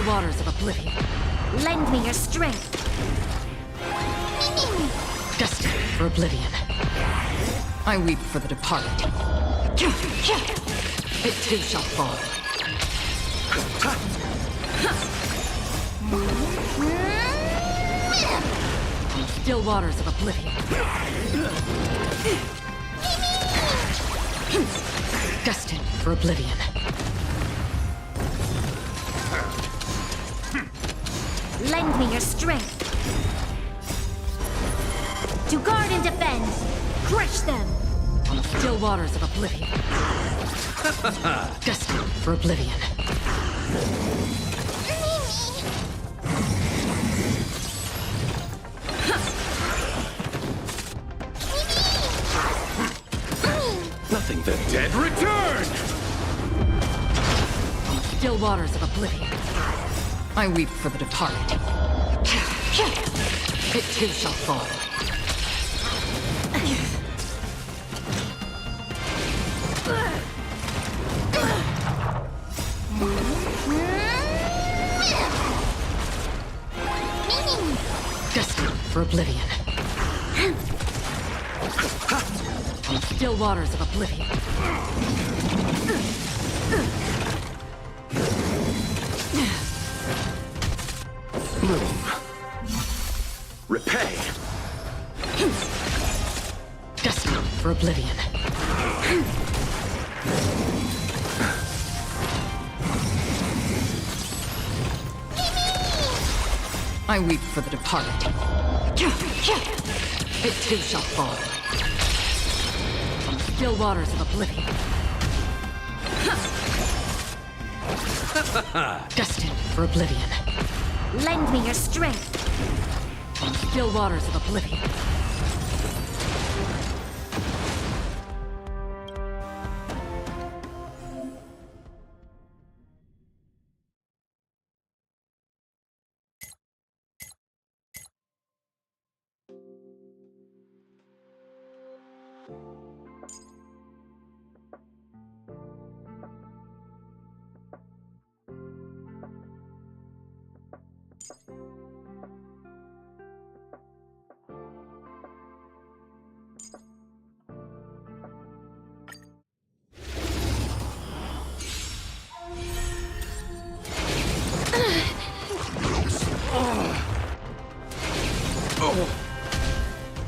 still waters of oblivion. Lend me your strength. Destined for oblivion. I weep for the departed. It too shall fall. Still waters of oblivion. Destined for oblivion. Lend me your strength. To guard and defend. Crush them. Still waters of oblivion. Destined for oblivion. Nothing the dead return! Still waters of oblivion. I weep for the departed. It too shall fall. Destined for oblivion. Still waters of oblivion. Bloom. Repay. Destined for oblivion. I weep for the departed. It too shall fall. Still waters of oblivion. Destined for oblivion. Lend me your strength. Still waters of oblivion.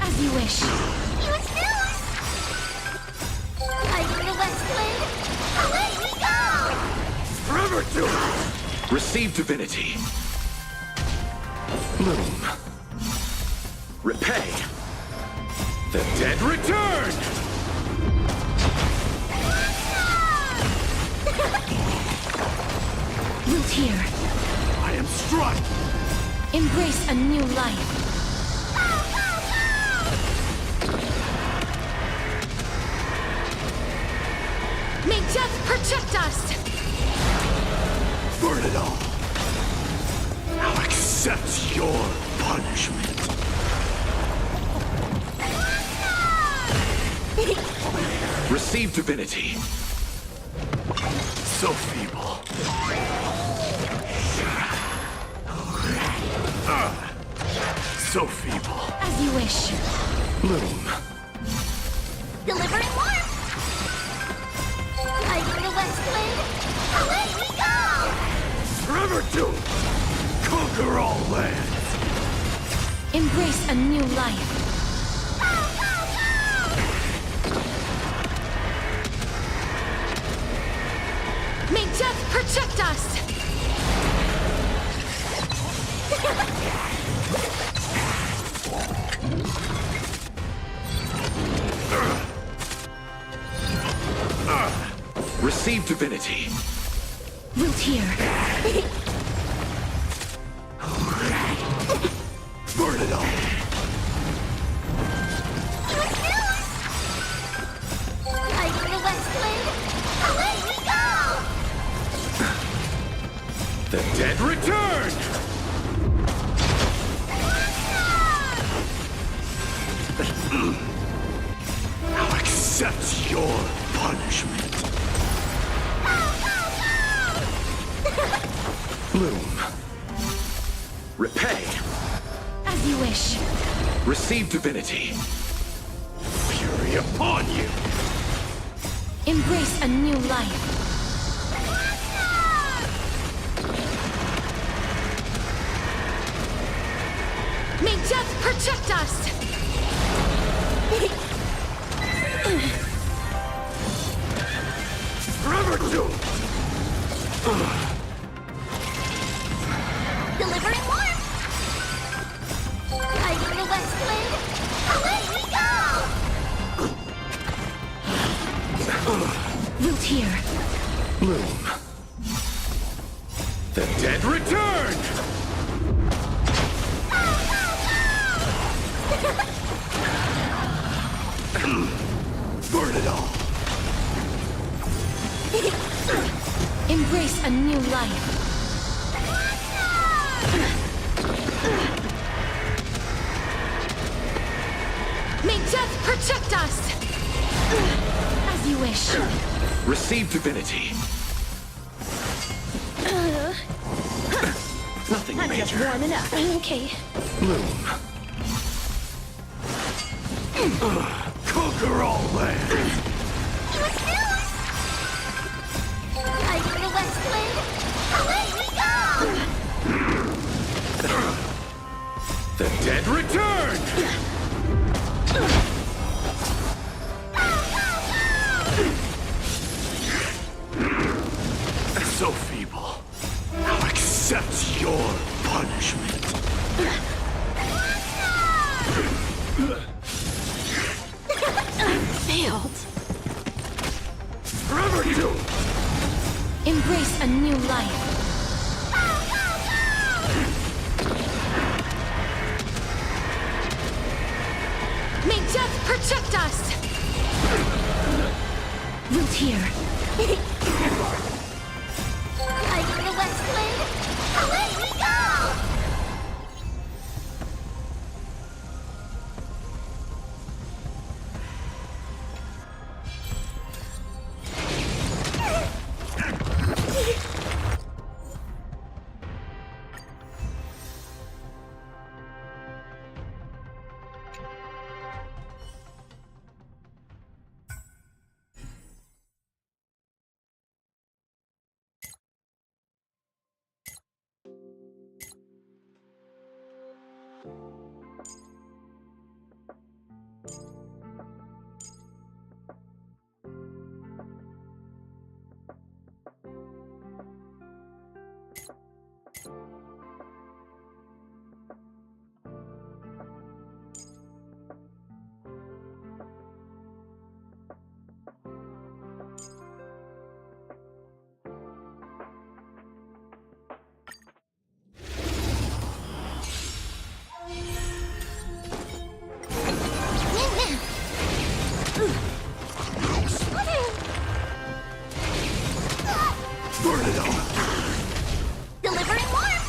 As you wish. Light in the west wind. Away we go! Forever to receive divinity. Bloom. Repay. The dead return! Root here. I am struck! Embrace a new life. May death protect us! Burn it all. Now accept your punishment. Receive divinity. So feeble. So feeble. As you wish. Bloom. Delivering warmth! Light in the west wind. Away we go! Forever doomed. Conquer all lands. Embrace a new life. May death protect us! Receive divinity. Root here. Burn it all. Light in the west wind. Away we go! The dead return! Now accept your punishment. Bloom. Repay. As you wish. Receive divinity. Fury upon you. Embrace a new life. May death protect us! Forever doomed. Delivering warmth! Hiding the west wind! Away we go! Root here. Bloom. The dead return! Burn it all! Embrace a new life. May death protect us! As you wish. Receive divinity. Nothing major. Warming up. Okay. Bloom. Conquer all land. Hiding the west wind. Away we go! The dead return! So feeble. Now accept your punishment. Failed. Forever doomed. Embrace a new life. May death protect us! Root here. Hiding the west wind. Away we go! Burn it all! Delivering warmth!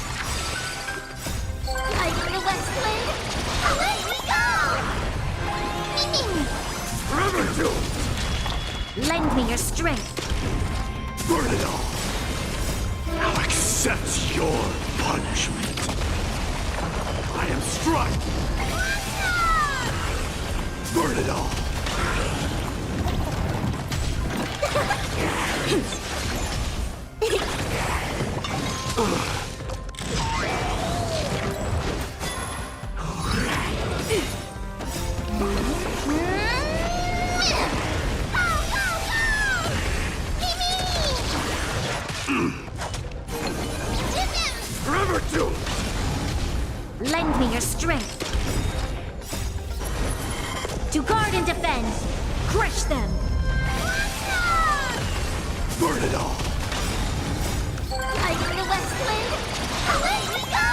Hiding the west wind. Away we go! Forever doomed! Lend me your strength. Burn it all! Now accept your punishment. I am struck! Burn it all! Forever doomed! Lend me your strength. To guard and defend. Crush them. Burn it all! Hiding the west wind. Away we go!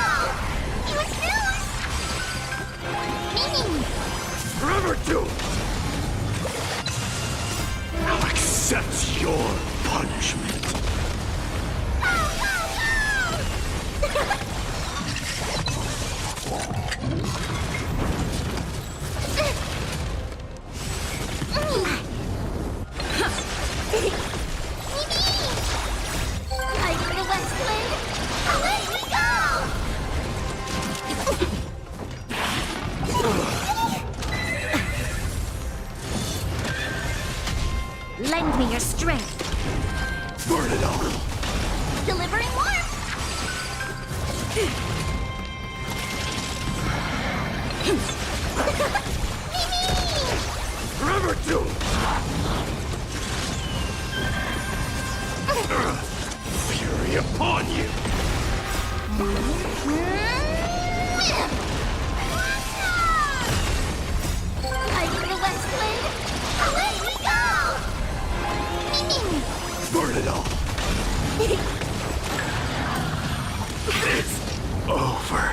Forever doomed! Now accept your punishment. Hiding the west wind. Away Fury upon you! Hiding the West Wind. Away we go! Burn it all! It's over.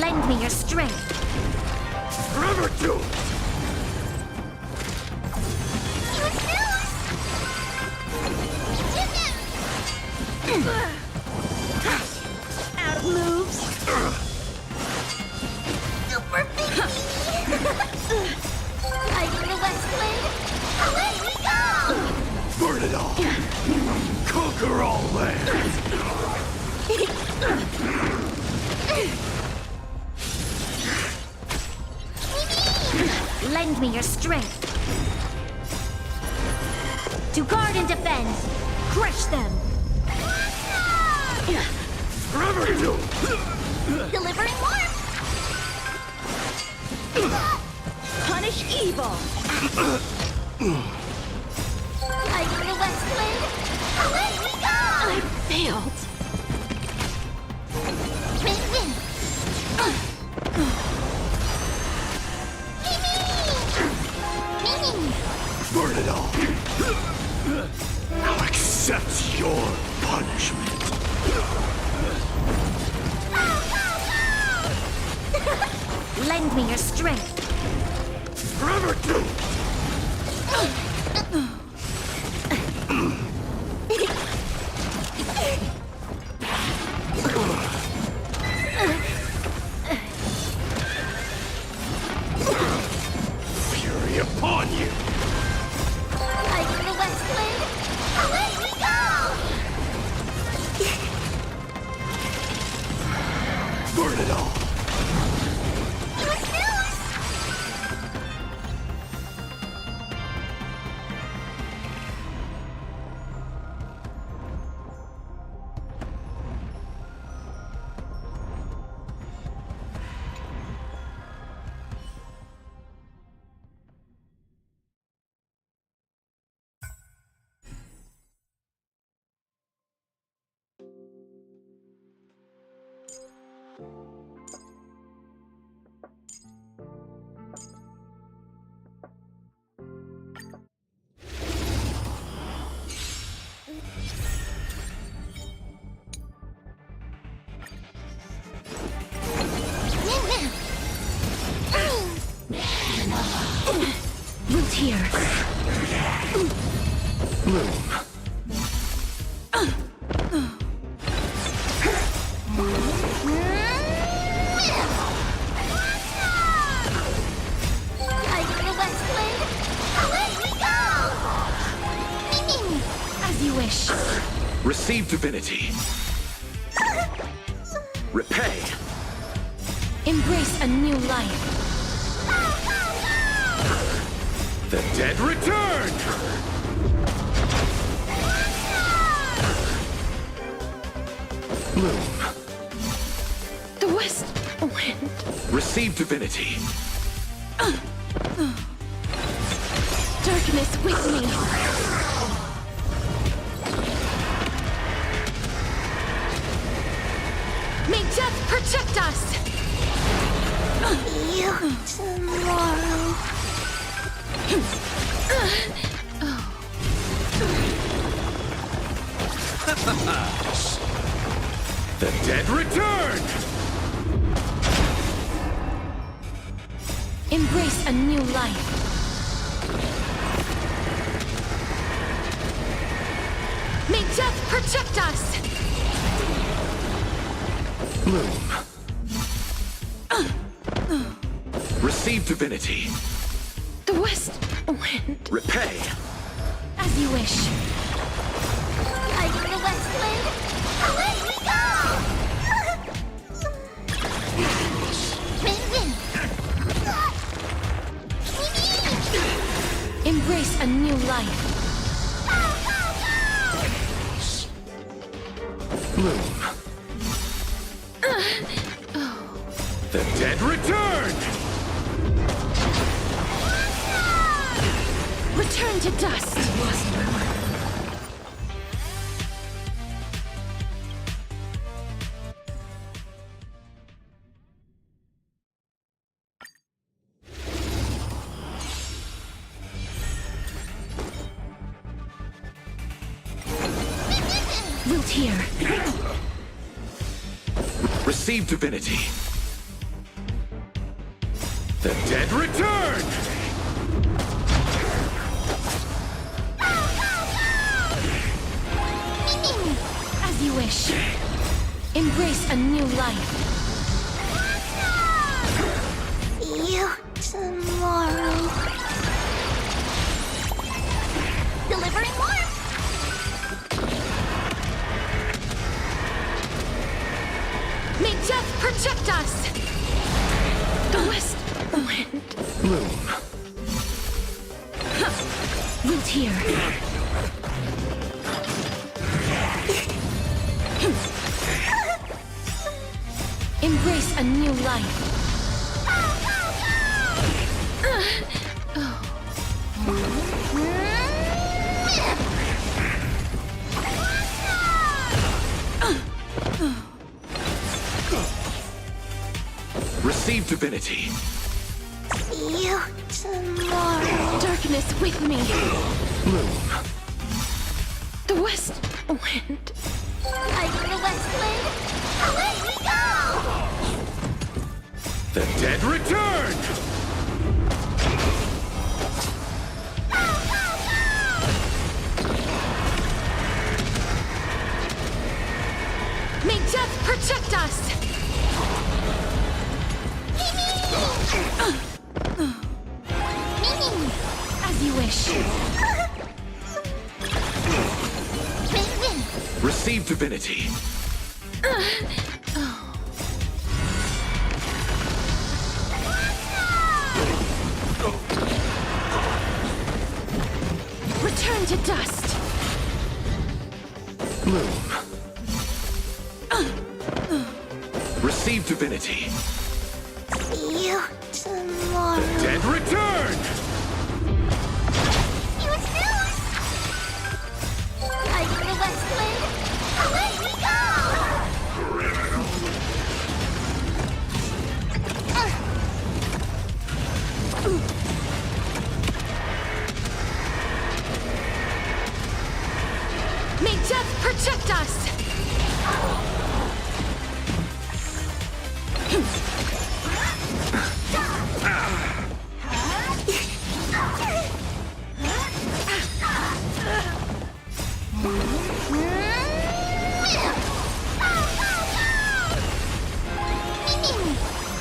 Lend me your strength. Forever doomed! Out of moves. Super Pinky. Hiding the West Wind. Away we go! Burn it all! Conquer all lands! Lend me your strength. To guard and defend. Crush them. Forever doomed! Delivering warmth. Punish evil. Hiding the West Wind. Away we go! I failed. Win-win. Burn it all! I'll accept your punishment! Lend me your strength. Forever doomed! Fury upon you! Hiding the West Wind. Away we go! Burn it all! Root here. Bloom. Hiding the West Wind. Away we go! As you wish. Receive divinity. Repay. Embrace a new life. The dead return! Bloom. The West Wind. Receive divinity. Darkness with me. May death protect us! You tomorrow. The dead return! Embrace a new life. May death protect us! Bloom. Receive divinity. The West Wind. Repay. As you wish. Hiding the West Wind. Away we go! Win-win. Embrace a new life. Bloom. The dead return! Return to dust. Wilt here. Receive divinity. The dead return! As you wish. Embrace a new life. You tomorrow. Delivering warmth. May death protect us. The west wind. Bloom. Wilt here. Embrace a new life. Receive divinity. You tomorrow. Darkness with me. Bloom. The west wind. Hiding the west wind. Away we go! The dead return! May death protect us! As you wish. Receive divinity. Return to dust. Bloom. Receive divinity. You tomorrow. The dead return! You snooze! Hiding the west wind. Away we go! May death protect us!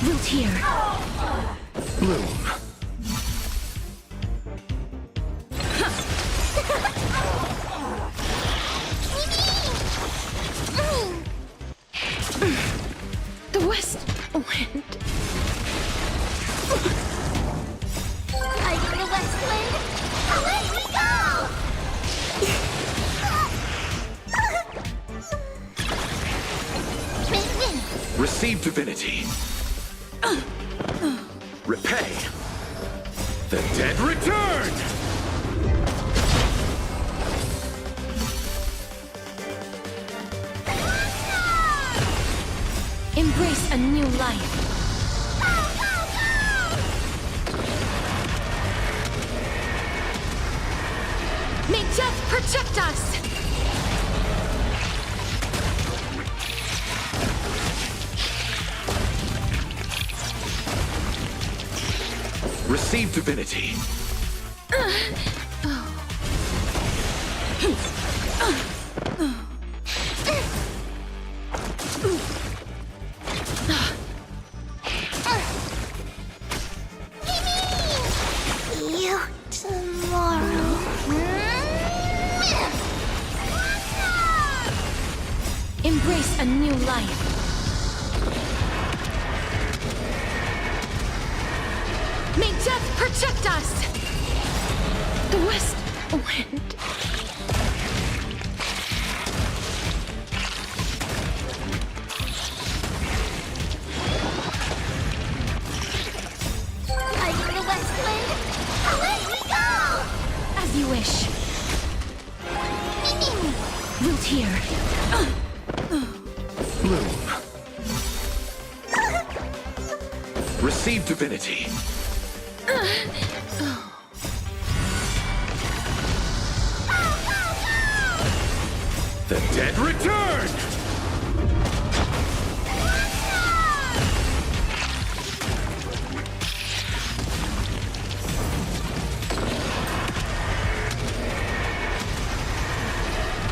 Wilt here. Bloom. The west wind. Hiding the west wind. Away we go! Receive divinity. Repay. The dead return! Embrace a new life. May death protect us! Receive divinity. You tomorrow. Embrace a new life. May death protect us! The west wind. Hiding the west wind. Away we go! As you wish. Root here. Bloom. Receive divinity. The dead return!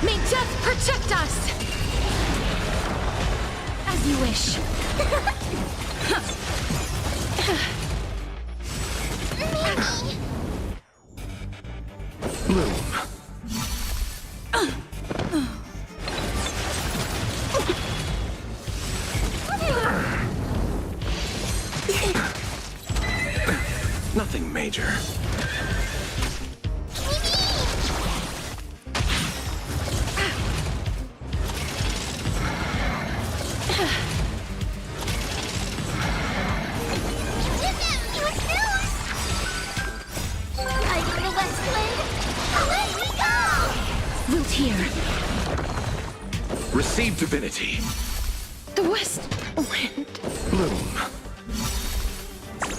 May death protect us! As you wish. Bloom. Nothing major. Hiding the west wind. Away we go! Root here. Receive divinity. The west wind. Bloom.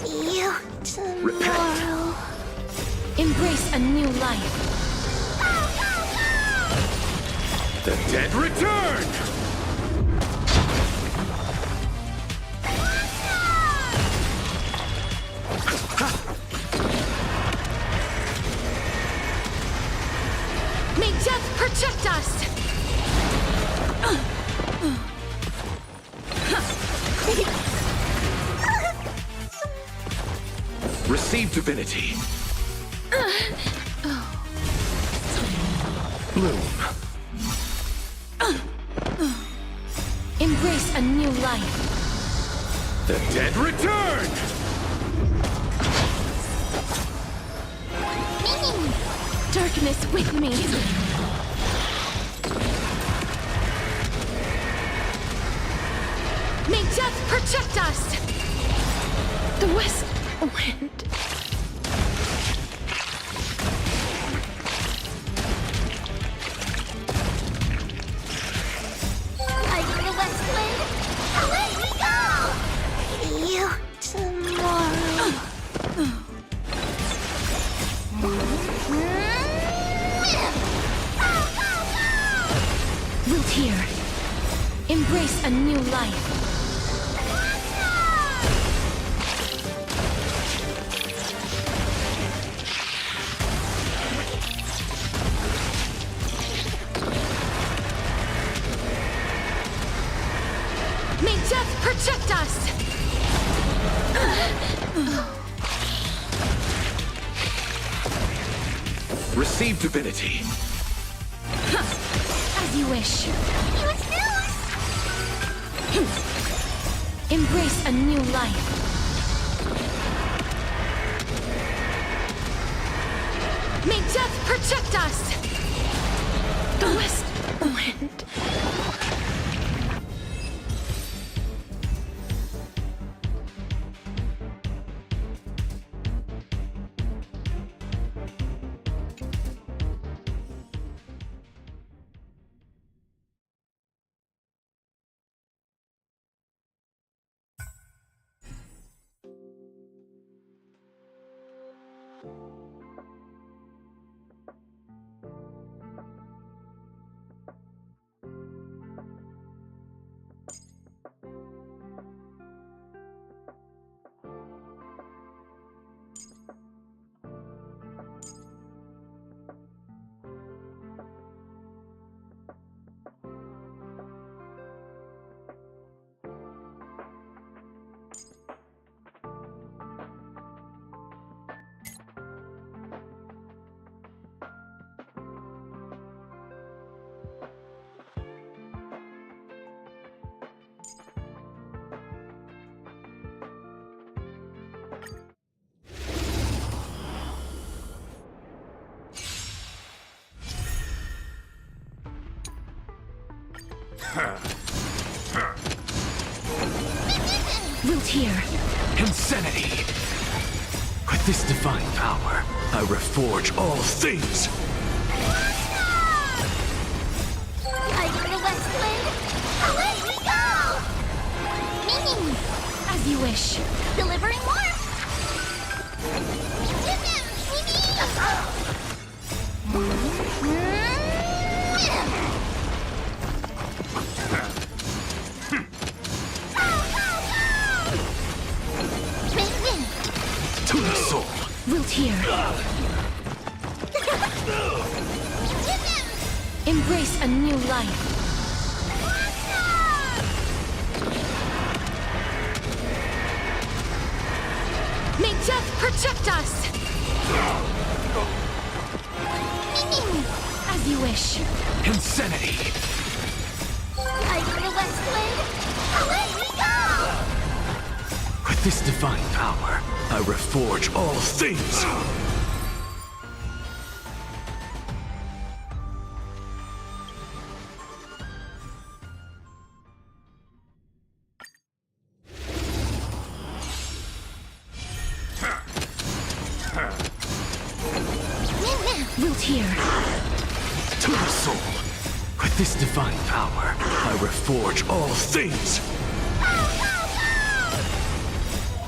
See you Repent. tomorrow. Embrace a new life. The dead return! May death protect us! Receive divinity. Bloom. Embrace a new life. The dead return! Darkness with me. May death protect us! The west wind. Hiding the west wind. Away we go! See you tomorrow. Root here. Embrace a new life. May death protect us! Receive divinity. As you wish. Embrace a new life. May death protect us! The west wind. Root here. Insanity! With With this divine power, I reforge all things. Lighting the west wind. Away we go! Meaning, As you wish. delivering warmth. To the soul. Wilt hear. Embrace a new life. May death protect us! As you wish. Insanity. Lighting the west wind. Away we go! With this divine power, I reforge all things. Wilt hear. To the soul. With this divine power, I reforge all things.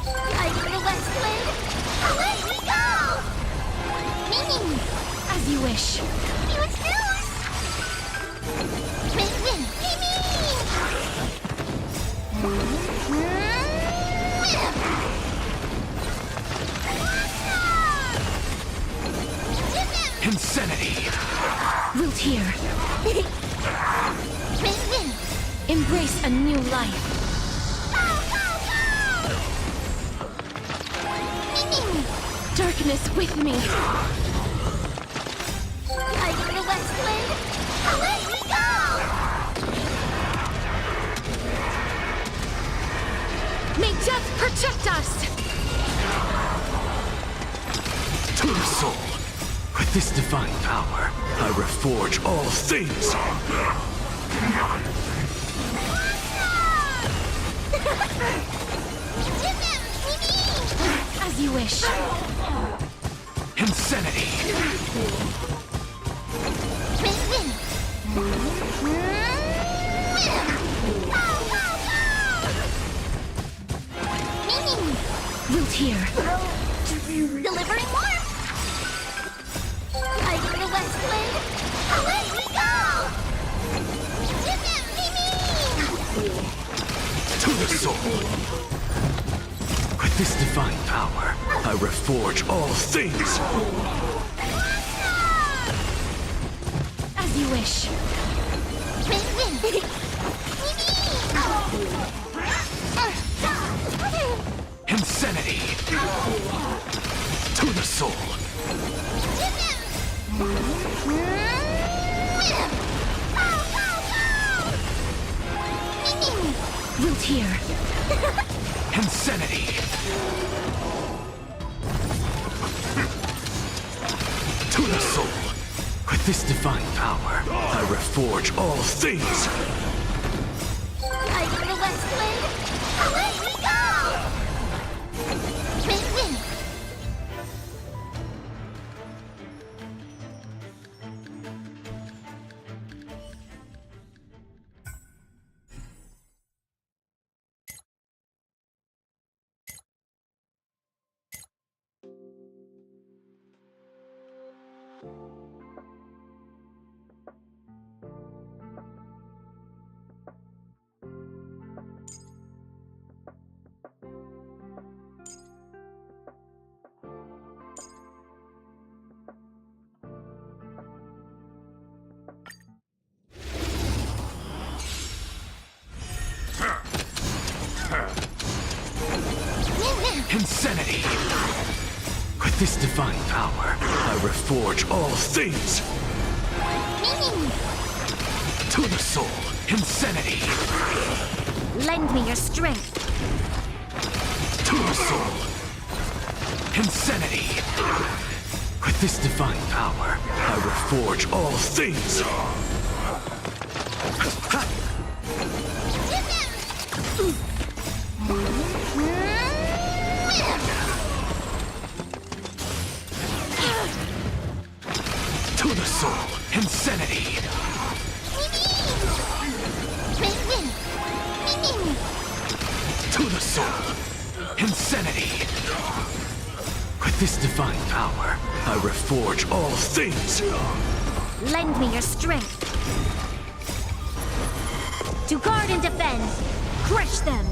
Lighting the west wind. Away we go! Meaning, As you wish. use news! Win-win, Insanity. Wilt hear. Win-win! Embrace a new life. Meaning, Darkness with me. lighting the west wind. Away we go! May death protect us! To the soul. With this divine power, I reforge all things. As you wish. Insanity. Win-win! Meaning, Wilt hear. delivering warmth! Lighting the west wind. Away we go! To the soul. With this divine power, I reforge all things. As you wish. Win-win! Insanity. To the soul. Wilt hear. Insanity. To the soul. With this divine power, I reforge all things. Lighting the west wind. Away we go! Win-win! Insanity. With this divine power, I reforge all things. Meaning, To the soul. Insanity. Lend me your strength. To the soul. Insanity. With this divine power, I reforge all things. Insanity! To the soul! Insanity! With this divine power, I reforge all things! Lend me your strength. To guard and defend. Crush them.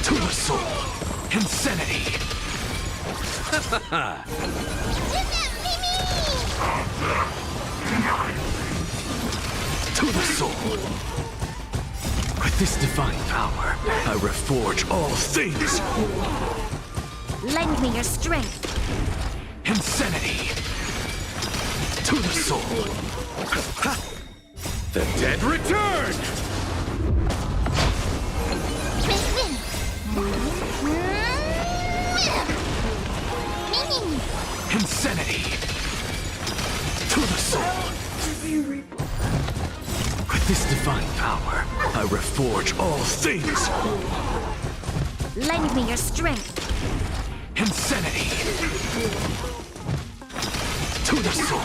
To the soul! Insanity! To the soul! With this divine power, I reforge all things! Lend me your strength. Insanity! To the soul! The dead return! Insanity! To the soul! With this divine power, I reforge all things! Lend me your strength. Insanity! To the soul!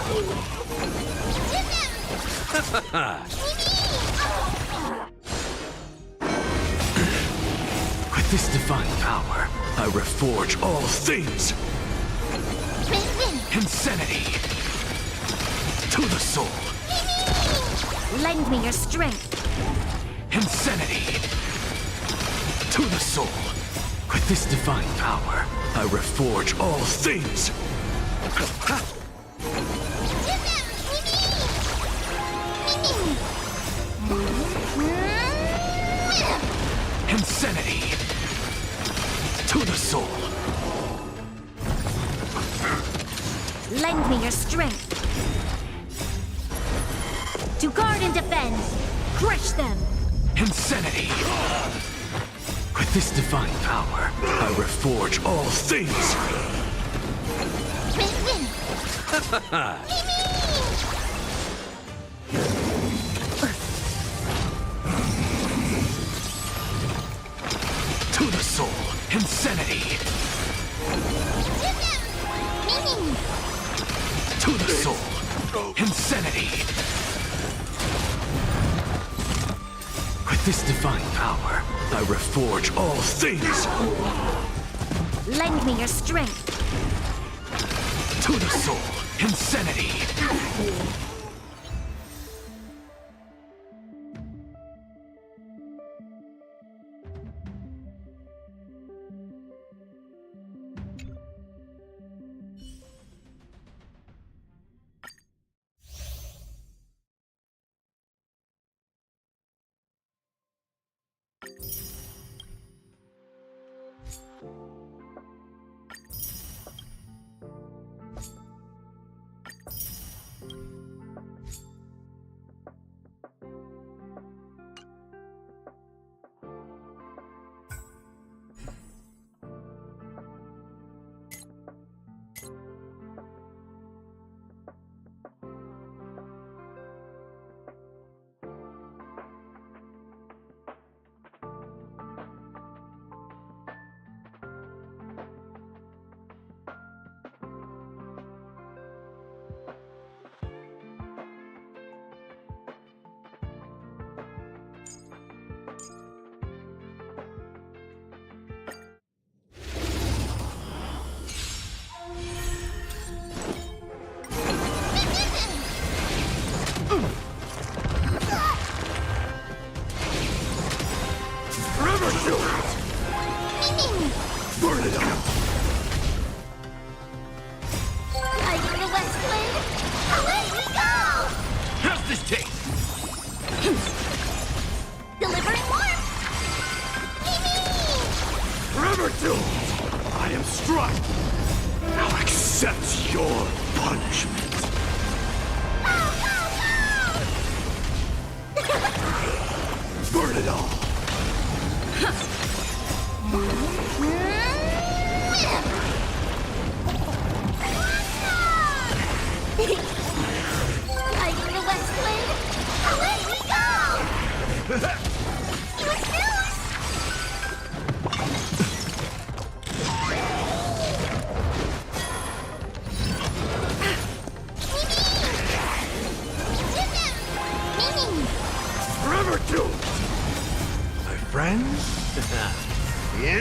With this divine power, I reforge all things! Insanity! To the soul! Lend me your strength. Insanity! To the soul! With this divine power, I reforge all things! Insanity! To the soul! Lend me your strength. To guard and defend. Crush them. Insanity! With this divine power, I reforge all things! To the soul! Insanity! To the soul! Insanity! With this divine power, I reforge all things! Lend me your strength. To the soul! Insanity!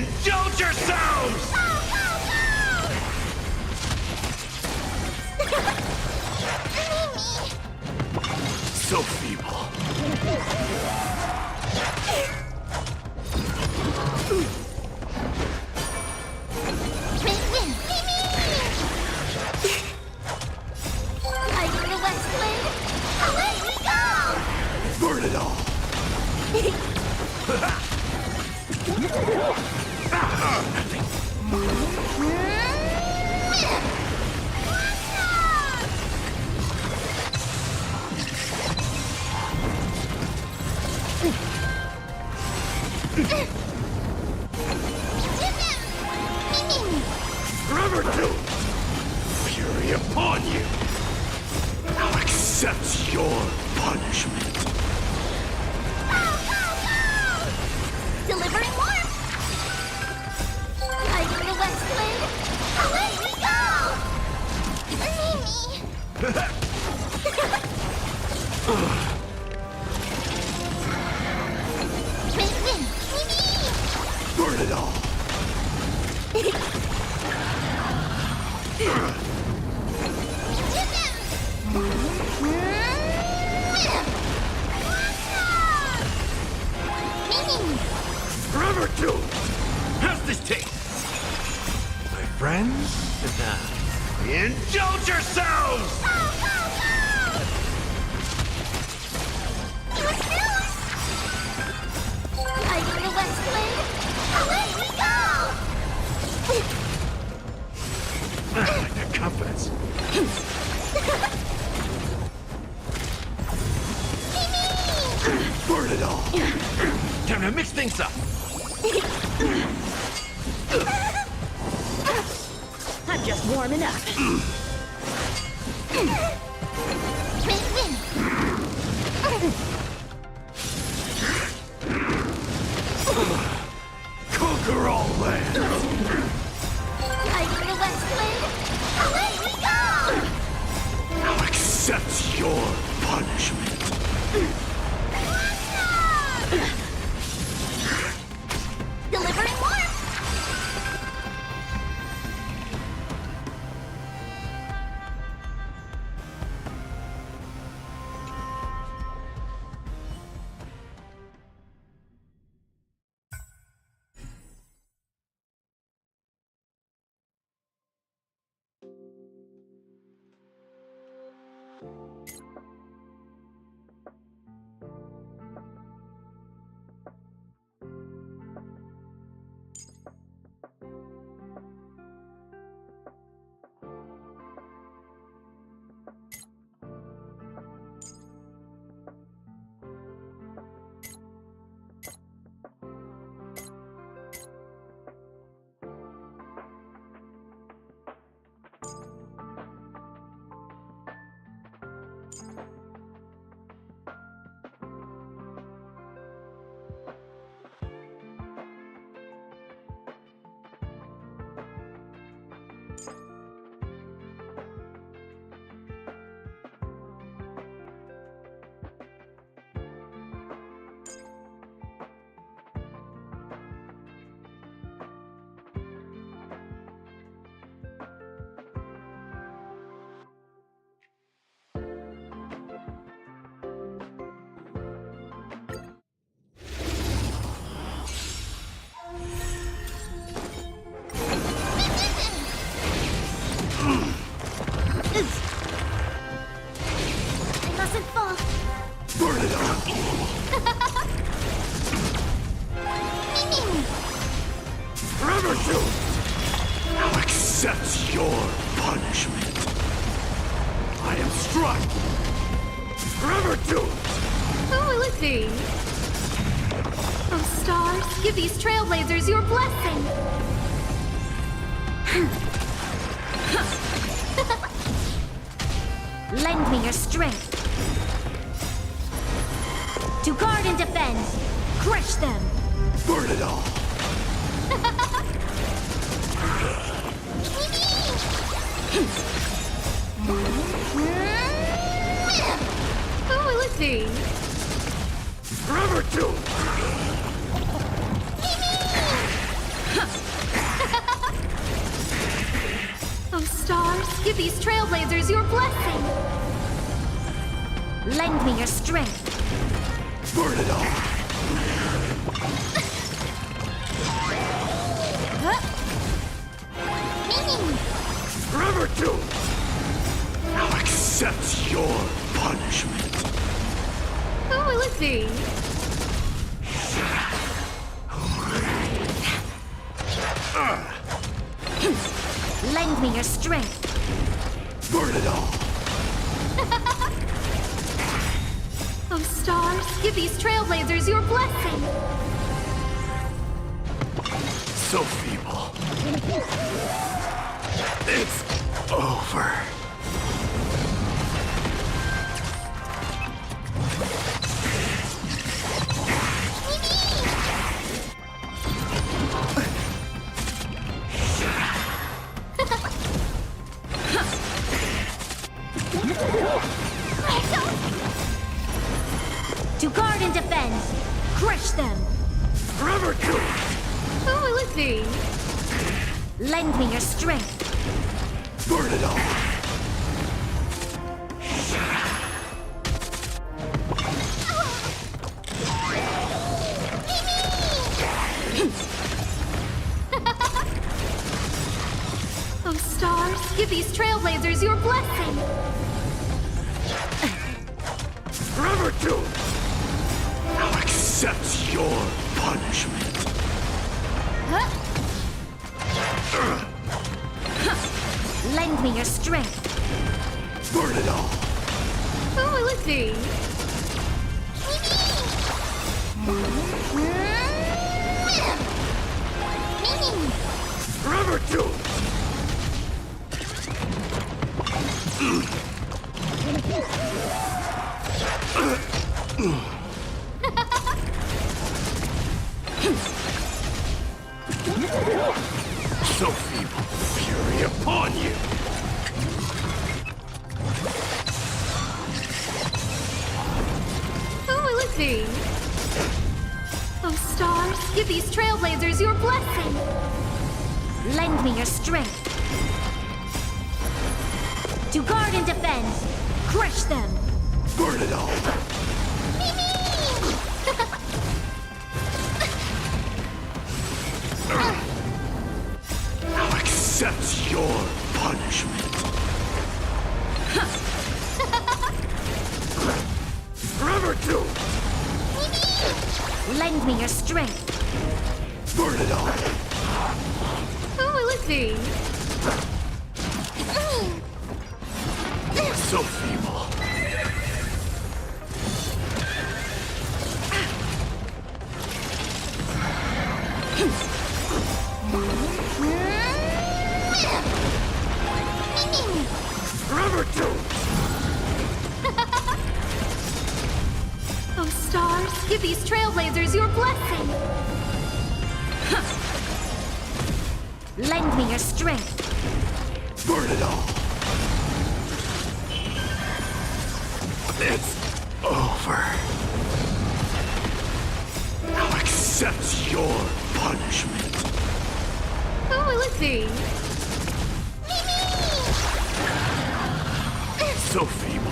Indulge yourselves! So feeble. Lighting the west wind. Away we go! Burn it all! Forever doomed! Fury upon you! Now accept your punishment. Delivering warmth! Lighting the west wind. Away we go! Burn it all! Forever doomed! How's this taste? My friends? Indulge yourselves! Lighting the west wind. Away we go! I like that confidence. Burn it all! Time to mix things up! I'm just warming up. Conquer all lands! Lighting the west wind. Away we go! Now accept your punishment. Delivering warmth! I mustn't fall. Burn it all! Forever doomed! Now accept your punishment. I am struck! Forever doomed! Who will it be? Oh, stars, give these trailblazers your blessing! Lend me your strength. To guard and defend. Crush them. Burn it all! Who will it be? Forever doomed! Oh, stars, give these trailblazers your blessing. Lend me your strength. Burn it all! Forever doomed! Now accept your punishment. Who will it be? Lend me your strength. Burn it all! Oh, stars, give these trailblazers your blessing. So feeble. It's over. To guard and defend. Crush them. Forever doomed! Who will it be? Lend me your strength. Burn it all! Oh, stars, give these trailblazers your blessing. Forever doomed! Now accept your punishment. Lend me your strength. Burn it all! Who will it be? Forever doomed! So feeble, fury upon you! Who will it be? Oh, stars, give these trailblazers your blessing. Lend me your strength. To guard and defend. Crush them. Burn it all! Now accept your punishment. Forever doomed! Lend me your strength. Burn it all! Who will it be? So feeble. Forever doomed! Oh, stars, give these trailblazers your blessing. Lend me your strength. Burn it all! It's over. Now accept your punishment. Who will it be? So feeble.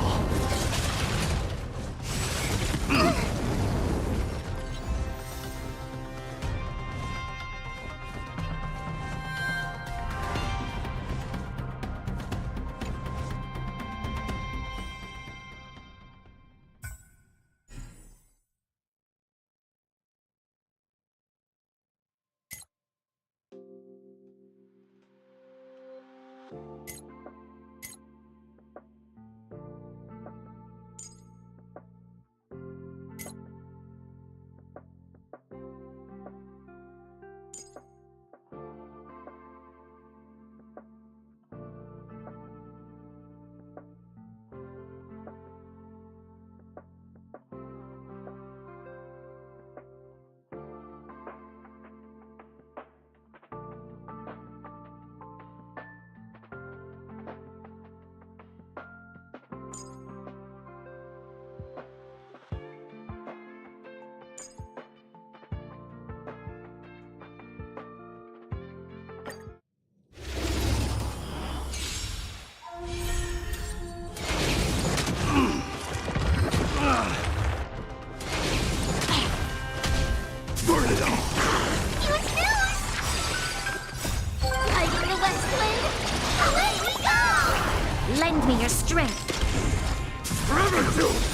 Lend me your strength. Forever doomed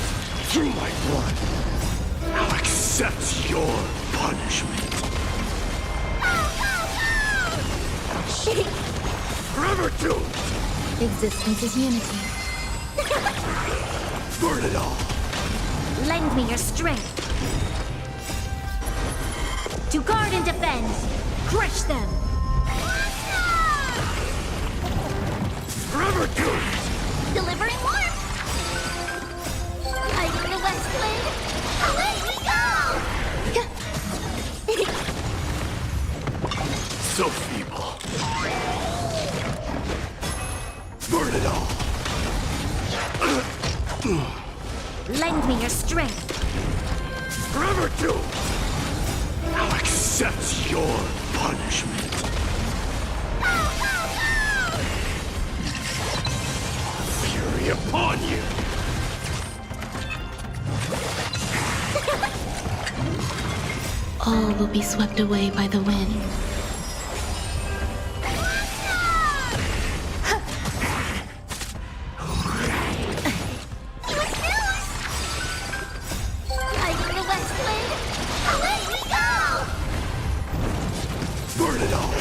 through my blood. Now accept your punishment. Forever doomed. Existence is unity. Burn it all. Lend me your strength. To guard and defend. Crush them. Forever doomed. Delivering warmth! Light in the west wind! Away we go! So feeble. Burn it all. Lend me your strength. Forever doomed. Now accept your punishment. Fury upon you. All will be swept away by the wind. Light in the west wind! Away we go! Burn it all.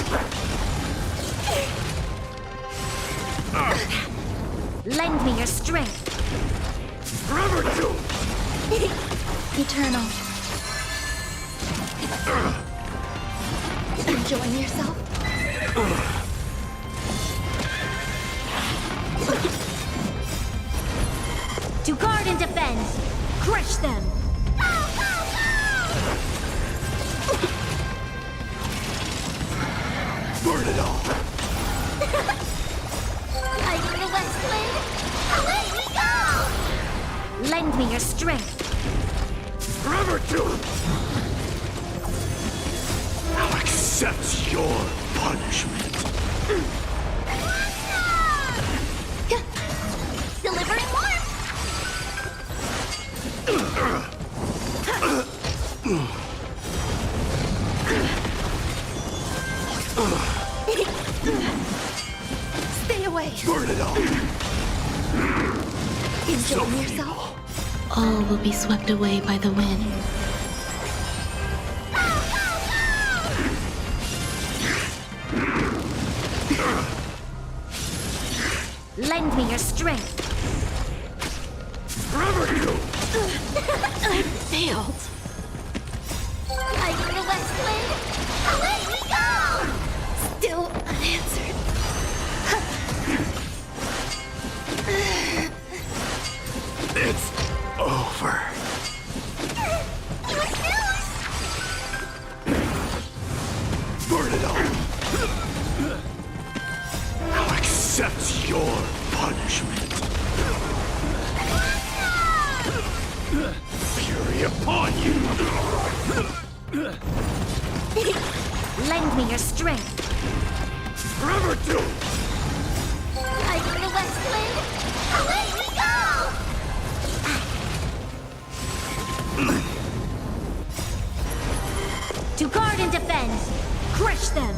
Lend me your strength. Forever doomed. Eternal. Enjoying yourself? To guard and defend. Crush them. Burn it all. Light in the west wind! Away we go! Lend me your strength. Forever doomed. Now accept your punishment. Delivering warmth! Stay away. Burn it all. Enjoying yourself? All will be swept away by the wind. Lend me your strength. Forever doomed. I failed. Light in the west wind! Away we go! Still unanswered. It's over. Burn it all. Now accept your punishment. Fury upon you. Lend me your strength. Forever doomed. Light in the west wind! Away we go! To guard and defend. Crush them.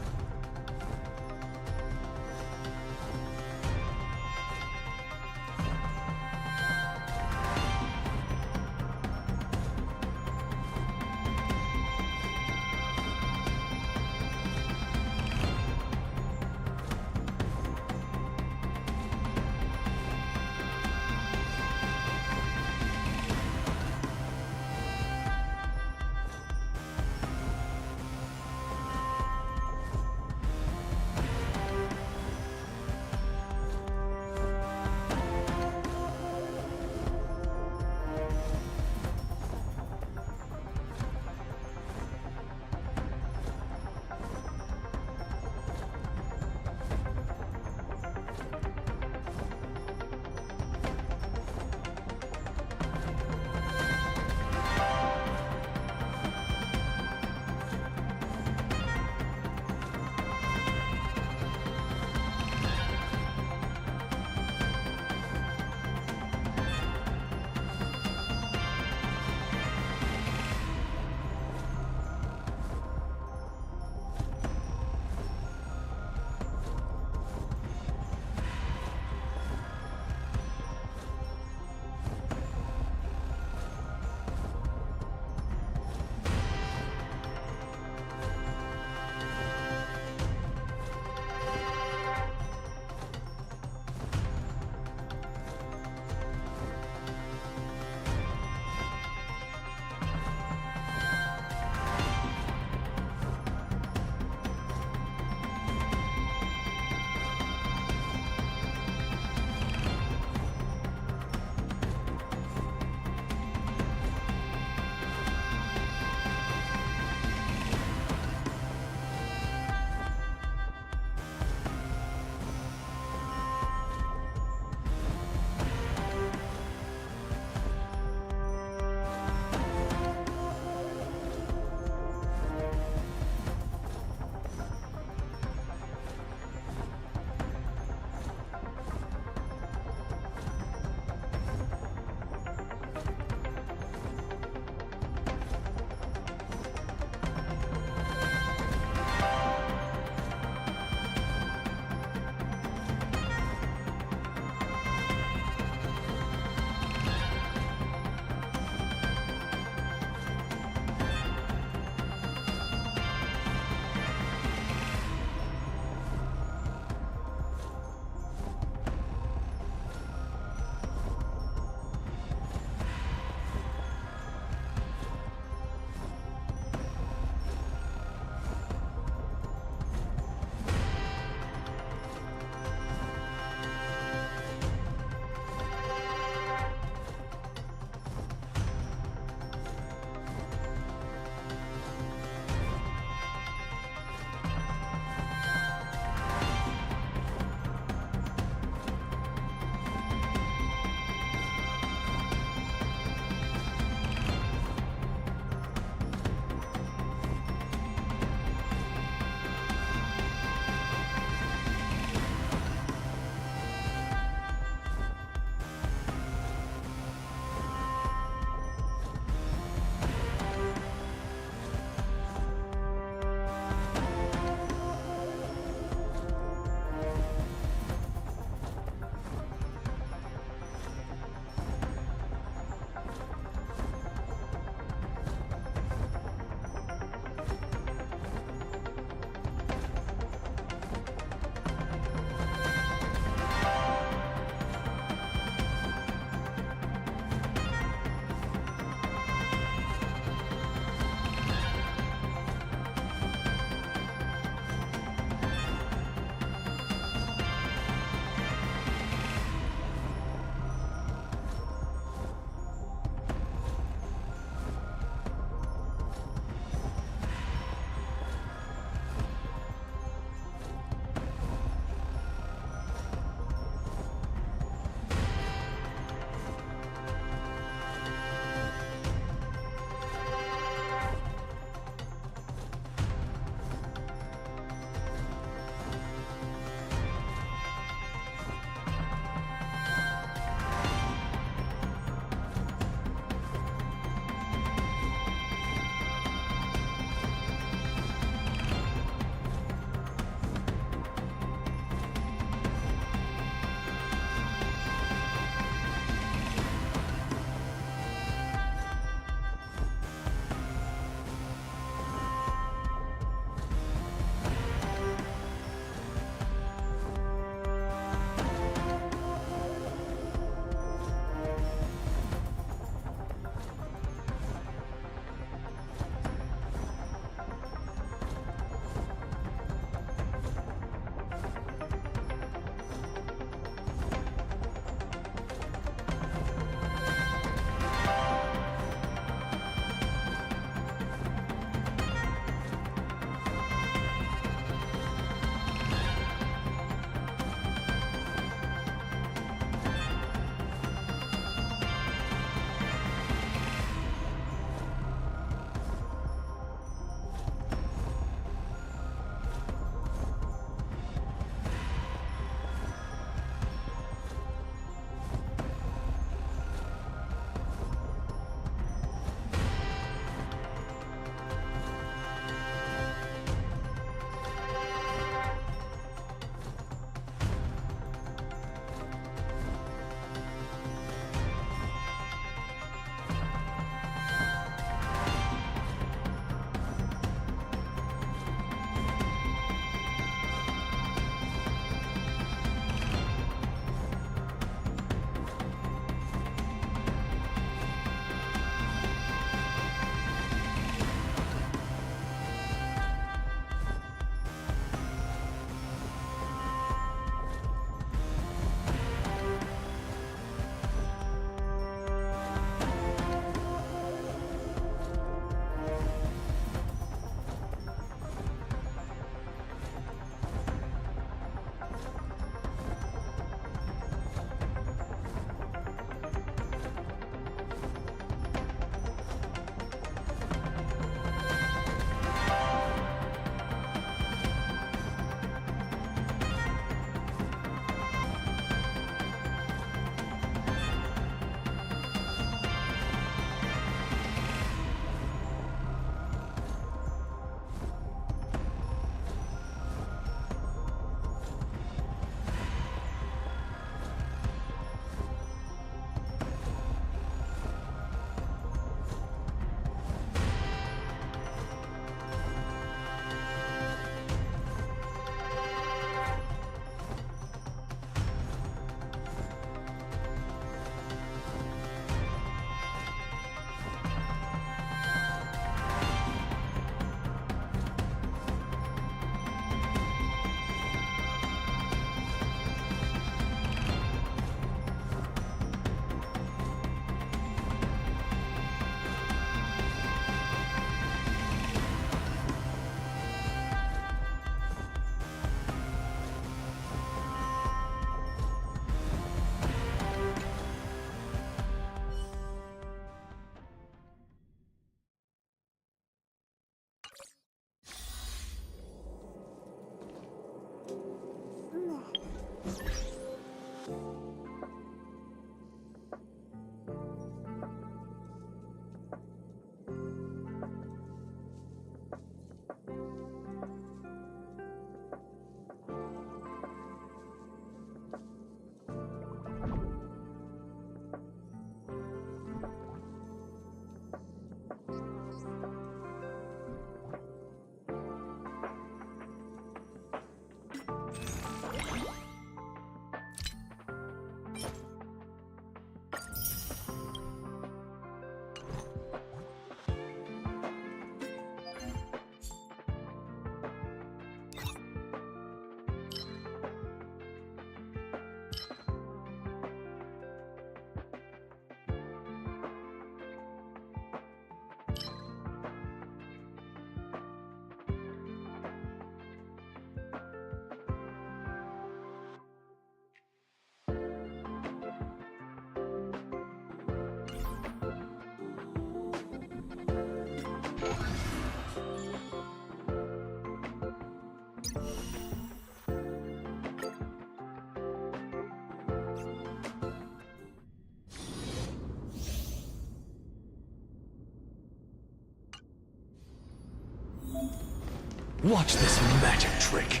Watch this magic trick.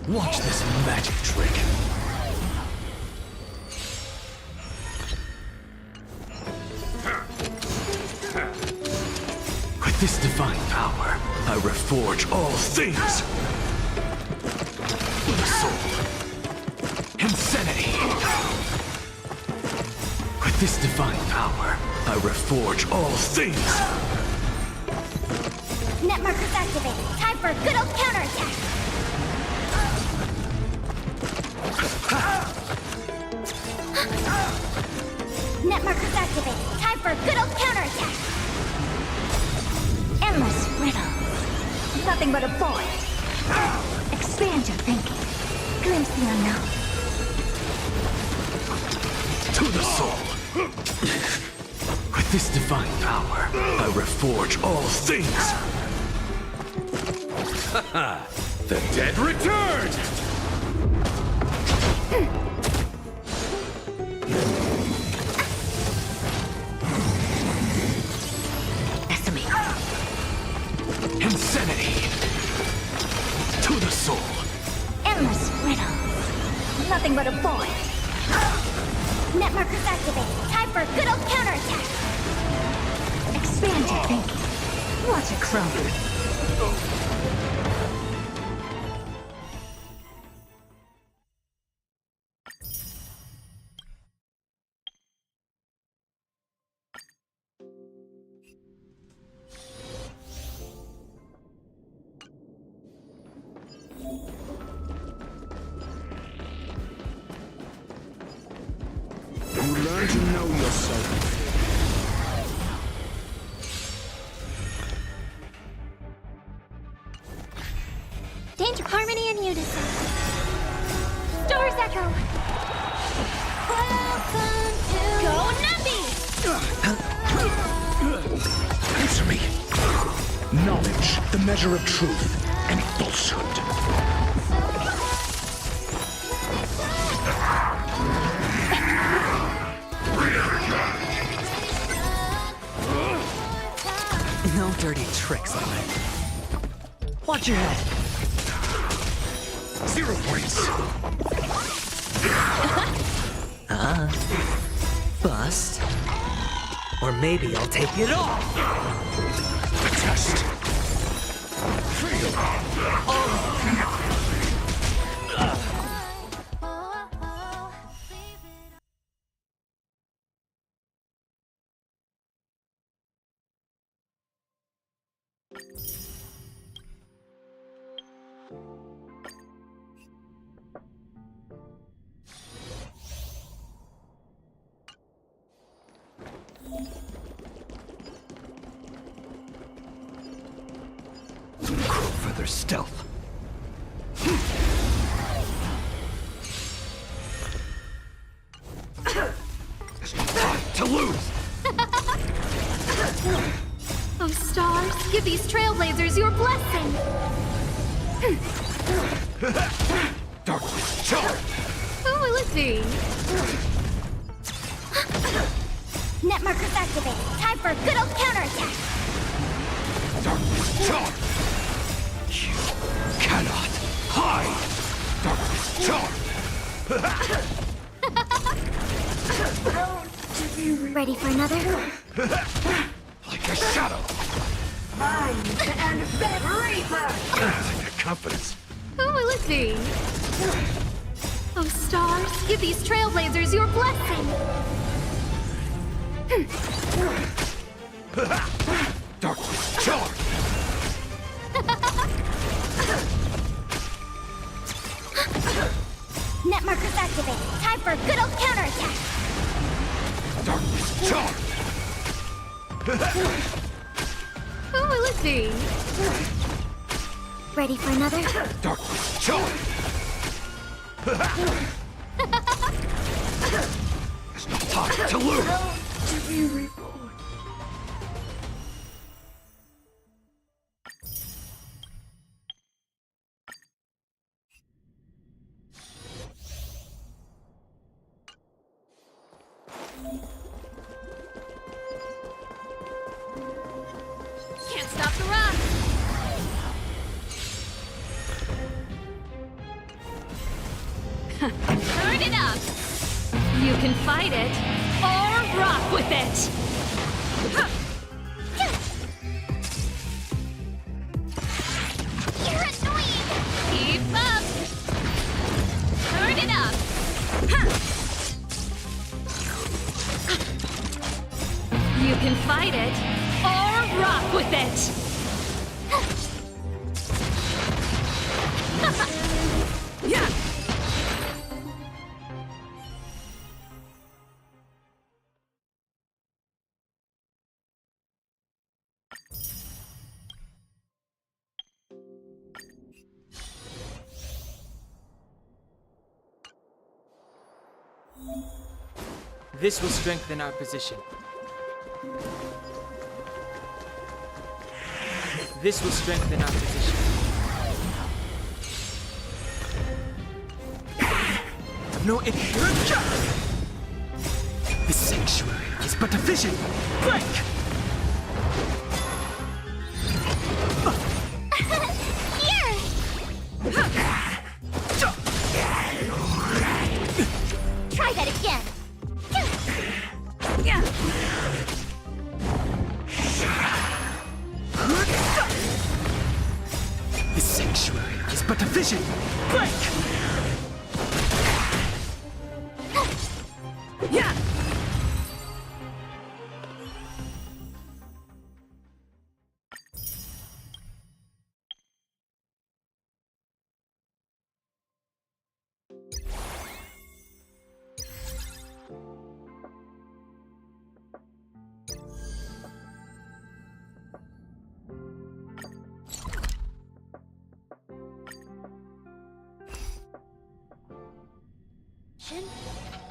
Watch this magic trick. With this divine power, I reforge all things. With a soul. Insanity. With this divine power, I reforge all things. Net markers activated. Time for a good old counterattack. Net markers activated. Time for a good old counterattack. Endless riddles. Nothing but a void. Expand your thinking. Glimpse the unknown. To the soul. With this divine power, I reforge all things. The dead return! Decimate. Insanity! To the soul! Endless riddles. Nothing but a void. Net markers activated. Time for a good old counterattack. Expand your thinking. Watch it crumble. You learn to know yourself. Danger, harmony, and unison. Stars echo. Go Numby! Answer me. Knowledge, the measure of truth and falsehood. No dirty tricks on it. Watch your head. 0 points. Bust. Or maybe I'll take it all. The test. Crow feather stealth. Time to lose. Oh, stars, give these trailblazers your blessing. Darkness charge. Who will it be? Net markers activated. Time for a good old counterattack. Darkness charge. You cannot hide. Darkness charge. Ready for another? Like a shadow. Like a confidence. Who will it be? Oh, stars, give these trailblazers your blessing. Darkness charge. Net markers activated. Time for a good old counterattack. Darkness charge. Who will it be? Ready for another? Darkness charge. There's no time to lose! Can't stop the rock! Turn it up! You can fight it, or rock with it! You're annoying! Keep up! Turn it up! You can fight it, or rock with it! Yeah! This will strengthen our position. This will strengthen our position. No interruption! The sanctuary is but a vision! Break! Try that again! The sanctuary is but a vision! Break!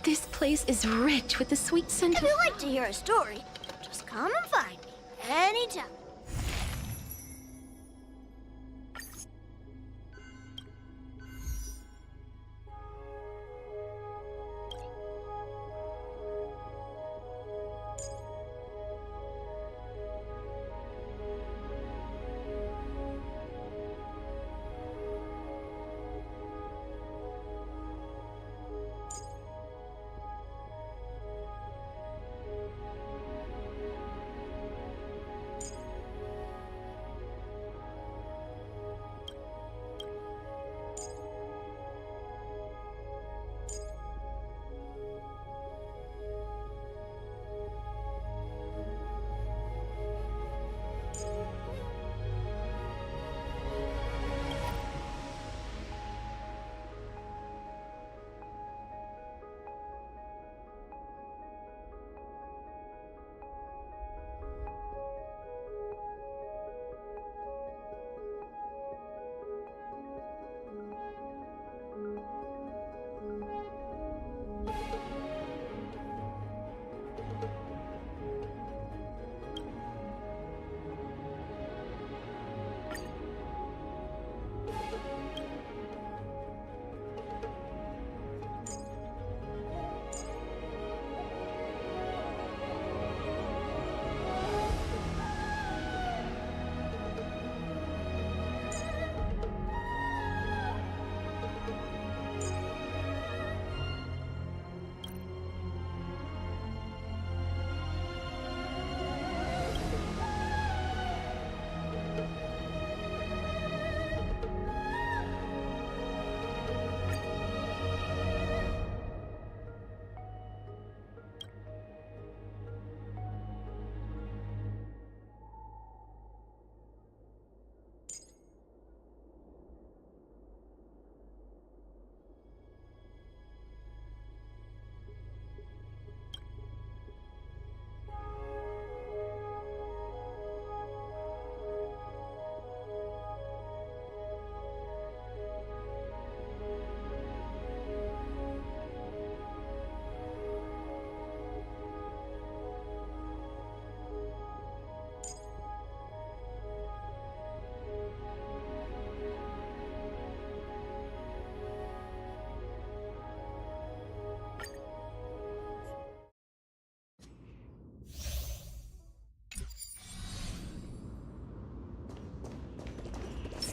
This place is rich with the sweet scent If of... you like to hear a story, just come and find me anytime.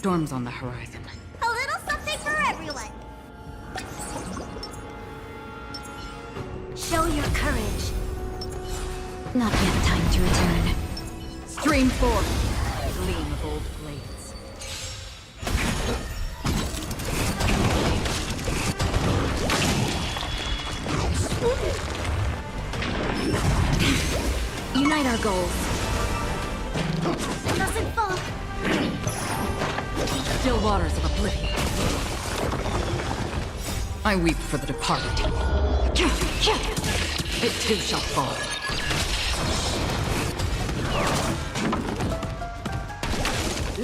Storm's on the horizon. A little something for everyone. Show your courage. Not yet time to return. Stream forth. Gleam of old blades. Unite our goals. Doesn't fall. Still waters of oblivion. I weep for the departed. It too shall fall.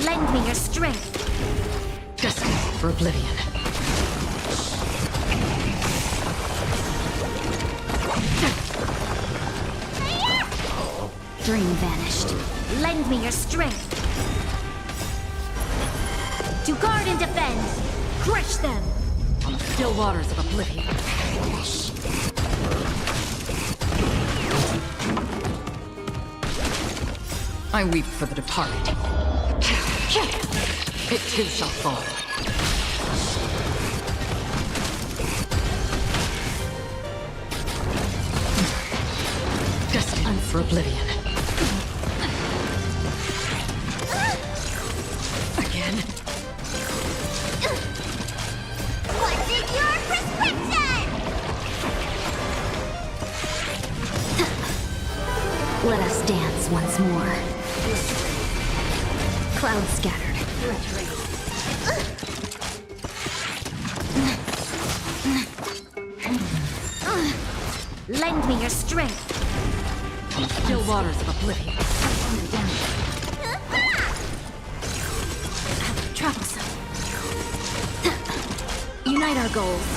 Lend me your strength. Destined for oblivion. Dream vanished. Lend me your strength. To guard and defend. Crush them. Still waters of oblivion. I weep for the departed. It too shall fall. Destined for oblivion. Again. What's in your prescription? Let us dance once more. Clouds scattered. Lend me your strength. Still waters of oblivion. Troublesome. Unite our goals.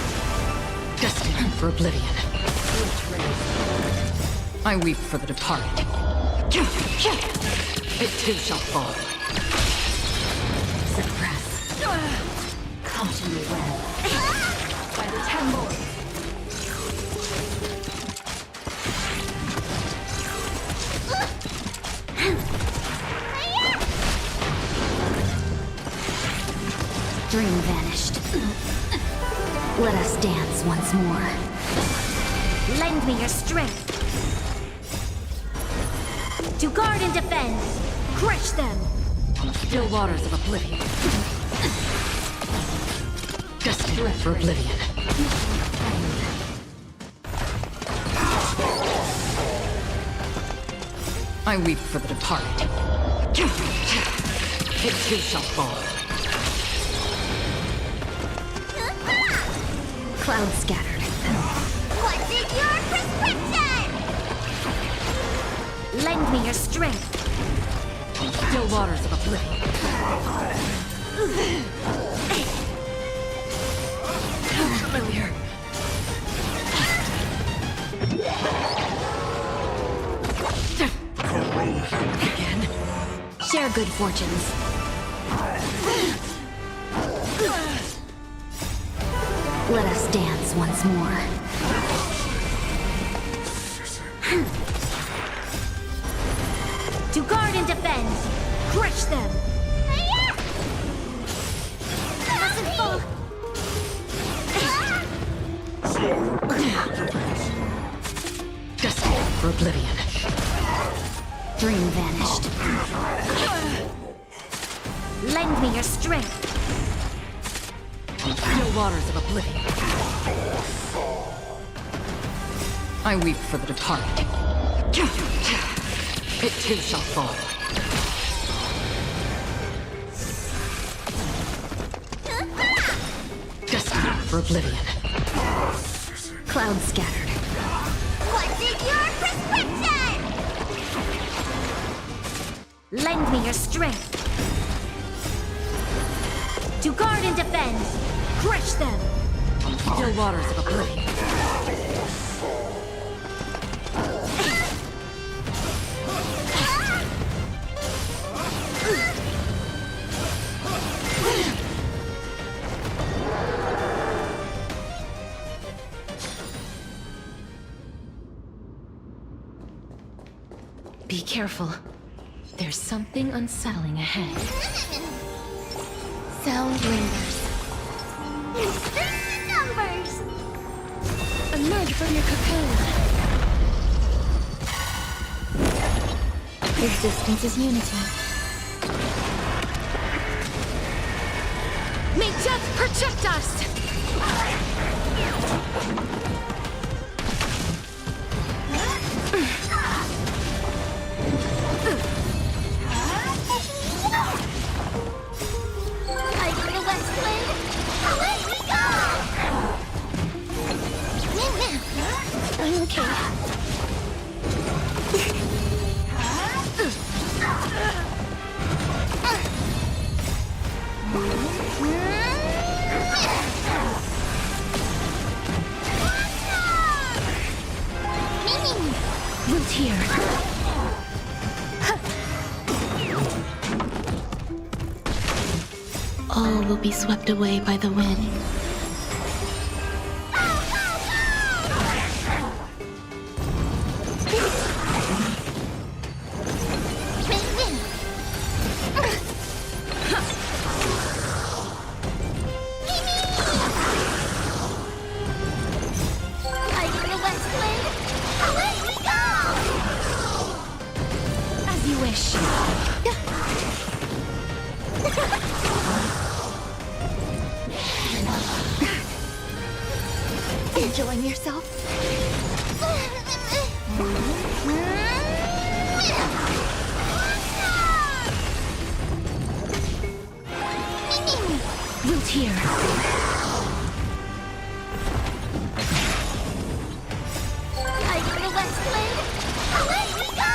Destined for oblivion. I weep for the departed. It too shall fall. Suppress. Come to me well. By the temple. Dream vanished. Let us dance once more. Lend me your strength. To guard and defend. Crush them. Still waters of oblivion. Destined for oblivion. I weep for the departed. It too shall fall. Clouds scattered. What's in your prescription? Lend me your strength. Still waters of oblivion. Familiar. Again. Share good fortunes. Let us dance once more. To guard and defend. Crush them. Doesn't fall. Destined for oblivion. Dream vanished. Lend me your strength. Still waters of oblivion. I weep for the departed. It too shall fall. Destined for oblivion. Clouds scattered. What's in your prescription? Lend me your strength. To guard and defend. Crush them. Still waters of oblivion. Be careful. There's something unsettling ahead. Sound lingers. Strength in numbers! Emerge from your cocoon. Resistance is unity. May death protect us! Fighting the west wind! Away we go! I'm okay. Root here. All will be swept away by the wind. Fighting the west wind! Away we go! As you wish. Enjoying yourself? Root here. Fighting the west wind! Away we go!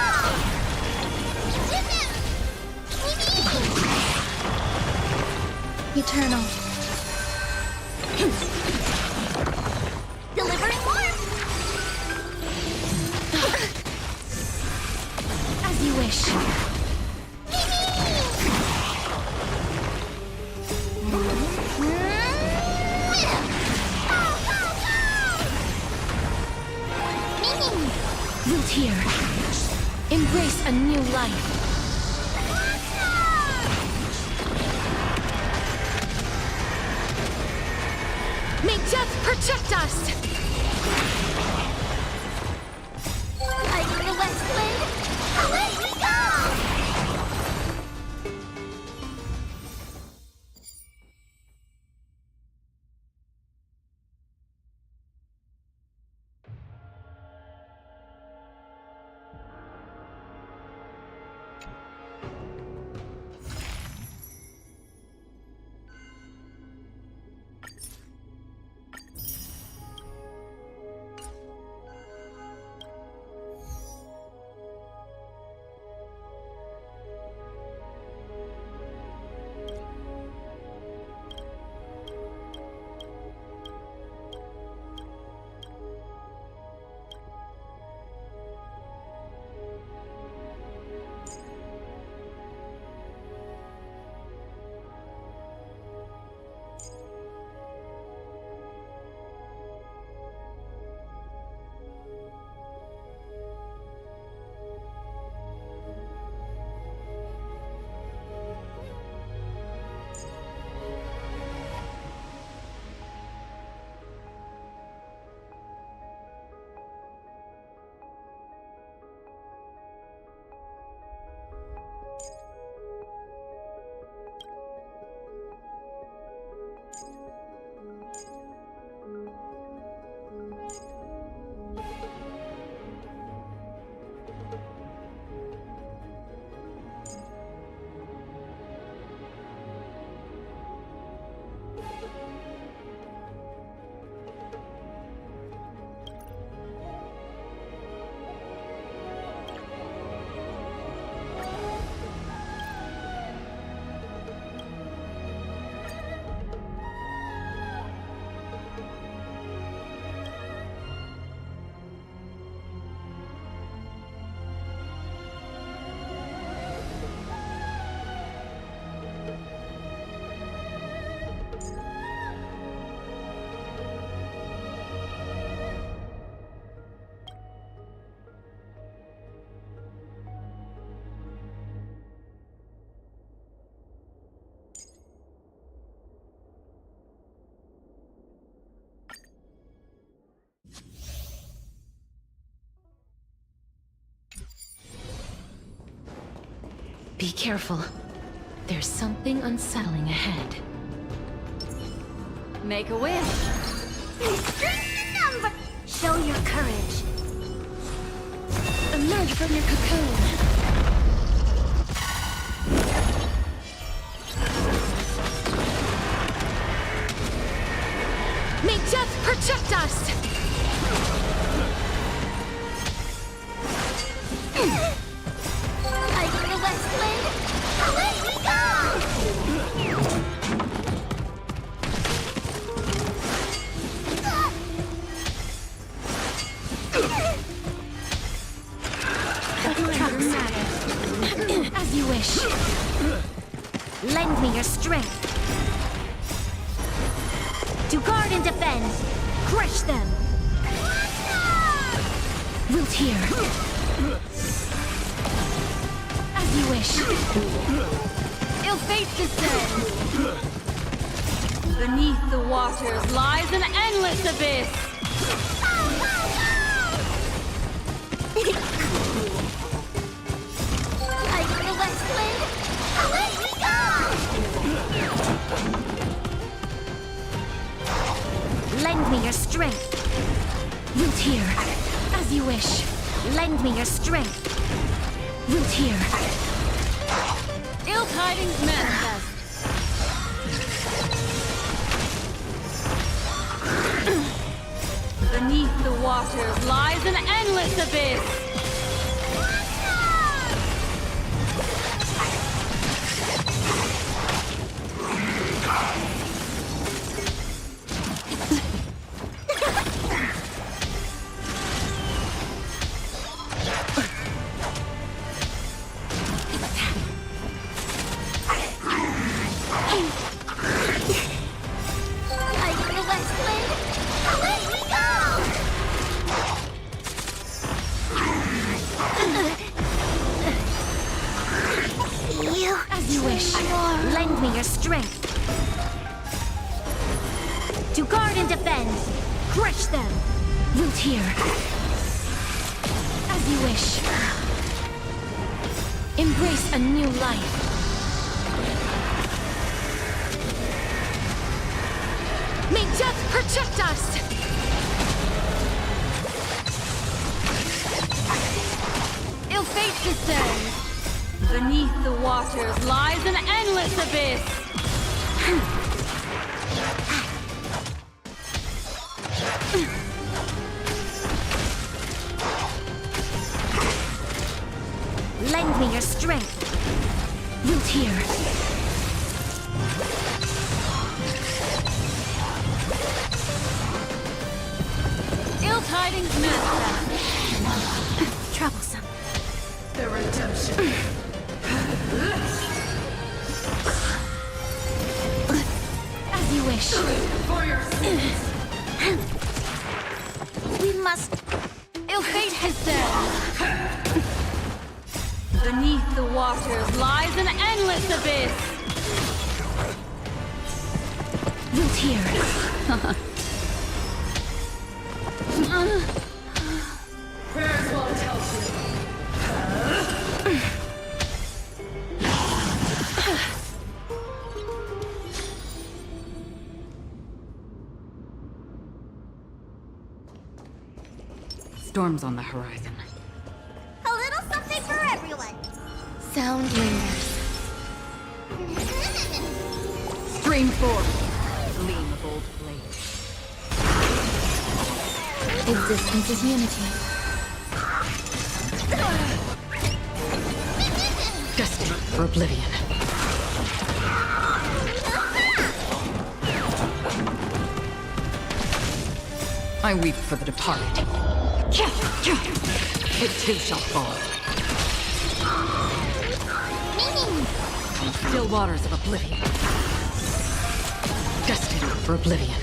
Eternal. Delivering warmth! As you wish. Root here. Embrace a new life. May death protect us! Fighting the west wind! Away we go! Be careful. There's something unsettling ahead. Make a wish. Number. Show your courage. Emerge from your cocoon. May death protect us! Like the west wind. Away we go! As you wish. Lend me your strength. To guard and defend. Crush them. Wilt hear. As you wish. Ill fate descends. Beneath the waters lies an endless abyss. Like the west wind. Away we go! Lend me your strength. Wilt hear. As you wish. Lend me your strength. Wilt hear. Ill tidings manifest. Beneath the waters lies an endless abyss. Like the west wind. Away we go! You. As you wish. Lend me your strength. To guard and defend. Crush them. Wilt hear. As you wish. Embrace a new life. May death protect us! Ill fate descends. Beneath the waters lies an endless abyss. Lend me your strength. Wilt hear. Ill tidings manifest. Troublesome. The redemption. As you wish. For your sins. We must. Ill fate descends. Beneath the waters lies an endless abyss. Wilt hear. Prayers won't help you. Storms on the horizon. A little something for everyone. Sound lingers. Stream forth. Gleam of old blades. Existence is unity. Destined for oblivion. I weep for the departed. It too shall fall. In still waters of oblivion. Destined for oblivion.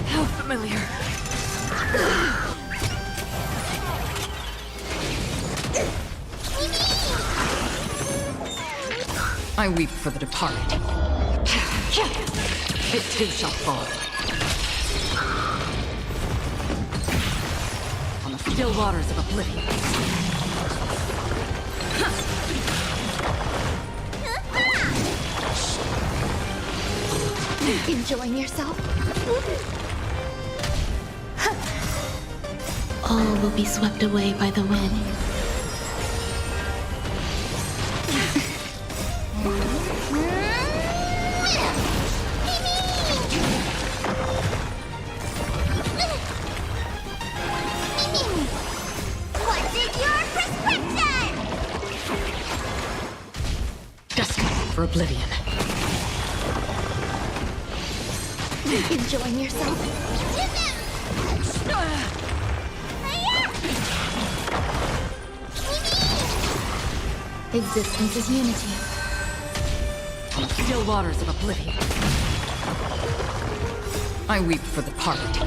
How familiar. I weep for the departed. It too shall fall. On the still waters of oblivion. Enjoying yourself? All will be swept away by the wind. What's in your prescription? Destined for oblivion. Enjoying yourself? Existence is unity. On the still waters of oblivion. I weep for the parted.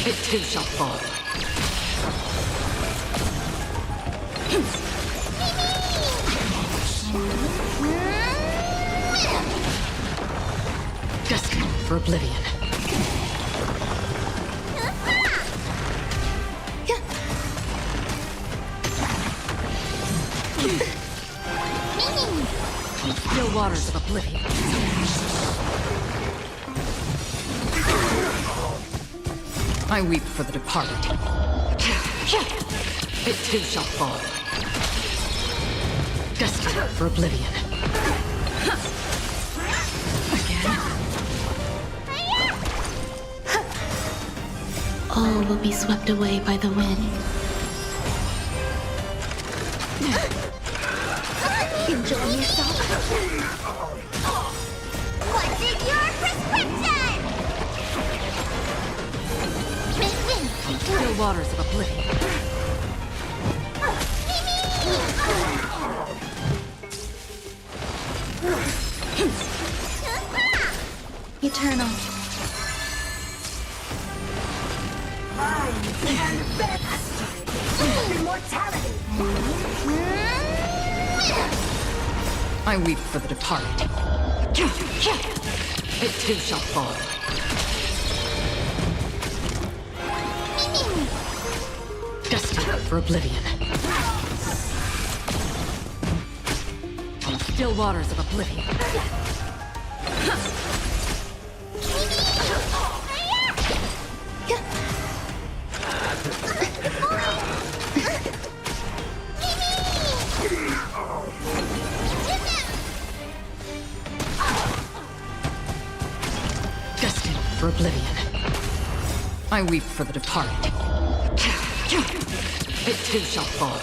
It too shall fall. Destined for oblivion. On the still waters of oblivion. I weep for the departed. It too shall fall. Destined for oblivion. All will be swept away by the wind. Enjoying yourself? What's in your prescription? On the still waters of oblivion. Eternal. I weep for the departed. It too shall fall. Destined for oblivion. On the still waters of oblivion. Destined for oblivion. I weep for the departed. It too shall fall.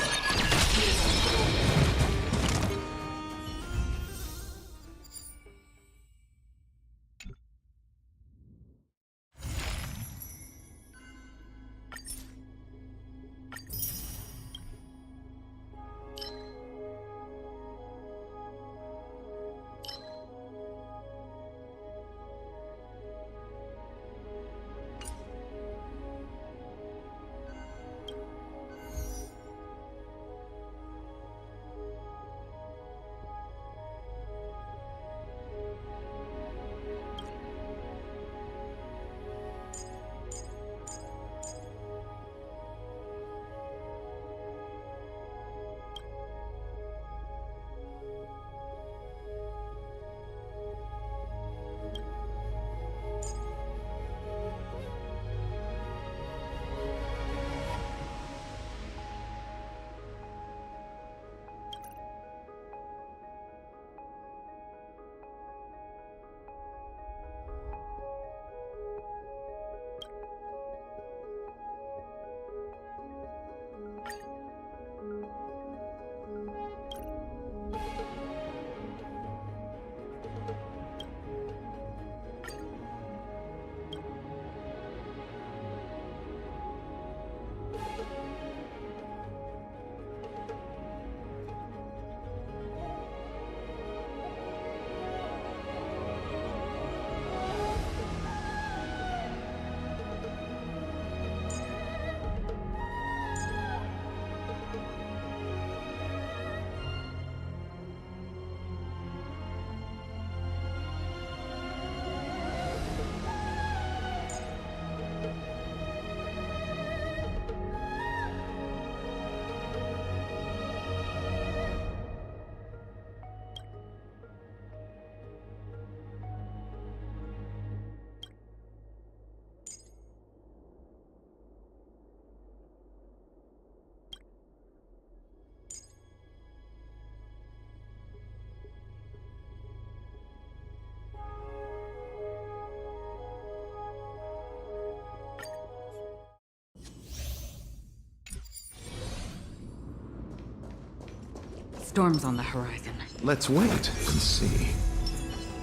Storm's on the horizon. Let's wait and see.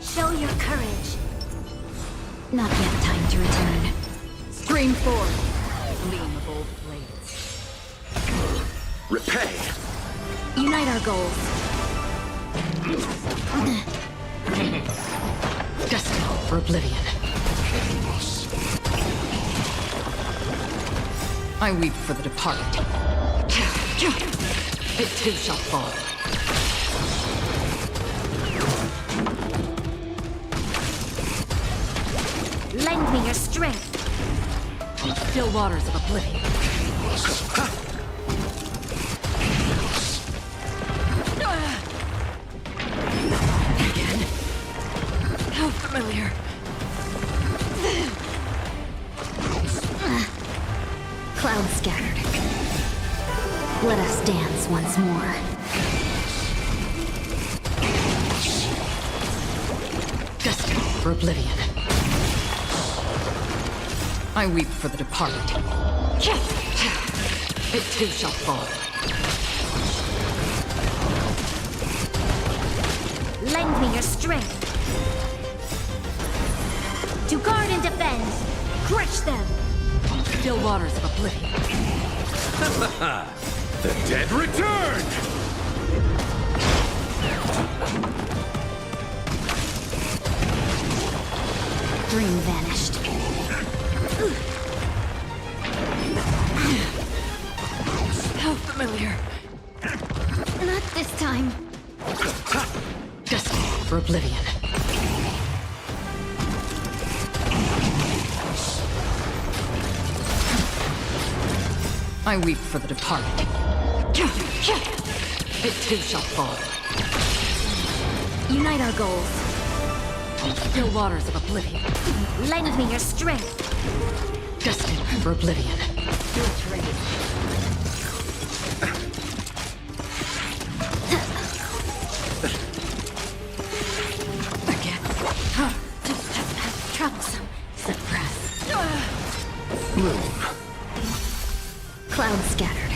Show your courage. Not yet time to return. Stream forth! Gleam of old blades. Repay! Unite our goals. Destined for oblivion. I weep for the departed. It too shall fall. Lend me your strength. Still waters of oblivion. Again. How familiar. Clouds scattered. Let us dance once more. Destined for oblivion. I weep for the departed. It too shall fall. Lend me your strength. To guard and defend. Crush them. Still waters of oblivion. The dead return! Dream vanished. How familiar. Not this time. Destined for oblivion. I weep for the departed. It too shall fall. Unite our goals. Still waters of oblivion. Lend me your strength. Destined for oblivion. Again. Troublesome. Suppress. Clouds scattered.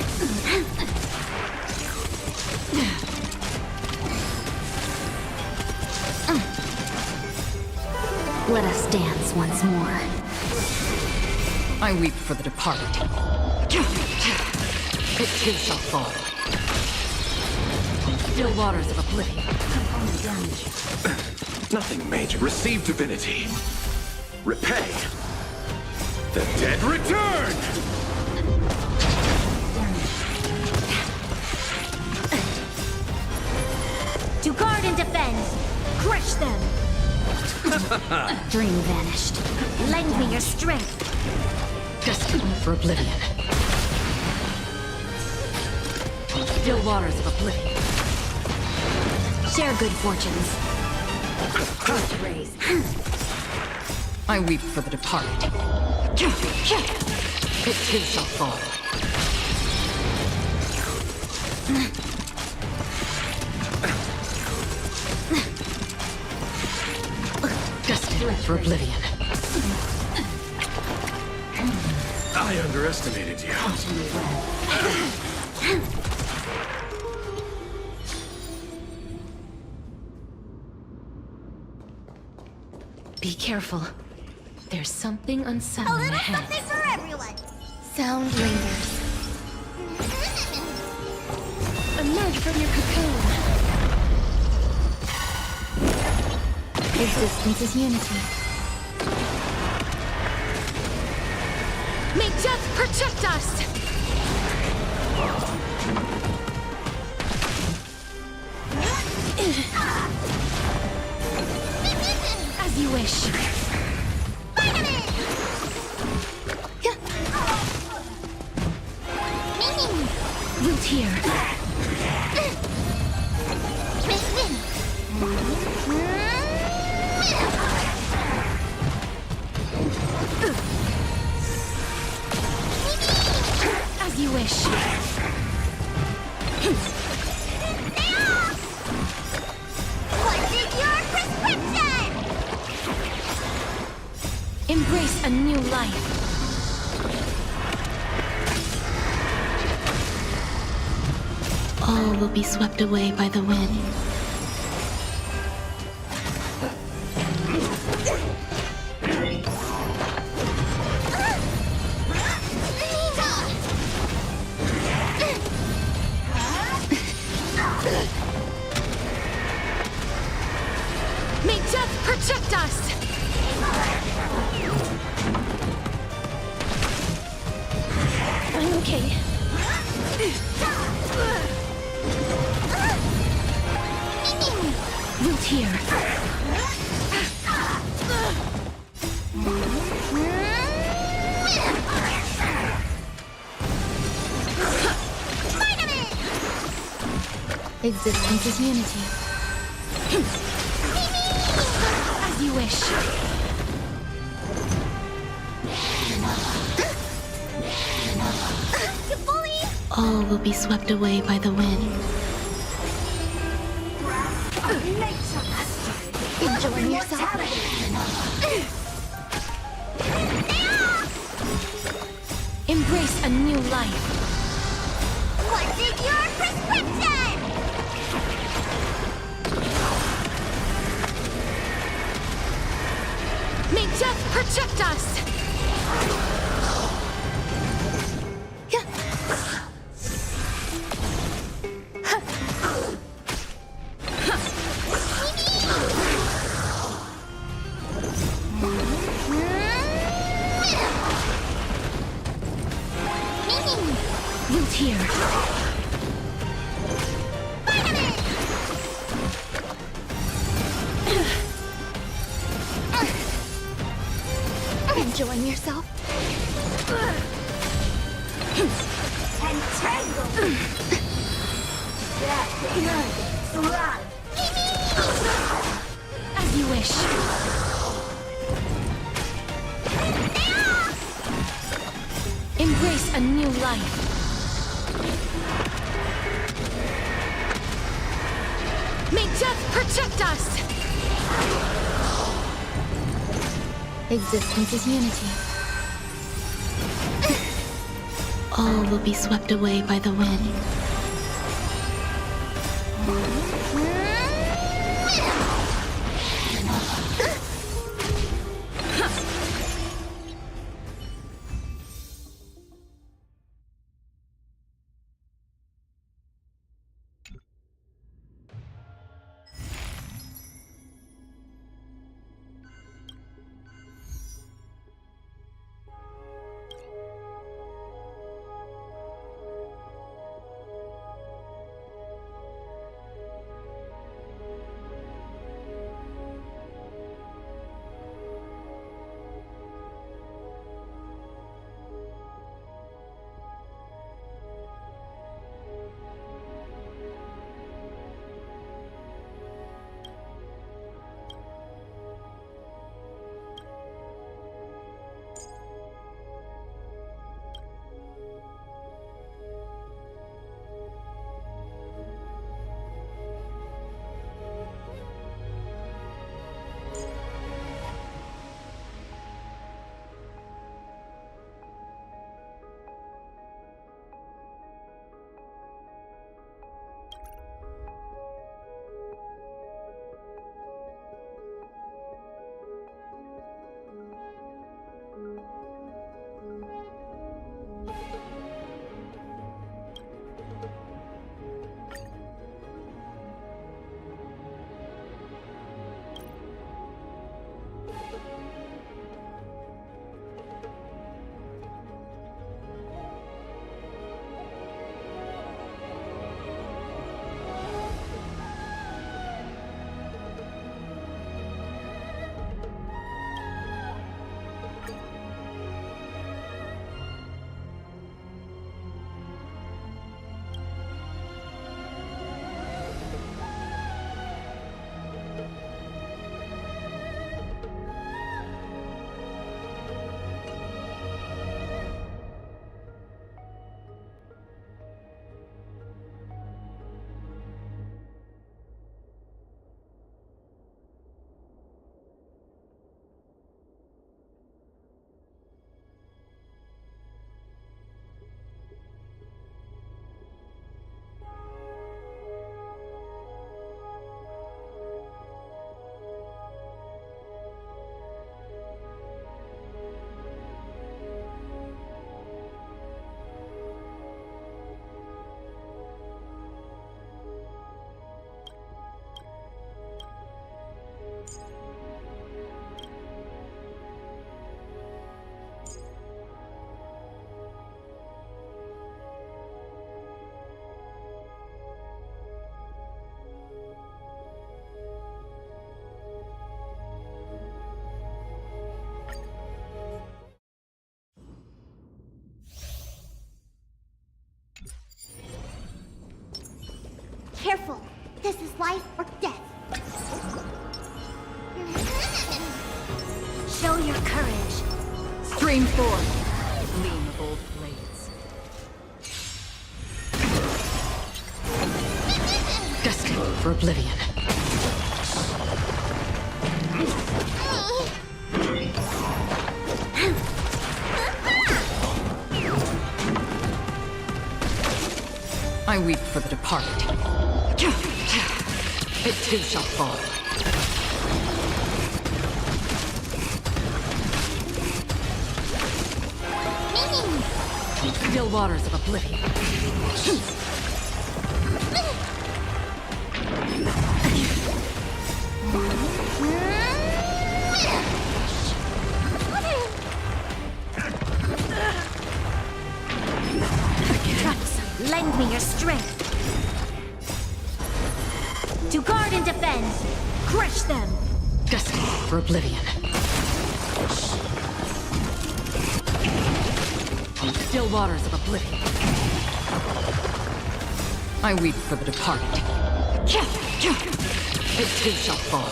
Let us dance once more. I weep for the departed. It too shall fall. Still waters of oblivion. Nothing major. Receive divinity. Repay. The dead return! To guard and defend. Crush them. Dream vanished. Lend me your strength. Destined for oblivion. Still waters of oblivion. Share good fortunes. I weep for the departed. It too shall fall. Destined for oblivion. I underestimated you. Be careful. There's something A unsettling little ahead. something for everyone. Sound lingers. Emerge from your cocoon. Existence is unity. May death protect us! As you wish. Root here. As you wish. What is your prescription? Embrace a new life. All will be swept away by the wind. May death protect us! I'm okay. Root here. Existence is unity. As you wish. All will be swept away by the wind. Enjoying yourself? Embrace a new life. What's in your prescription? May death protect us! Root here. Enjoying yourself? Entangle! As you wish. Embrace a new life. May death protect us! Existence is unity. All will be swept away by the wind. careful. This is life or death. Show your courage. Stream forth, gleam of old blades. Destined for oblivion. I weep for the departed. It too shall fall. Still waters of oblivion. Lend me your strength. To guard and defend. Crush them. Destined for oblivion. Still waters of oblivion. I weep for the departed. It too shall fall.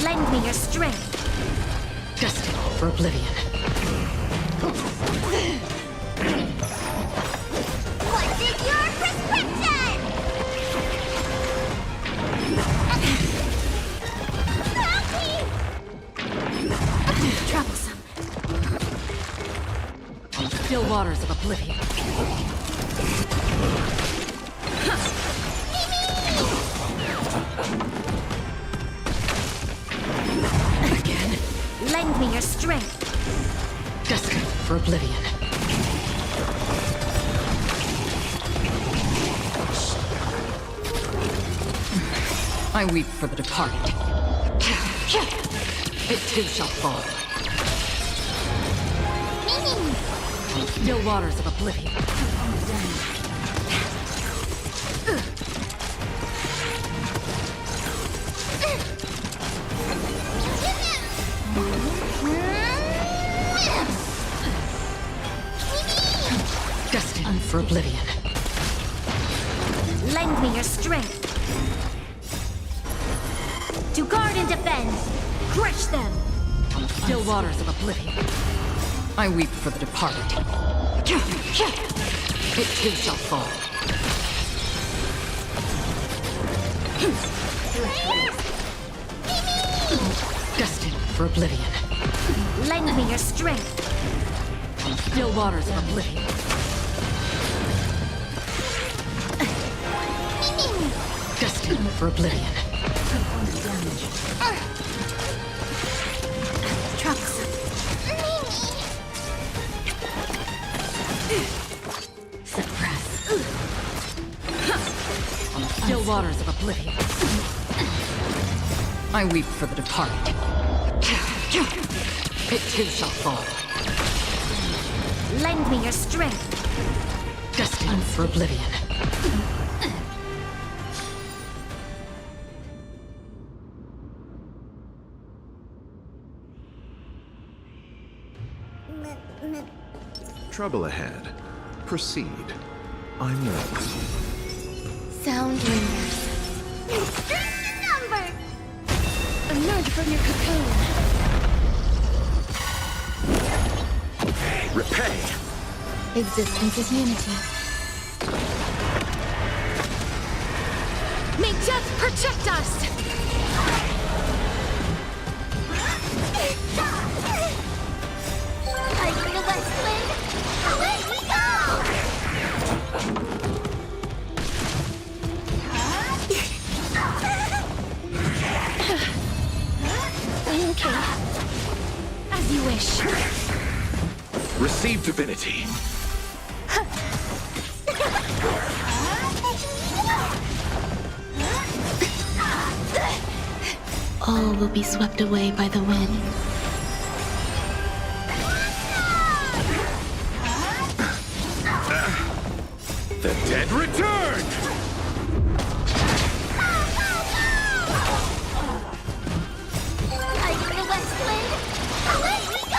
Lend me your strength. Destined for oblivion. What is your prescription? Troublesome. Still waters of oblivion. Again. Lend me your strength. Destined for oblivion. I weep for the departed. It too shall fall. Still waters of oblivion. Destined for oblivion. Lend me your strength. To guard and defend. Crush them. Still waters of oblivion. I weep for the departed. It too shall fall. Destined for oblivion. Lend me your strength. Still waters of oblivion. Destined for oblivion. Troublesome. Suppress. Still waters of oblivion. I weep for the departed. It too shall fall. Lend me your strength. Destined for oblivion. Trouble ahead. Proceed. I'm ready. Sound lingers. Number. Emerge from your cocoon. Repay! Existence is unity. May death protect us! Like the west wind, away we go! Okay. As you wish. Receive divinity. All will be swept away by the wind. The dead return! Like the west wind, away we go!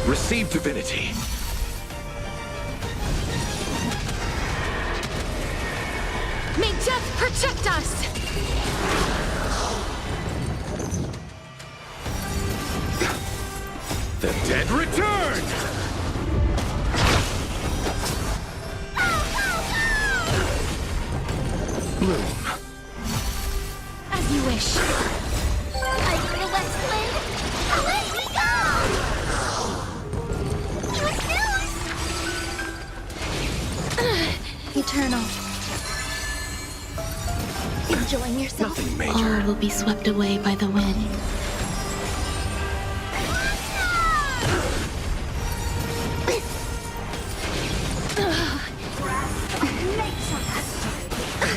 Receive divinity. May death protect us! The dead return! Bloom. As you wish. Fight for the West Wind! Away we go! It was news! Eternal. Enjoying yourself? Nothing major. All will be swept away by the wind.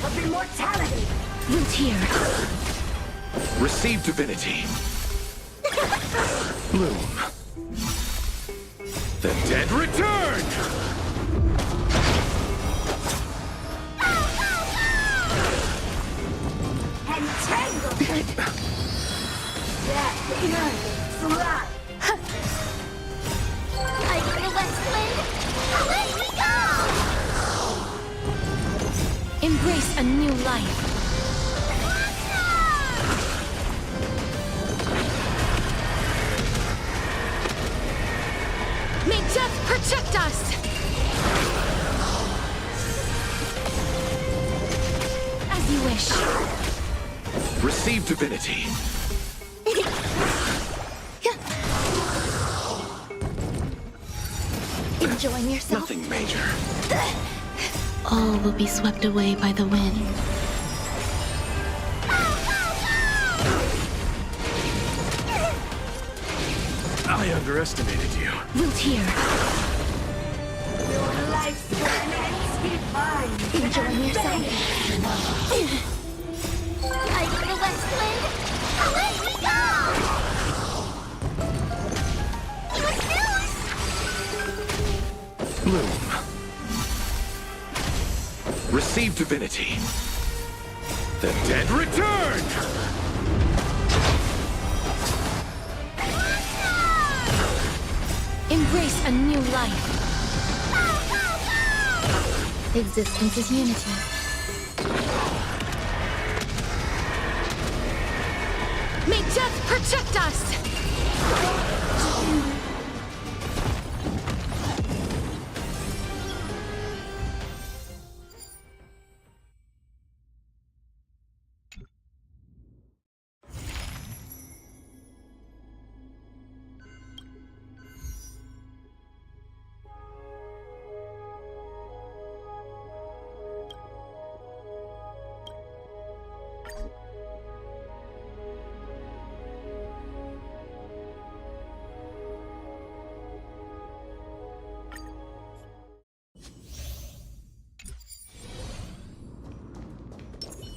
Of immortality! Root here. Receive divinity. Bloom. The dead return! Entangle! That blood fly! Fight for the West Wind! Away we go! Embrace a new life. May death protect us! As you wish. Receive divinity. Enjoying yourself? Nothing major. All will be swept away by the wind. I underestimated you. Root here. Your lifespan ends divine. Enjoying yourself? Fight for the West Wind! Away we go! It was news! Bloom. Receive divinity. The dead return! Embrace a new life. Existence is unity. May death protect us!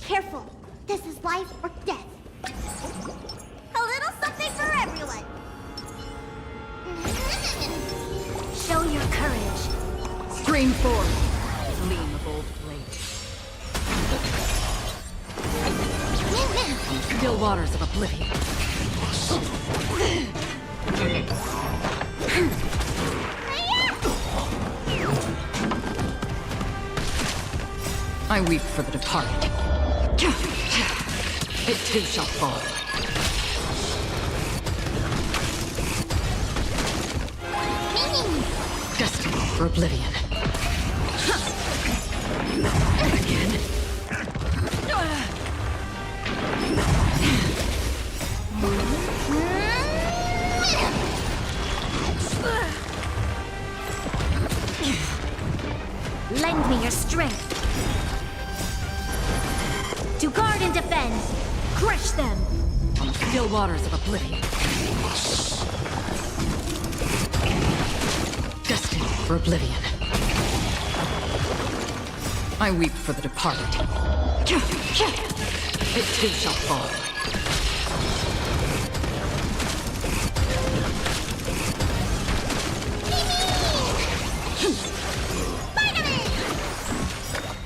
Careful. This is life or death. A little something for everyone. Show your courage. Stream forth. Gleam of old blades. Still waters of oblivion. I weep for the departed. It too shall fall. Destined for oblivion. Again. Lend me your strength. To guard and defend. Crush them. On the still waters of oblivion. Destined for oblivion. I weep for the departed. It too shall fall.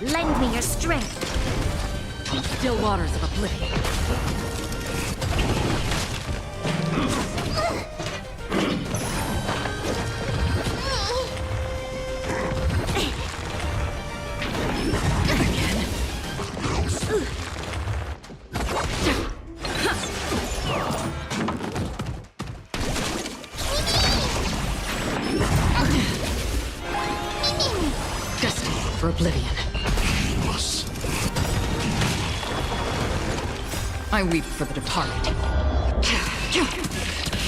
Lend me your strength. On the still waters of oblivion. oblivion. I weep for the departed.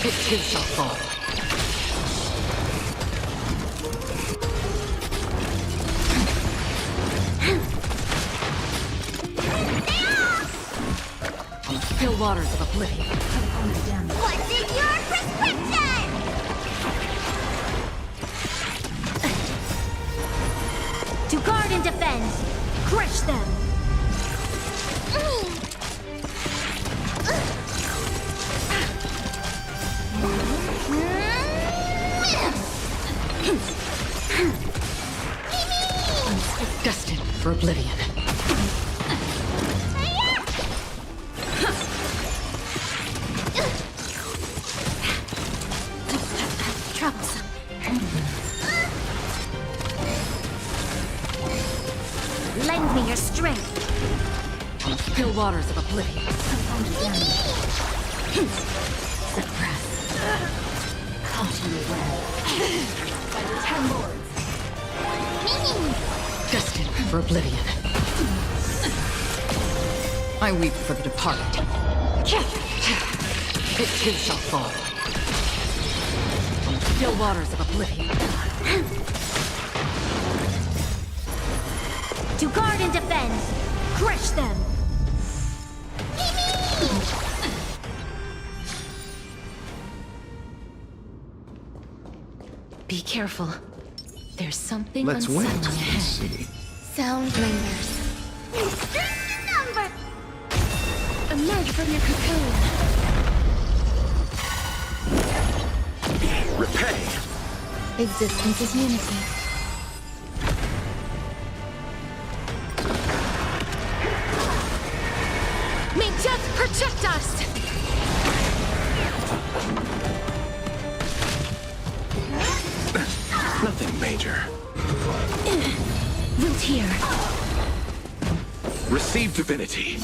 It too shall fall. On the still waters of oblivion. What's in your prescription? To guard and defend. Crush them. Destined for oblivion. Troublesome. Lend me your strength. On the still waters of oblivion. Suppress. Caught in the web. By the 10 lords. Destined for oblivion. I weep for the departed. It too shall fall. On the still waters of oblivion. To guard and defend. Crush them. Be careful. There's something Let's wait unsettling and ahead. see. Sound lingers. Number. Emerge from your cocoon. Repay! Existence is unity. May death protect us! Nothing major. Root here. Receive divinity.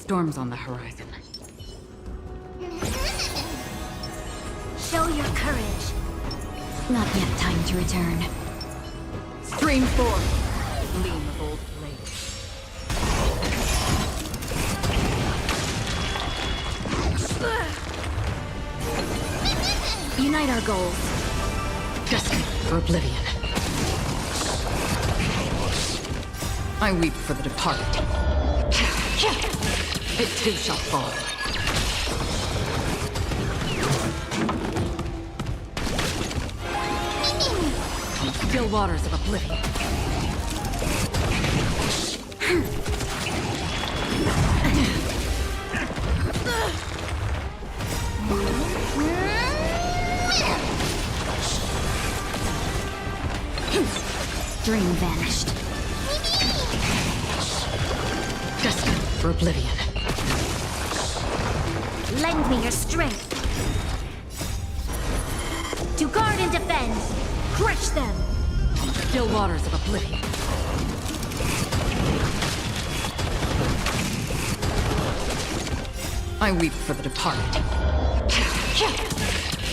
Storms on the horizon. Show your courage. Not yet time to return. Stream forth. Gleam of old blades. Unite our goals. Destined for oblivion. I weep for the departed. It too shall fall. On the still waters of oblivion. Dream vanished. Destined for oblivion. Lend me your strength. To guard and defend. Crush them. Still waters of oblivion. I weep for the departed.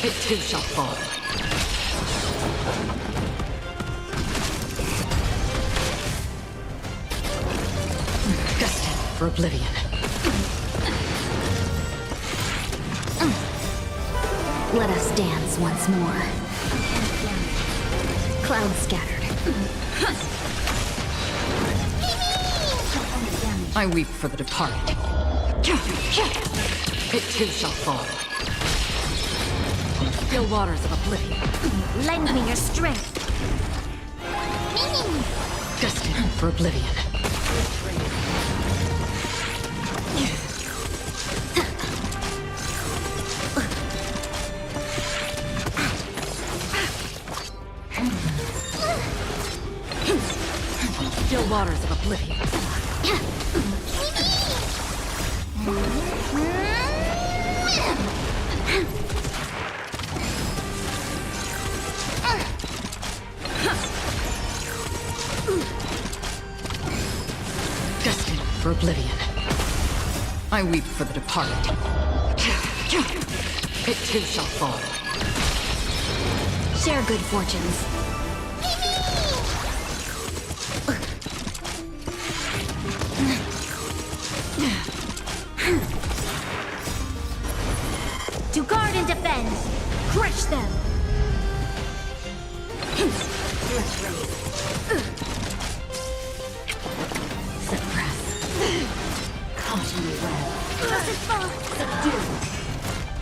It too shall fall. Destined for oblivion. Let us dance once more. Clouds scattered. I weep for the departed. It too shall fall. Still waters of oblivion. Lend me your strength. Destined for oblivion. Still waters of oblivion. Destined for oblivion. I weep for the departed. It too shall fall. Share good fortunes. To guard and defend. Crush them. Suppress. Caught in the web.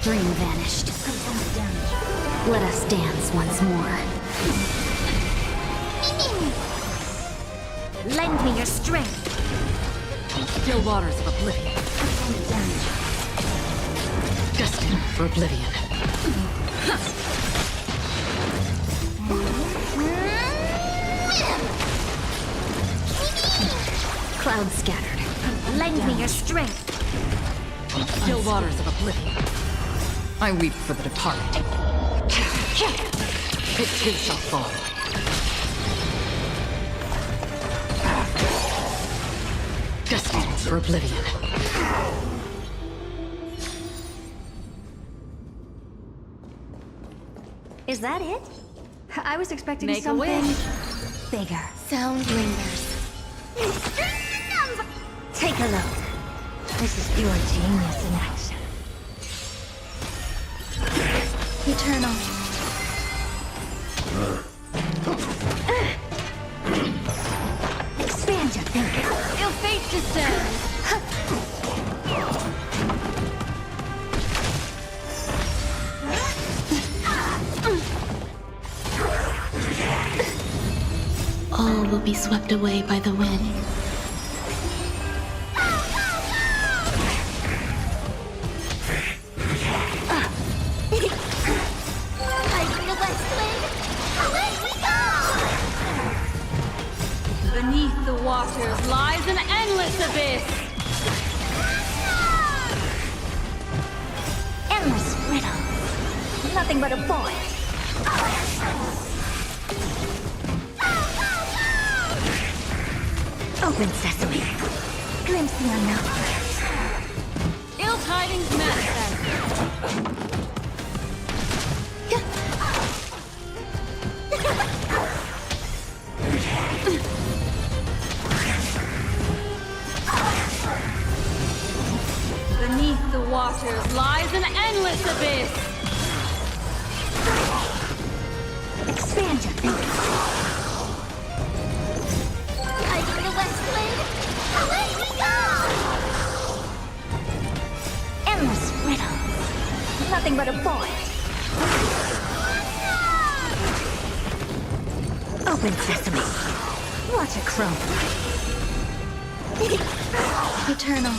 Dream vanished. Let us dance once more. Lend me your strength. Still waters of oblivion. Destined for oblivion. Clouds scattered. Lend me your strength. Still waters of oblivion. I weep for the departed. It too shall fall. Destined for oblivion. Is that it? I was expecting Make a something wish. bigger. Sound lingers. Take a look. This is pure genius in action. Eternal. Expand your thinking. Ill fate descends. All will be swept away by the wind. Beneath the waters lies an endless abyss. Endless riddle. Nothing but a void. Open sesame. Glimpse the unknown. Ill tidings manifest. Beneath the waters lies an endless abyss. Expand your thinking. Hiding the West Wind. Away we go! Endless riddle. Nothing but a void. Open sesame. Watch it crow. Eternal.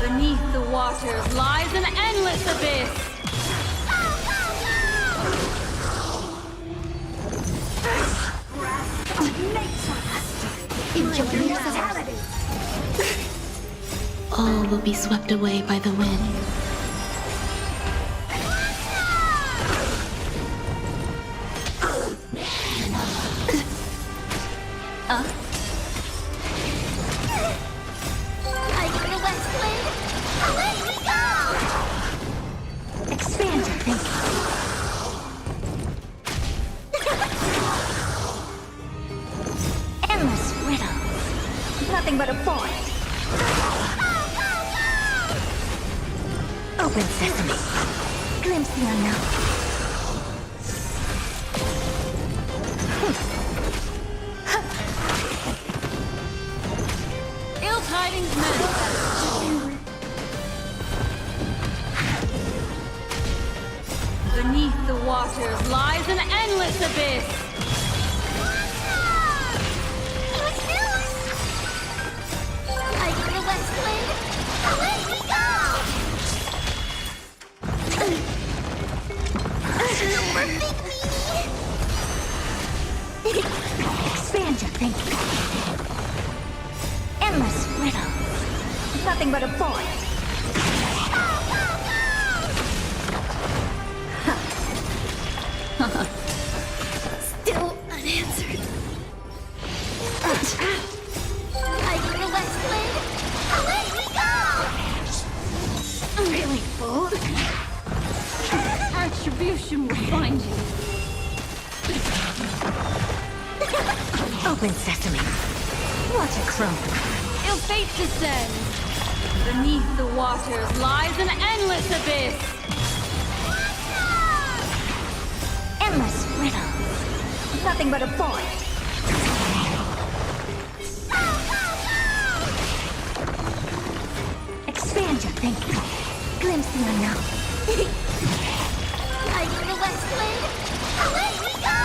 Beneath waters lies an endless abyss. All will be swept away by the wind. Like the West Wind, away we go! Expand your thinking. Endless riddles. Nothing but a point. Open sesame. Glimpse the unknown. Ill tidings manifest. Beneath the waters lies an endless abyss. Like the West Wind, away we go! Expand your thinking. Endless riddles. Nothing but a point. Still unanswered. Like the West Wind, away we go! Really, fool? Retribution will find you. Open sesame. Watch it crumble. Ill fate descends. Beneath the waters lies an endless abyss. Endless riddles. Nothing but a point. Expand your thinking. Glimpse the unknown. Like the West Wind, away we go!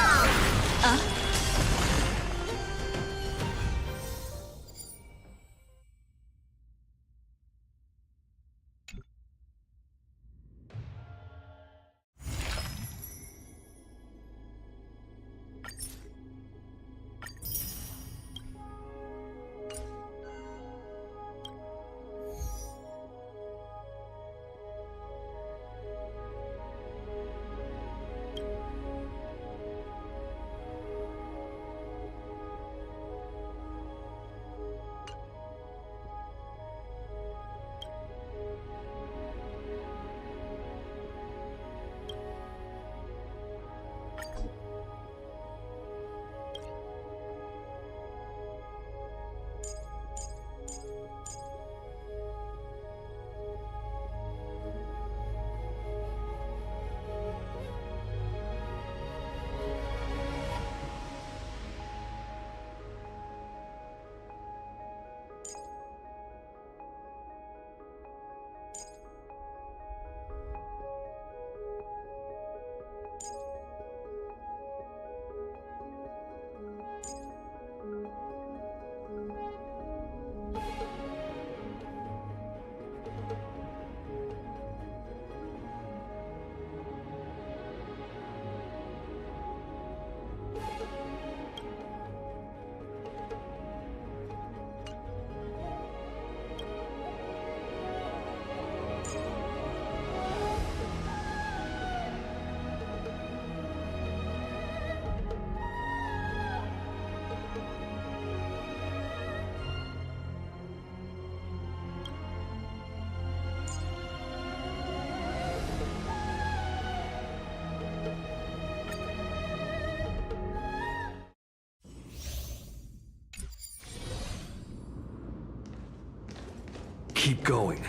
Keep going.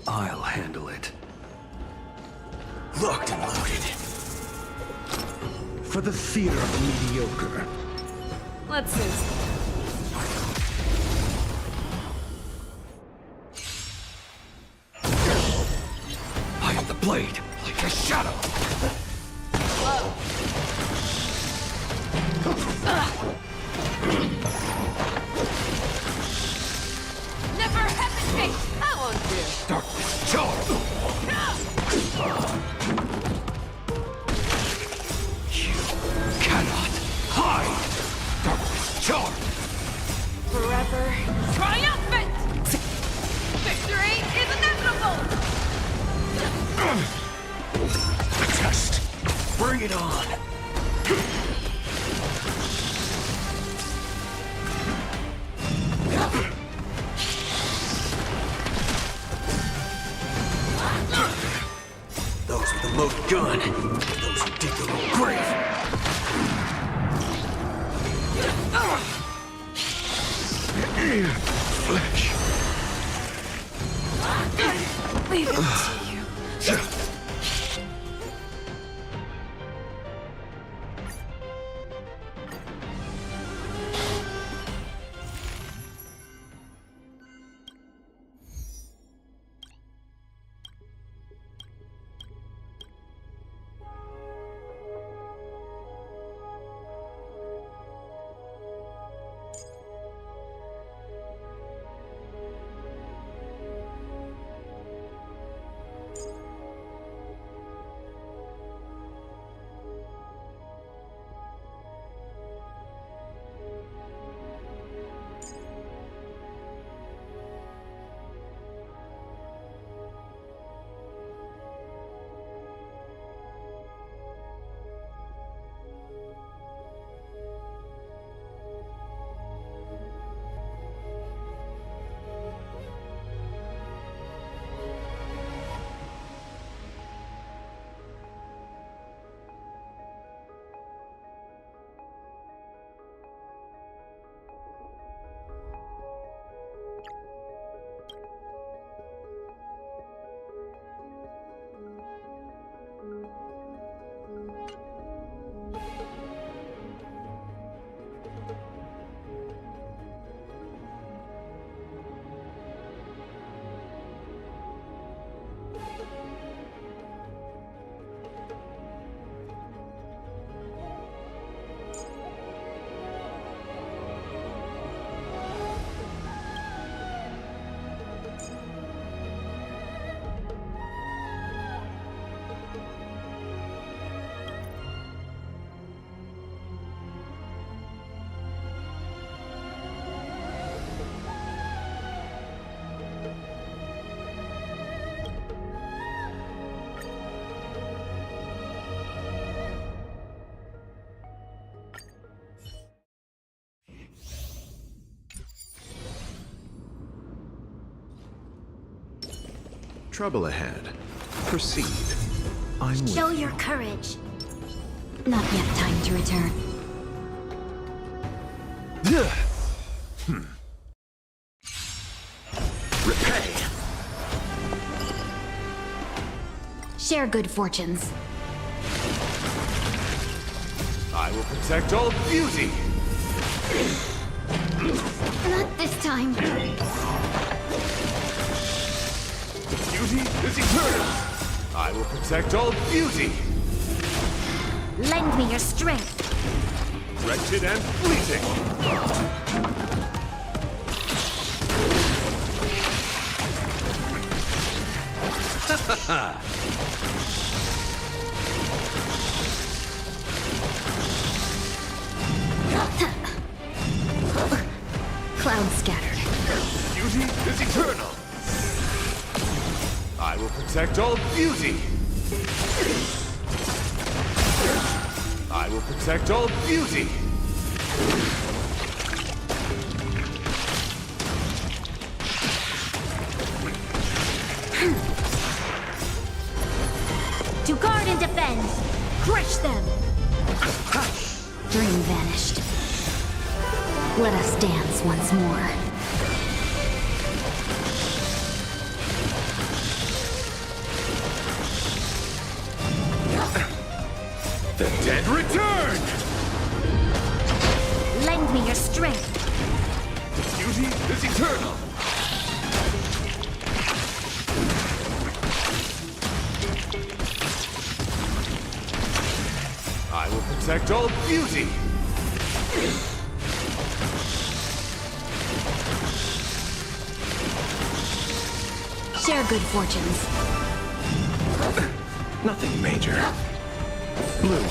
I'll handle it. Locked and loaded. For the theater of the mediocre. Let's see. I am the blade, like a shadow. Never hesitate! Power! Darkness charge! You cannot hide! Darkness charge! Forever triumphant! Victory is inevitable! Test! Bring it on! Those with the loaded gun, those who dig their own grave. Flesh. Leave it to you. Trouble ahead. Proceed. I'm with Show you. your courage. Not yet time to return. Repay! Share good fortunes. I will protect all beauty! Not this time. Beauty is eternal! I will protect all beauty! Lend me your strength. Wretched and fleeting! Cloud scattered. Beauty is eternal! I will protect all beauty! I will protect all beauty! To guard and defend. Crush them. Dream vanished. Let us dance once more. The dead return! Lend me your strength. Beauty is eternal! I will protect all beauty! Share good fortunes. Nothing major. Bloom.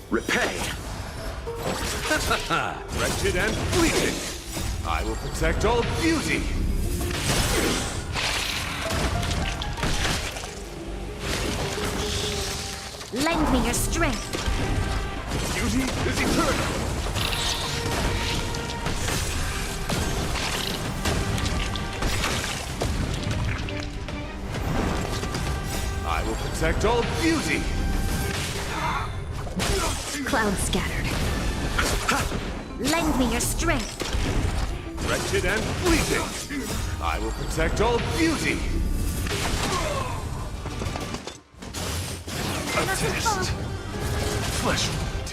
Repay. Wretched and fleeting. I will protect all beauty. Lend me your strength. Beauty is eternal. I will protect all beauty. Clouds scattered. Lend me your strength. Wretched and fleeting. I will protect all beauty. A test. Flesh wound.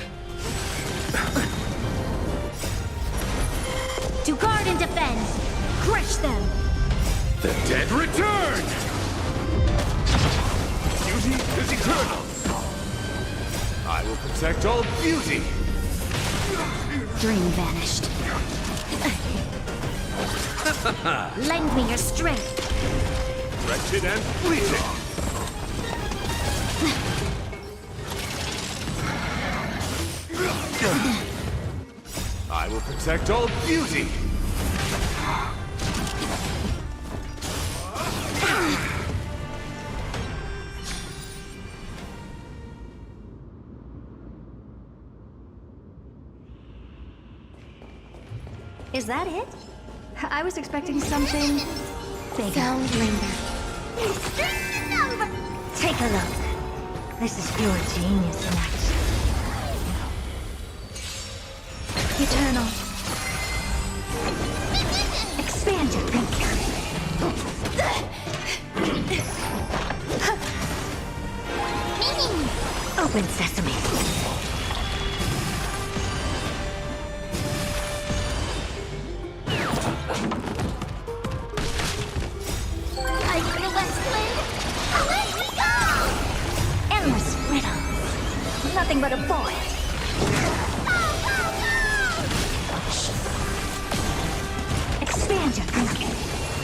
To guard and defend. Crush them. The dead return! Beauty is eternal. I will protect all beauty. Dream vanished. Lend me your strength. Wretched and fleeting. I will protect all beauty. Is that it? I was expecting something bigger. Sound linger. Take a look. This is pure genius in action. Eternal. Expand your thinking. Open sesame. Endless riddle. Nothing but a void. Expand your thinking.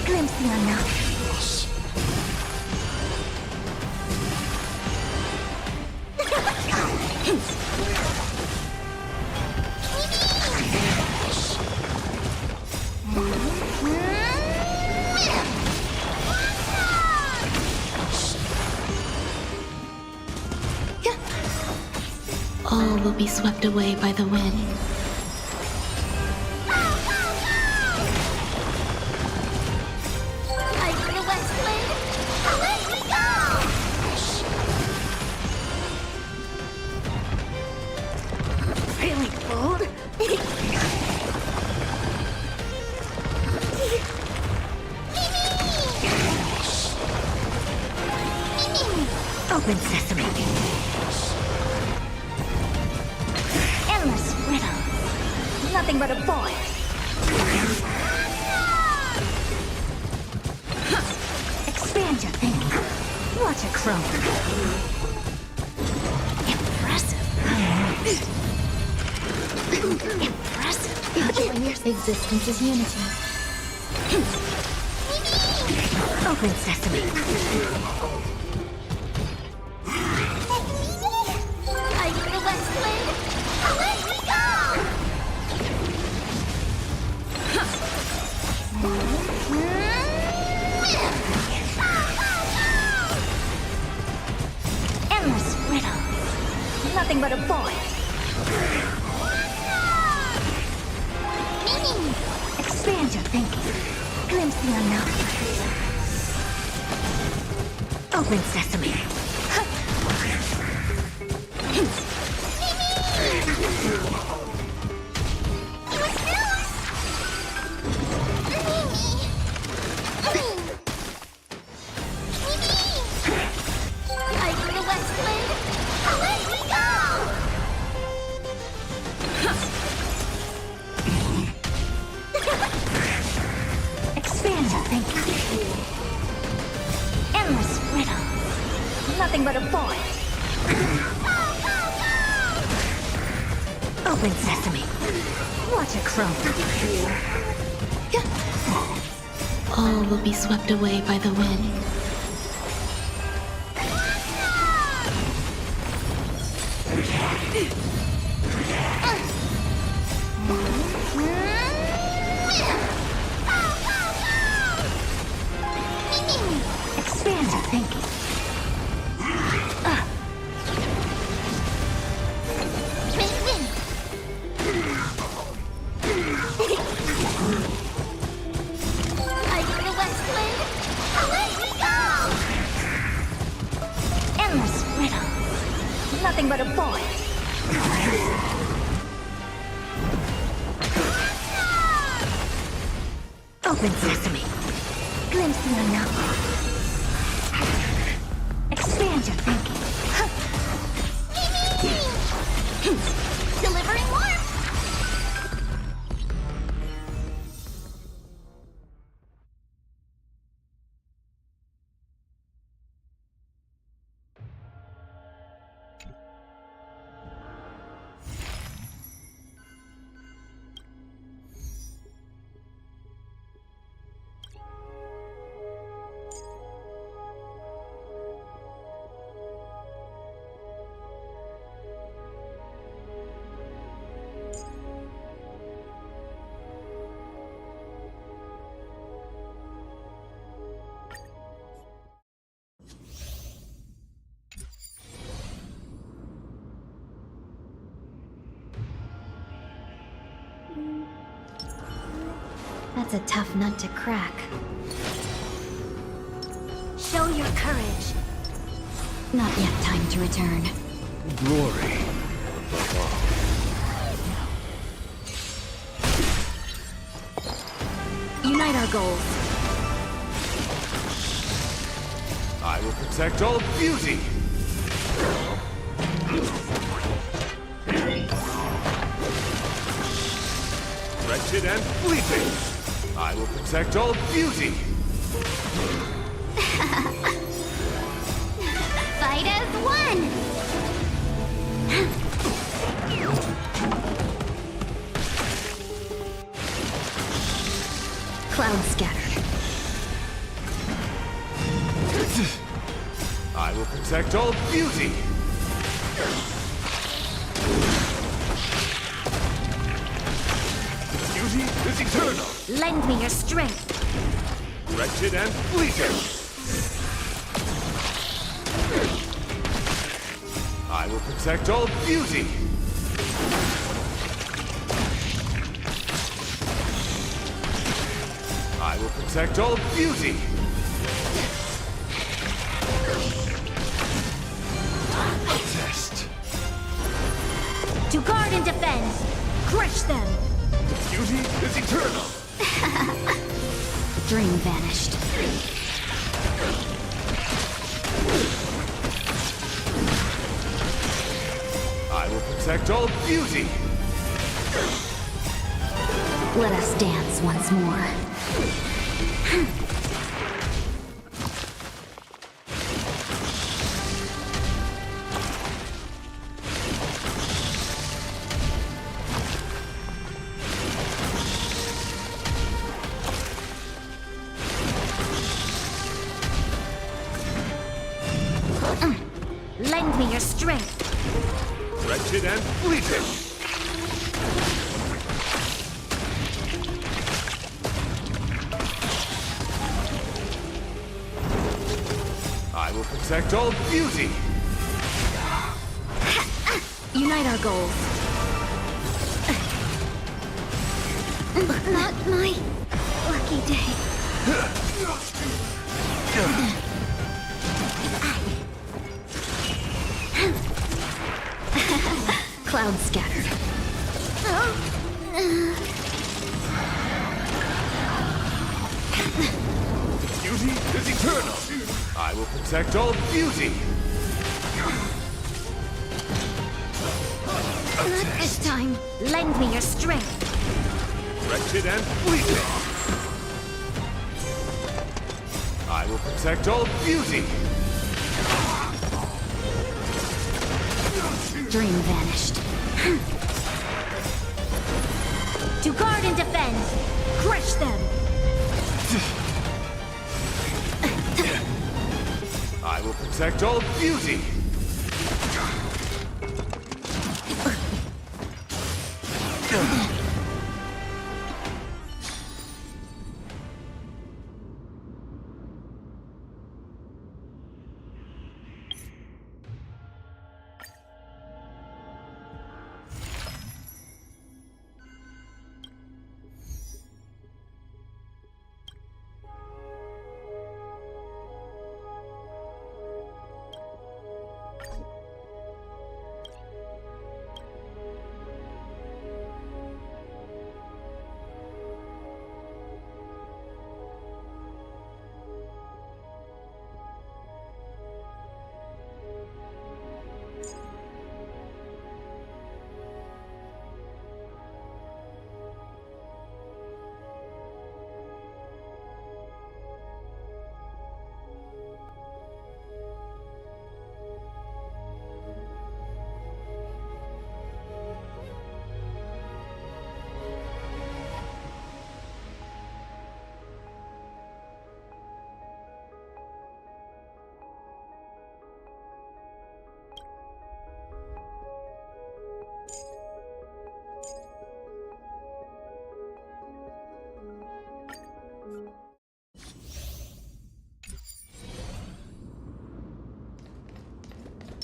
Glimpse the unknown. All will be swept away by the wind. Really bold? Open sesame. Endless riddle. Nothing but a void. Expand your thinking. Watch it grow. Impressive. Impressive. Existence is unity. Open sesame. Endless riddle. Nothing but a void. Expand your thinking. Glimpse the unknown. Open sesame. Expand your thinking. Endless riddle. Nothing but a void. Open sesame. Watch it grow. All will be swept away by the wind. Expand your thinking. I get the west wind. Let me go! Endless riddles. Nothing but a void. Open sesame. Glimpse the unknown. Expand your thinking. Delivering warmth. That's a tough nut to crack. Show your courage. Not yet time to return. Glory. Unite our goals. I will protect all beauty. Wretched and fleeting. I will protect all beauty. Fight as one! Cloud scattered. I will protect all beauty. Beauty is eternal. Lend me your strength. Wretched and fleeting. I will protect all beauty. I will protect all beauty. Test. To guard and defend. Crush them. Beauty is eternal. Dream vanished. I will protect all beauty. Let us dance once more. Lend me your strength. Wretched and fleeting. I will protect all beauty. Unite our goals. Not my lucky day. Cloud scattered. Beauty is eternal. I will protect all beauty. Not this time. Lend me your strength. Wretched and fleeting. I will protect all beauty. Dream vanished. To guard and defend. Crush them. protect all beauty!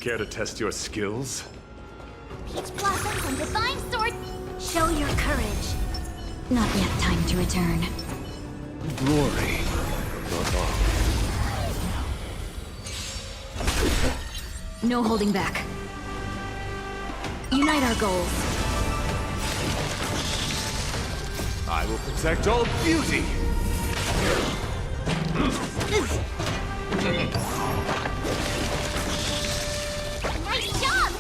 Care to test your skills? Peach blossoms and divine sword. Show your courage. Not yet time to return. Glory. Above all. No holding back. Unite our goals. I will protect all beauty! Nice job!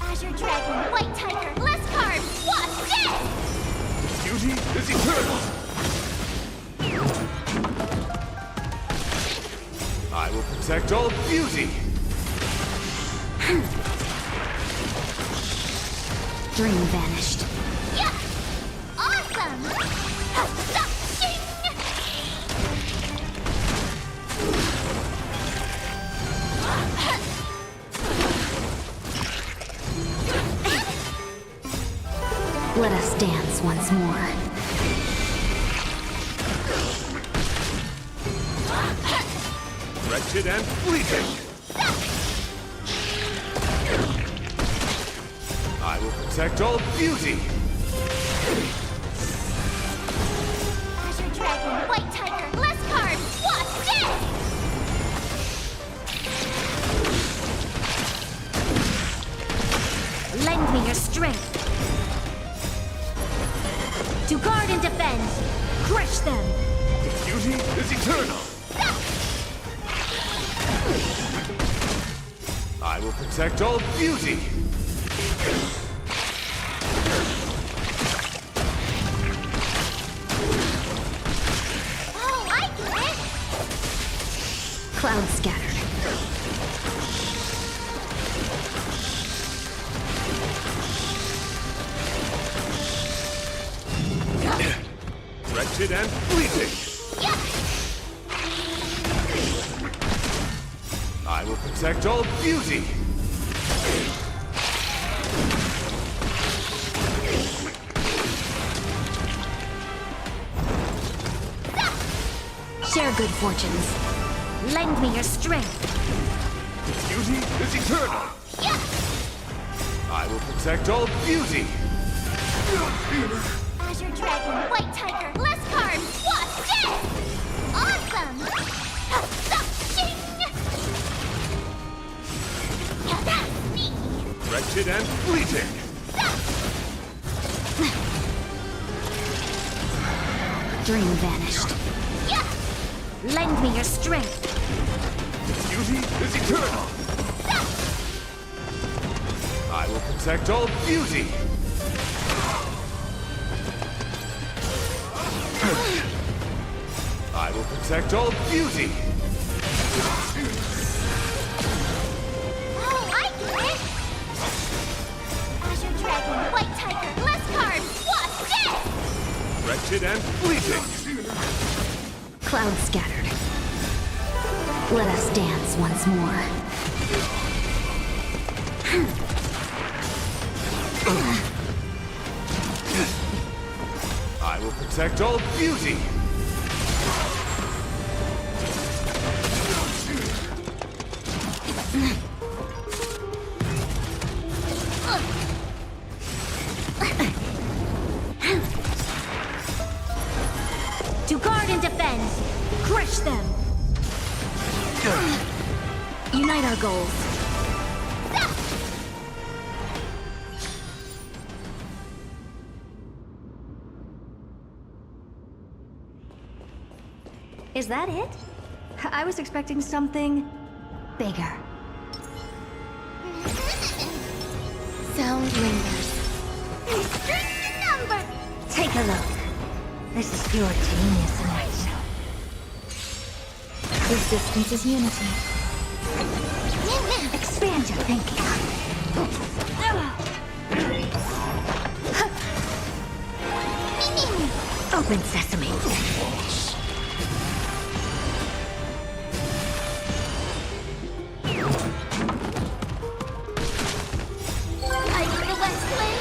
Azure Dragon, White Tiger, less carbs. Watch this! Beauty is eternal! I will protect all beauty! Dream vanished. Yeah! Awesome! Shing! Let us dance once more. Wretched and fleeting! I will protect all beauty! Azure Dragon, White Tiger, less carbs. Watch this! Lend me your strength. To guard and defend. Crush them. Beauty is eternal! I will protect all beauty! Oh, I get it! Cloud scattered. Wretched and fleeting! Yeah! I will protect all beauty! Share good fortunes. Lend me your strength. Beauty is eternal! Yeah! I will protect all beauty! Azure Dragon, White Tiger, less carbs. Watch this! Awesome! Shing! That's me! Wretched and fleeting! Dream vanished. Yeah! Lend me your strength. Beauty is eternal! I will protect all beauty! I will protect all beauty! Oh, I get it! Azure Dragon, White Tiger, less carbs. Watch this! Wretched and fleeting! Cloud scattered. Let us dance once more. I will protect all beauty! To guard and defend! Crush them! Unite our goals. Is that it? I was expecting something bigger. Sound lingers. Number! Take a look. This is pure genius in action. Resistance is unity. Expand your thinking. Open sesame. I need the West Wind.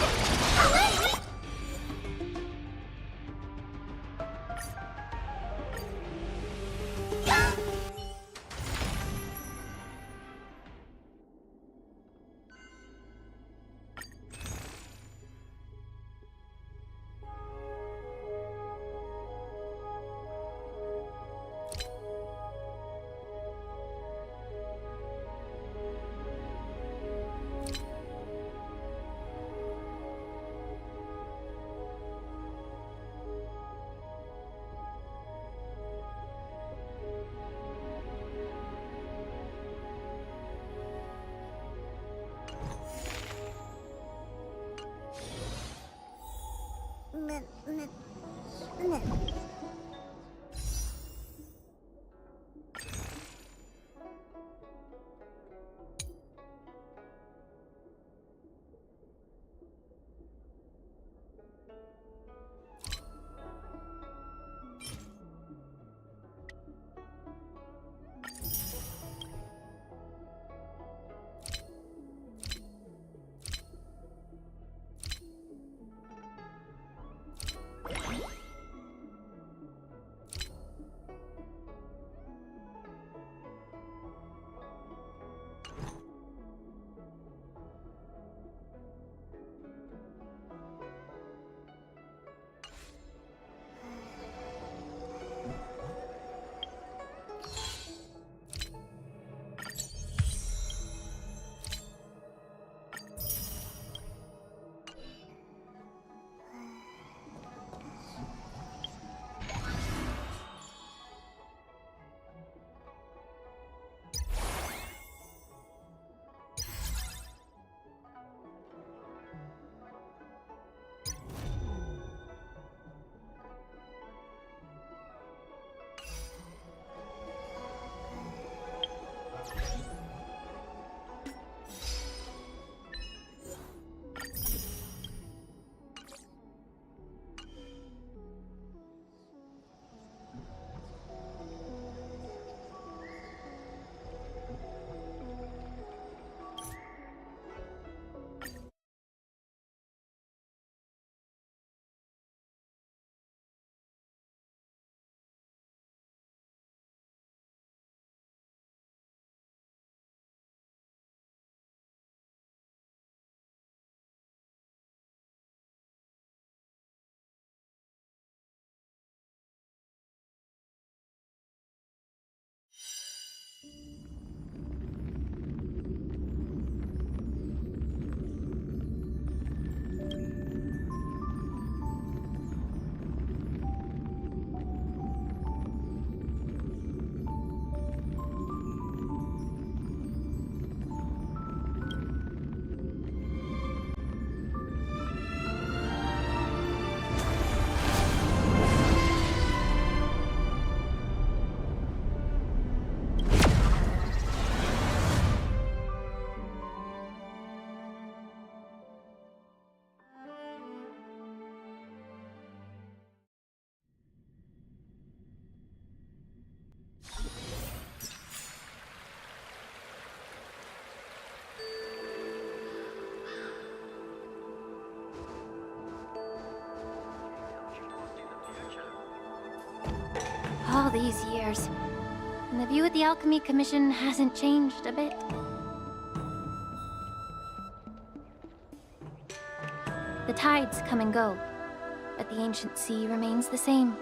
these years, and the view at the Alchemy Commission hasn't changed a bit. The tides come and go, but the ancient sea remains the same.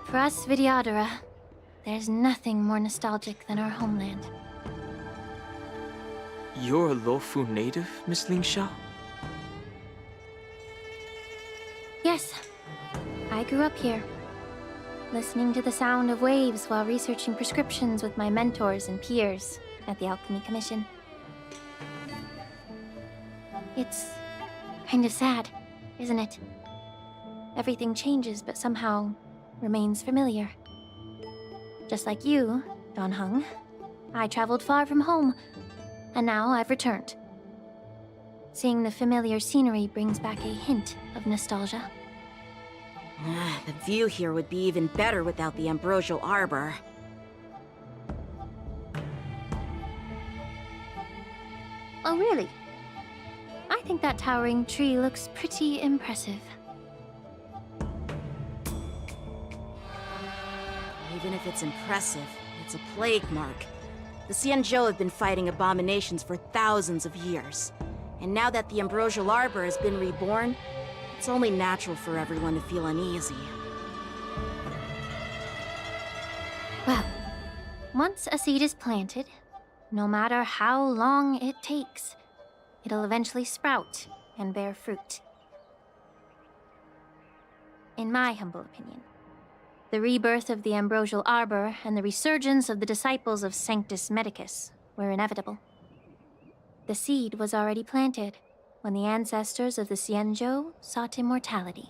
For us Vidyadhara, there's nothing more nostalgic than our homeland. You're a Lofu native, Miss Lingsha? Yes, I grew up here, listening to the sound of waves while researching prescriptions with my mentors and peers at the Alchemy Commission. It's kind of sad, isn't it? Everything changes, but somehow remains familiar. Just like you, Don Hung, I traveled far from home, and now I've returned. Seeing the familiar scenery brings back a hint of nostalgia. The view here would be even better without the ambrosial arbor. Oh, really? I think that towering tree looks pretty impressive. Even if it's impressive, it's a plague mark. The Xianzhou have been fighting abominations for thousands of years. And now that the ambrosial arbor has been reborn, it's only natural for everyone to feel uneasy. Well, once a seed is planted, no matter how long it takes, it'll eventually sprout and bear fruit. In my humble opinion, the rebirth of the ambrosial arbor and the resurgence of the disciples of Sanctus Medicus were inevitable. The seed was already planted when the ancestors of the Xianzhou sought immortality.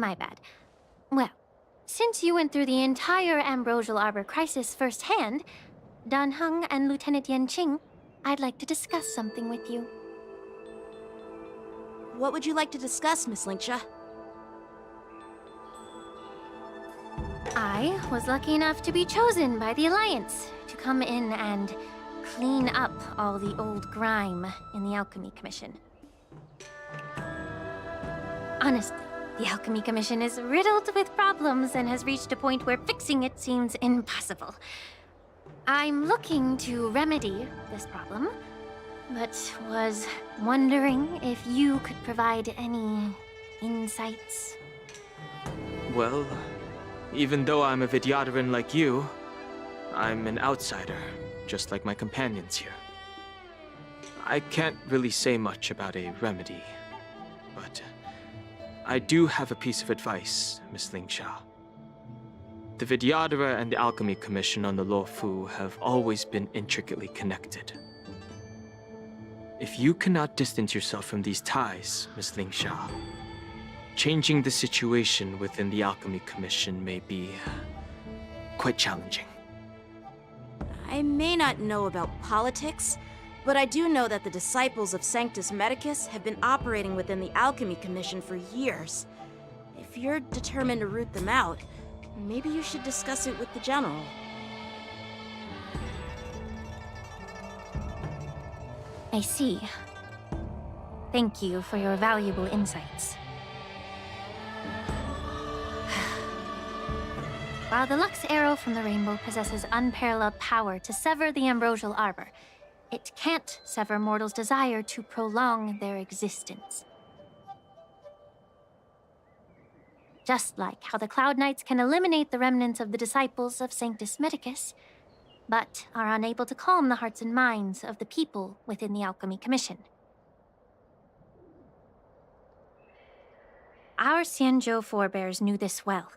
My bad. Well, since you went through the entire Ambrosial Arbor crisis firsthand, Dan Heng and Lieutenant Yan Qing, I'd like to discuss something with you. What would you like to discuss, Miss Linksha? I was lucky enough to be chosen by the Alliance to come in and clean up all the old grime in the Alchemy Commission. Honestly, the Alchemy Commission is riddled with problems and has reached a point where fixing it seems impossible. I'm looking to remedy this problem, but was wondering if you could provide any insights. Well, even though I'm a Vidyadharan like you, I'm an outsider, just like my companions here. I can't really say much about a remedy, but I do have a piece of advice, Miss Linksha. The Vidyadhara and the Alchemy Commission on the Luofu have always been intricately connected. If you cannot distance yourself from these ties, Miss Linksha, changing the situation within the Alchemy Commission may be quite challenging. I may not know about politics, but I do know that the disciples of Sanctus Medicus have been operating within the Alchemy Commission for years. If you're determined to root them out, maybe you should discuss it with the General. I see. Thank you for your valuable insights. While the Lux Arrow from the Rainbow possesses unparalleled power to sever the Ambrosial Arbor, it can't sever mortals' desire to prolong their existence. Just like how the Cloud Knights can eliminate the remnants of the disciples of Sanctus Medicus, but are unable to calm the hearts and minds of the people within the Alchemy Commission. Our Xianzhou forebears knew this well,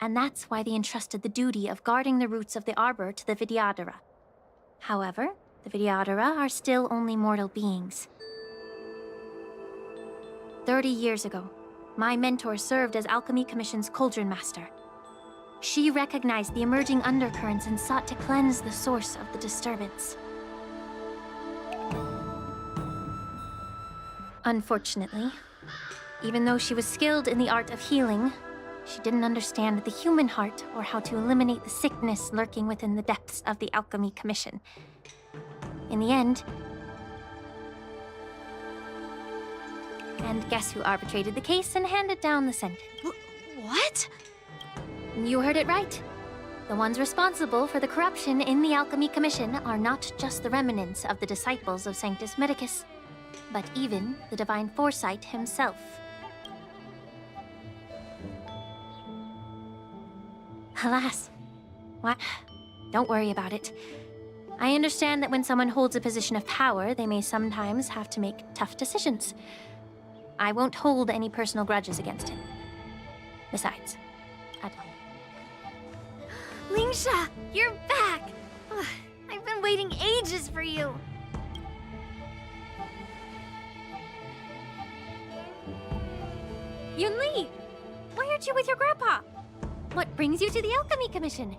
and that's why they entrusted the duty of guarding the roots of the Arbor to the Vidyadhara. However, the Vidyadhara are still only mortal beings. 30 years ago, my mentor served as Alchemy Commission's Cauldron Master. She recognized the emerging undercurrents and sought to cleanse the source of the disturbance. Unfortunately, even though she was skilled in the art of healing, she didn't understand the human heart or how to eliminate the sickness lurking within the depths of the Alchemy Commission. In the end... And guess who arbitrated the case and handed down the sentence? What? You heard it right. The ones responsible for the corruption in the Alchemy Commission are not just the remnants of the disciples of Sanctus Medicus, but even the Divine Foresight himself. Alas. What? Don't worry about it. I understand that when someone holds a position of power, they may sometimes have to make tough decisions. I won't hold any personal grudges against him. Besides, Linksha, you're back! Ugh, I've been waiting ages for you. Yunli! Why aren't you with your grandpa? What brings you to the Alchemy Commission?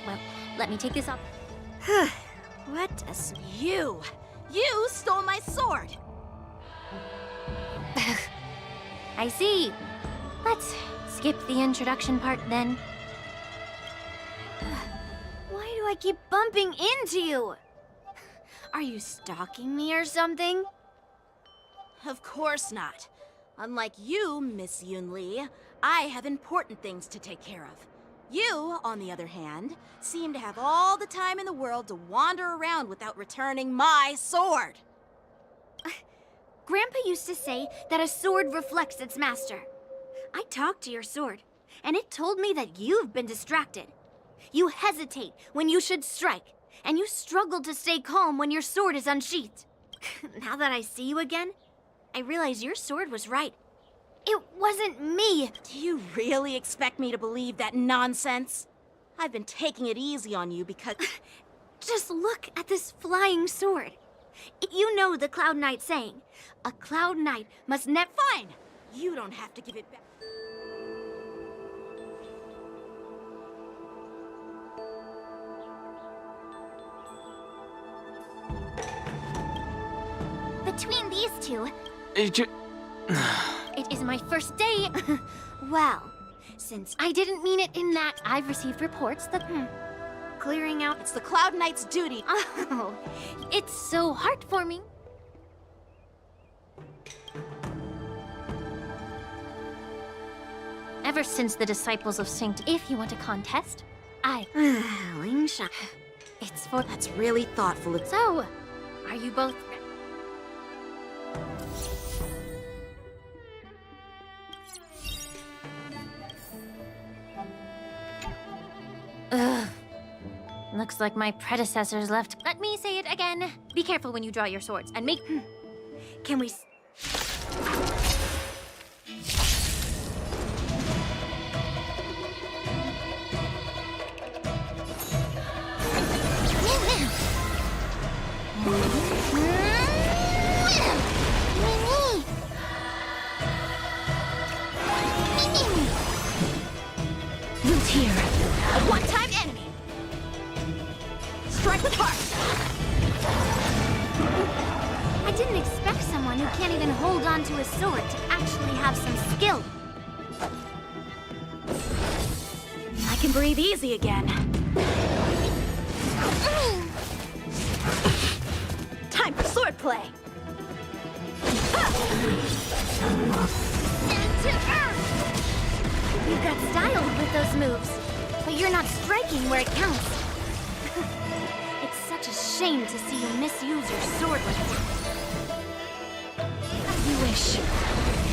Well, let me take this up. What a... You! You stole my sword! I see. Let's skip the introduction part then. Why do I keep bumping into you? Are you stalking me or something? Of course not. Unlike you, Miss Yunli, I have important things to take care of. You, on the other hand, seem to have all the time in the world to wander around without returning my sword. Grandpa used to say that a sword reflects its master. I talked to your sword, and it told me that you've been distracted. You hesitate when you should strike, and you struggle to stay calm when your sword is unsheathed. Now that I see you again, I realize your sword was right. It wasn't me! Do you really expect me to believe that nonsense? I've been taking it easy on you because... Just look at this flying sword. You know the Cloud Knight saying, a Cloud Knight must Fine! You don't have to give it back. Between these two, It is my first day. well, since I didn't mean it in that I've received reports that clearing out... It's the Cloud Knight's duty. oh, it's so heartwarming. Ever since the disciples of Saint, if you want a contest, Lingsha. it's for. That's really thoughtful of... So, are you both? Ugh. Looks like my predecessors left. Let me say it again. Be careful when you draw your swords and make. Can we... Loot here. A one-time enemy! Strike with heart! I didn't expect someone who can't even hold on to a sword to actually have some skill. I can breathe easy again. Time for swordplay! You've got style with those moves, but you're not striking where it counts. It's such a shame to see you misuse your sword like that. As you wish.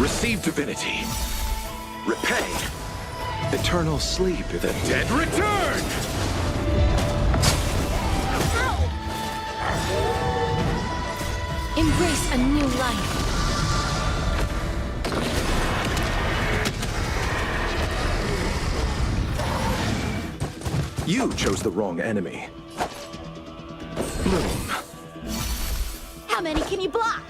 Receive divinity. Repay. Eternal sleep. The dead return! Embrace a new life. You chose the wrong enemy. Bloom. How many can you block?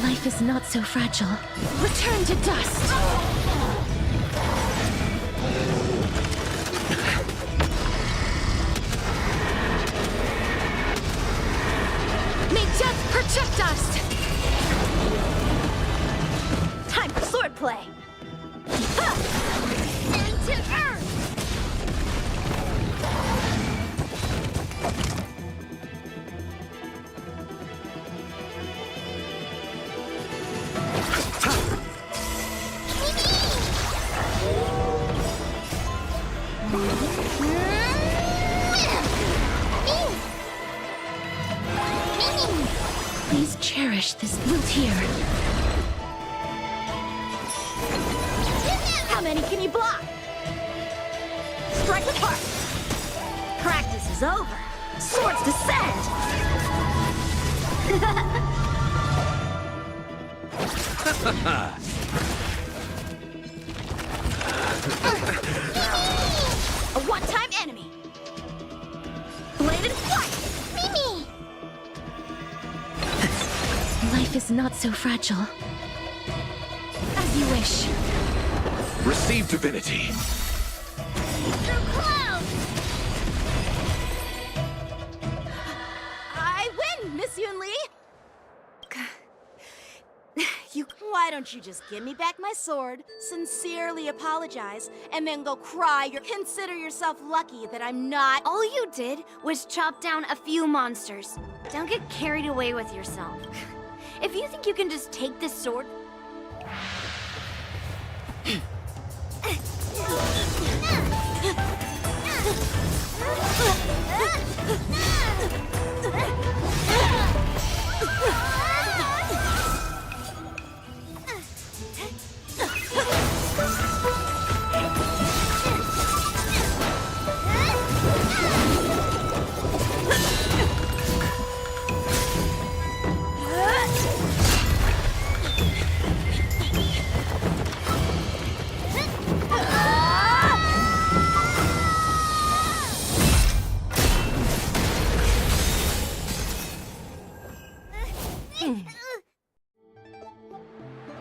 Life is not so fragile. Return to dust. May death protect us! Time for swordplay! Into earth! Please cherish this loot here. How many can you block? Strike with heart! Practice is over. Swords descend! A one-time enemy! Bladed flight! Mimi! Life is not so fragile. As you wish. Receive divinity. Through clouds! I win, Miss Yun Li! Why don't you just give me back my sword, sincerely apologize, and then go cry or consider yourself lucky that I'm not... All you did was chop down a few monsters. Don't get carried away with yourself. If you think you can just take this sword...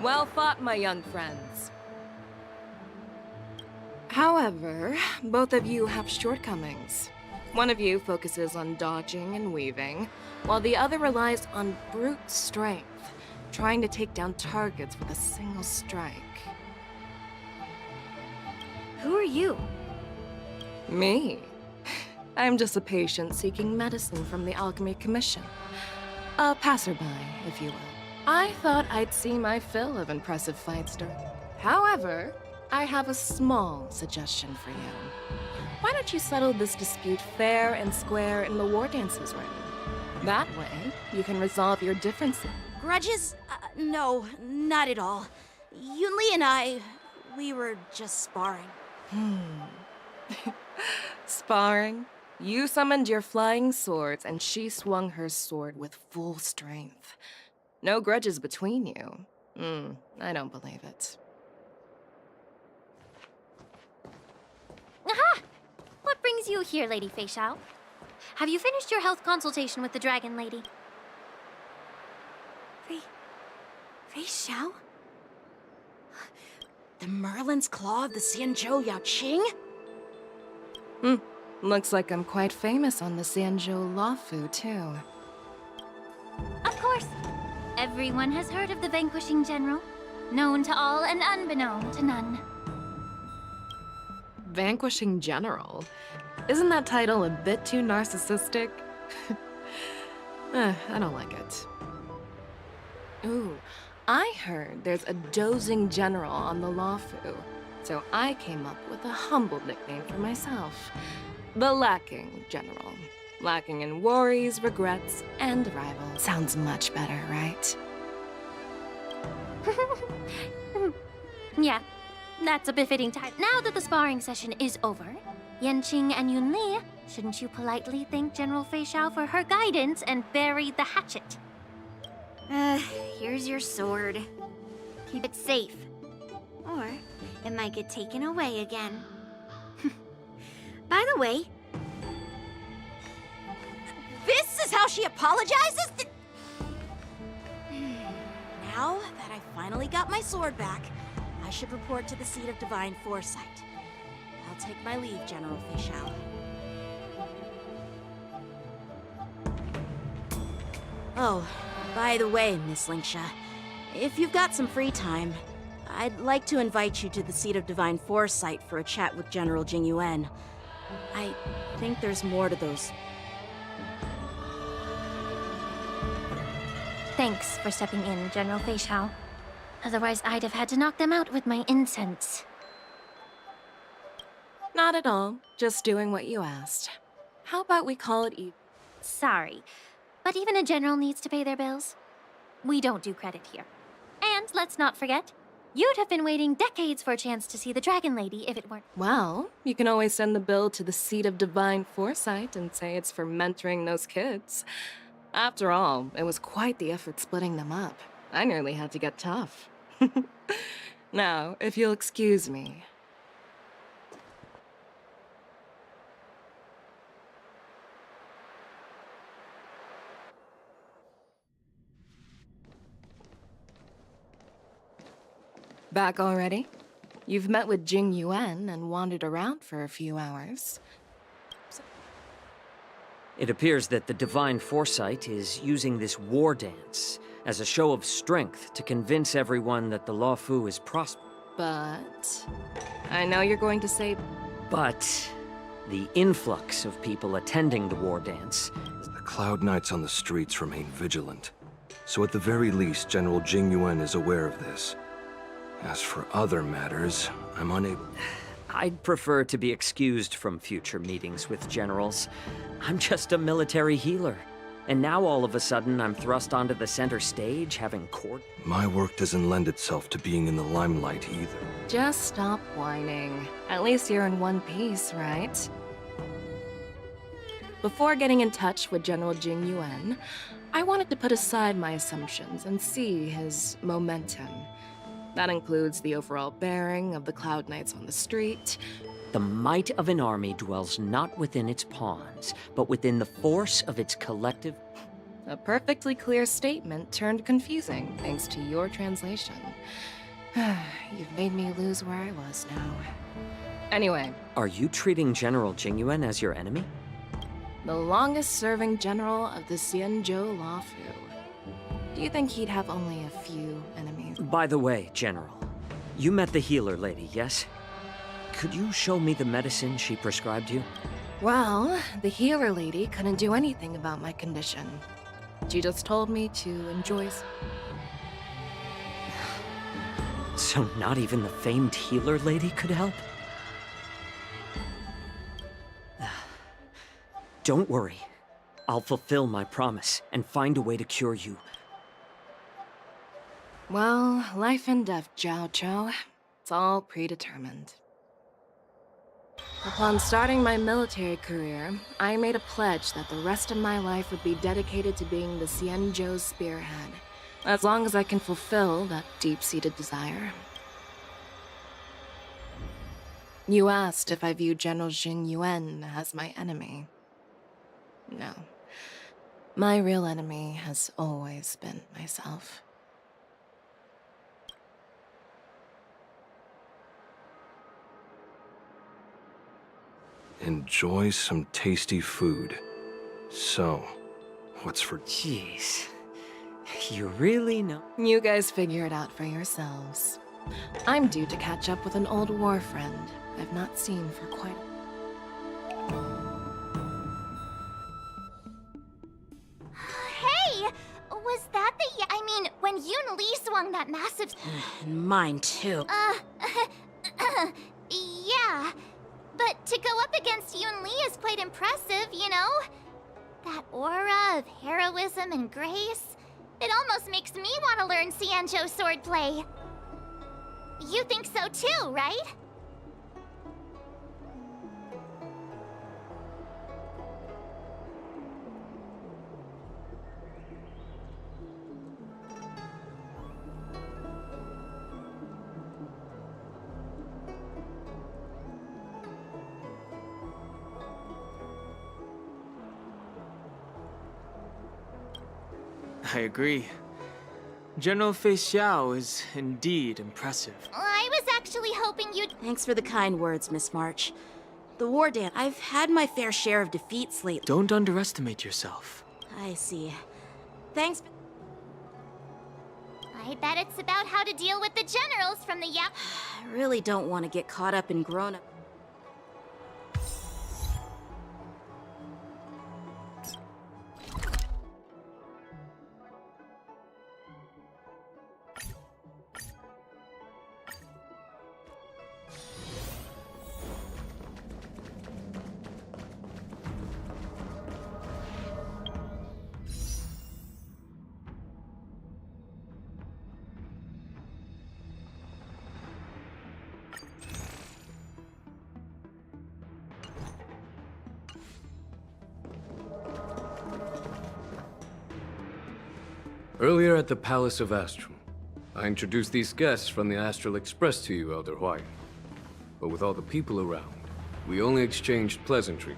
Well fought, my young friends. However, both of you have shortcomings. One of you focuses on dodging and weaving, while the other relies on brute strength, trying to take down targets with a single strike. Who are you? Me? I'm just a patient seeking medicine from the Alchemy Commission. A passerby, if you will. I thought I'd see my fill of impressive fights during. However, I have a small suggestion for you. Why don't you settle this dispute fair and square in the war dances ring? That way, you can resolve your differences. Grudges? No, not at all. Yunli and I, we were just sparring. Sparring? You summoned your flying swords, and she swung her sword with full strength. No grudges between you. I don't believe it. Aha! What brings you here, Lady Fei Xiao? Have you finished your health consultation with the Dragon Lady? Fei Xiao? The Merlin's Claw of the Xianzhou Yaoqing? Looks like I'm quite famous on the Xianzhou Luofu, too. Of course. Everyone has heard of the Vanquishing General. Known to all and unbeknown to none. Vanquishing General? Isn't that title a bit too narcissistic? I don't like it. Ooh, I heard there's a dozing general on the Luofu, so I came up with a humble nickname for myself. The Lacking General. Lacking in worries, regrets, and rivals. Sounds much better, right? Yeah, that's a befitting title. Now that the sparring session is over, Yanqing and Yunli, shouldn't you politely thank General Fei Xiao for her guidance and bury the hatchet? Here's your sword. Keep it safe. Or it might get taken away again. By the way, This is how she apologizes? Now that I finally got my sword back, I should report to the seat of Divine Foresight. I'll take my leave, General Fei Xiao. Oh, by the way, Miss Linksha, if you've got some free time, I'd like to invite you to the seat of Divine Foresight for a chat with General Jing Yuan. I think there's more to those. Thanks for stepping in, General Fei Xiao. Otherwise, I'd have had to knock them out with my incense. Not at all. Just doing what you asked. How about we call it even? Sorry, but even a general needs to pay their bills. We don't do credit here. And let's not forget, you'd have been waiting decades for a chance to see the Dragon Lady if it weren't. Well, you can always send the bill to the seat of Divine Foresight and say it's for mentoring those kids. After all, it was quite the effort splitting them up. I nearly had to get tough. Now, if you'll excuse me. Back already? You've met with Jing Yuan and wandered around for a few hours. It appears that the Divine Foresight is using this war dance as a show of strength to convince everyone that the Luofu is prosperous. But... I know you're going to say... But the influx of people attending the war dance... The Cloud Knights on the streets remain vigilant. So at the very least, General Jing Yuan is aware of this. As for other matters, I'm unable... I'd prefer to be excused from future meetings with generals. I'm just a military healer. And now all of a sudden I'm thrust onto the center stage having court... My work doesn't lend itself to being in the limelight either. Just stop whining. At least you're in one piece, right? Before getting in touch with General Jing Yuan, I wanted to put aside my assumptions and see his momentum. That includes the overall bearing of the Cloud Knights on the street. The might of an army dwells not within its pawns, but within the force of its collective... A perfectly clear statement turned confusing thanks to your translation. You've made me lose where I was now. Anyway, Are you treating General Jingyuan as your enemy? the longest-serving general of the Xianzhou Lafu. Do you think he'd have only a few enemies? By the way, General, you met the healer lady, yes? Could you show me the medicine she prescribed you? Well, the healer lady couldn't do anything about my condition. She just told me to enjoy. So not even the famed healer lady could help? Don't worry. I'll fulfill my promise and find a way to cure you. Well, life and death, Zhao Chou. It's all predetermined. Upon starting my military career, I made a pledge that the rest of my life would be dedicated to being the Xianzhou's spearhead, as long as I can fulfill that deep-seated desire. You asked if I view General Jingyuan as my enemy. No. My real enemy has always been myself. Enjoy some tasty food. So, what's for... Jeez. You really know? You guys figure it out for yourselves. I'm due to catch up with an old war friend I've not seen for quite... Hey! Was that the... I mean, when Yoon Lee swung that massive... Mine too. Yeah. But to go up against Yoon Lee is quite impressive, you know? That aura of heroism and grace. It almost makes me want to learn Xianzhou swordplay. You think so too, right? I agree. General Fei Xiao is indeed impressive. I was actually hoping you'd... Thanks for the kind words, Miss March. The war dance. I've had my fair share of defeats lately. Don't underestimate yourself. I see. Thanks. I bet it's about how to deal with the generals from the Yap... I really don't want to get caught up in grown-up... Earlier at the Palace of Astral, I introduced these guests from the Astral Express to you, Elder White. But with all the people around, we only exchanged pleasantries.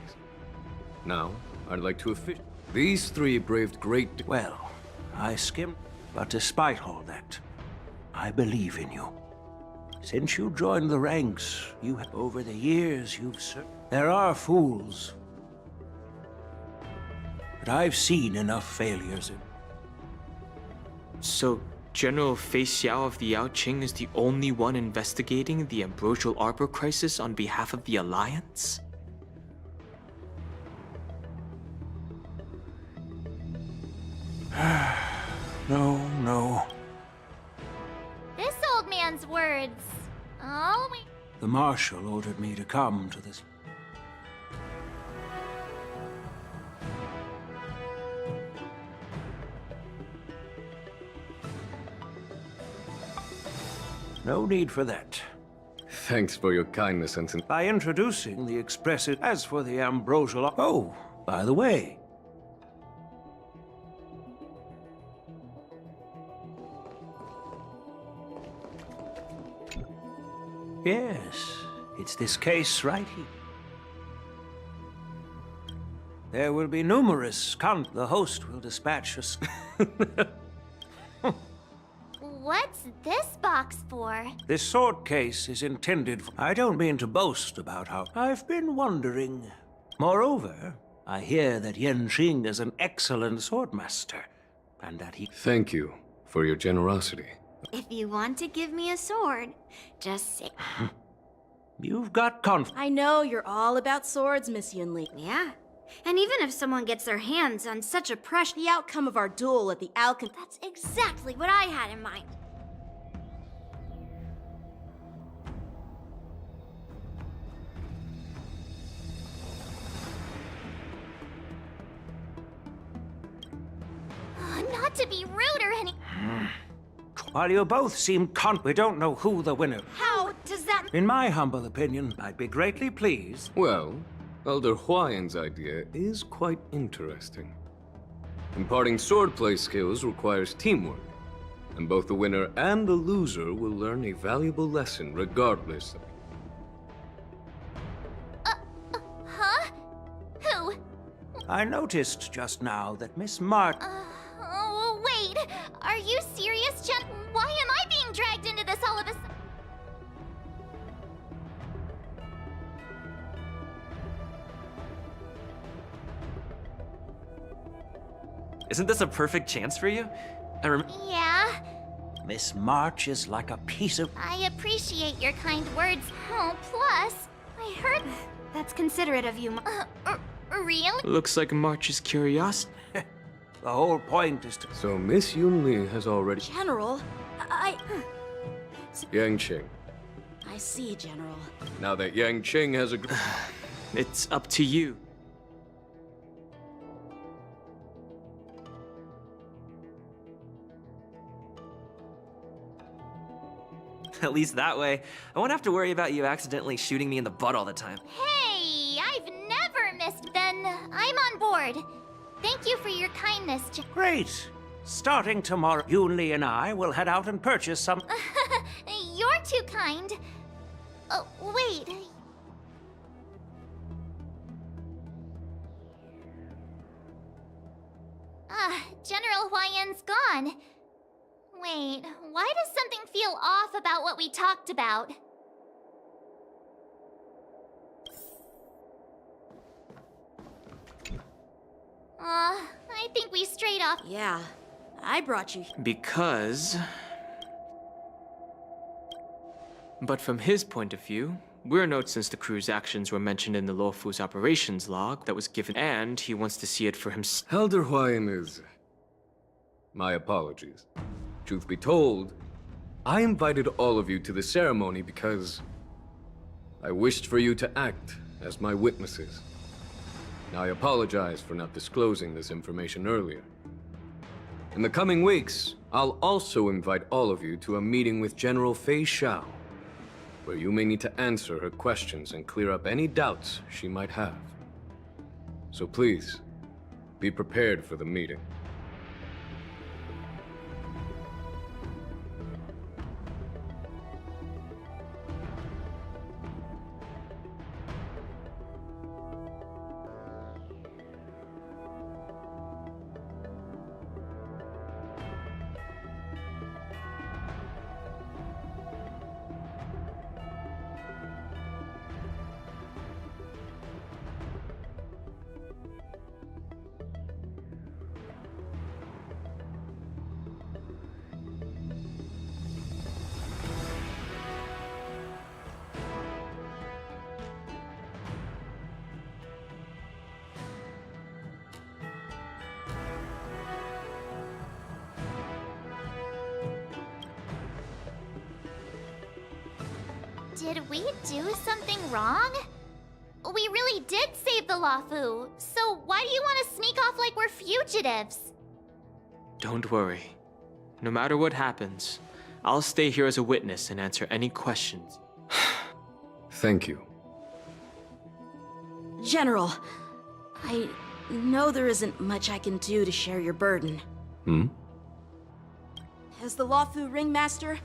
Now, I'd like to officially... These three braved great... Well, I skimmed, but despite all that, I believe in you. Since you joined the ranks, you have... Over the years, you've served... There are fools. But I've seen enough failures in... So, General Fei Xiao of the Yao Qing is the only one investigating the Ambrosial Arbor crisis on behalf of the Alliance? No. This old man's words. Oh, we... The Marshal ordered me to come to this... No need for that. Thanks for your kindness and... By introducing the expressive... As for the Ambrosial... Oh, by the way... Yes, it's this case right here. There will be numerous The host will dispatch us. What's this box for? This sword case is intended for... I don't mean to boast about how... I've been wondering. Moreover, I hear that Yen Xing is an excellent swordmaster, and that he... Thank you for your generosity. If you want to give me a sword, just say... You've got I know you're all about swords, Miss Yunli. Yeah. And even if someone gets their hands on such a precious... The outcome of our duel at the Alchemy... That's exactly what I had in mind. Not to be rude or any... While you both seem we don't know who the winner... How does that... In my humble opinion, I'd be greatly pleased. Well, Elder Huayan's idea is quite interesting. Imparting swordplay skills requires teamwork, and both the winner and the loser will learn a valuable lesson regardless. Huh? Who? I noticed just now that Miss Mart... Oh, wait. Are you serious, Jen? Why am I being dragged into this all of a sudden? Isn't this a perfect chance for you? Yeah, Miss March is like a piece of... I appreciate your kind words. Oh, plus, I heard... That's considerate of you, really? Looks like March's curiosity. The whole point is to... So Miss Yunli has already... General, Yang Qing. I see, General. Now that Yang Qing has agreed... It's up to you. At least that way, I won't have to worry about you accidentally shooting me in the butt all the time. Hey, I've never missed... Then I'm on board. Thank you for your kindness, Great! Starting tomorrow, Yunli and I will head out and purchase some... You're too kind. Oh, wait. General Huayan's gone. Wait, why does something feel off about what we talked about? I think we strayed off. Yeah, I brought you... Because... But from his point of view, we're note since the crew's actions were mentioned in the Luofu's operations log that was given, and he wants to see it for himself. Elder Huayan is... My apologies. Truth be told, I invited all of you to the ceremony because I wished for you to act as my witnesses. I apologize for not disclosing this information earlier. In the coming weeks, I'll also invite all of you to a meeting with General Fei Xiao, where you may need to answer her questions and clear up any doubts she might have. So please, be prepared for the meeting. Did we do something wrong? We really did save the Luofu, so why do you want to sneak off like we're fugitives? Don't worry. No matter what happens, I'll stay here as a witness and answer any questions. Thank you. General, I know there isn't much I can do to share your burden. As the Luofu Ringmaster,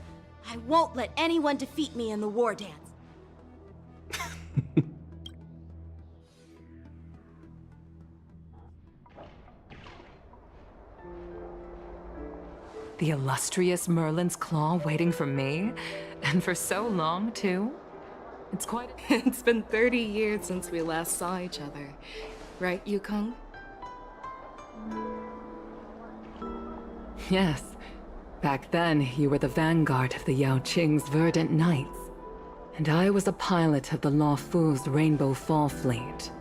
I won't let anyone defeat me in the war dance. The illustrious Merlin's claw waiting for me? And for so long, too? It's quite It's been 30 years since we last saw each other. Right, Yukong? Yes. Back then, you were the vanguard of the Yao Qing's Verdant Knights. And I was a pilot of the Law Fu's Rainbow Fall Fleet.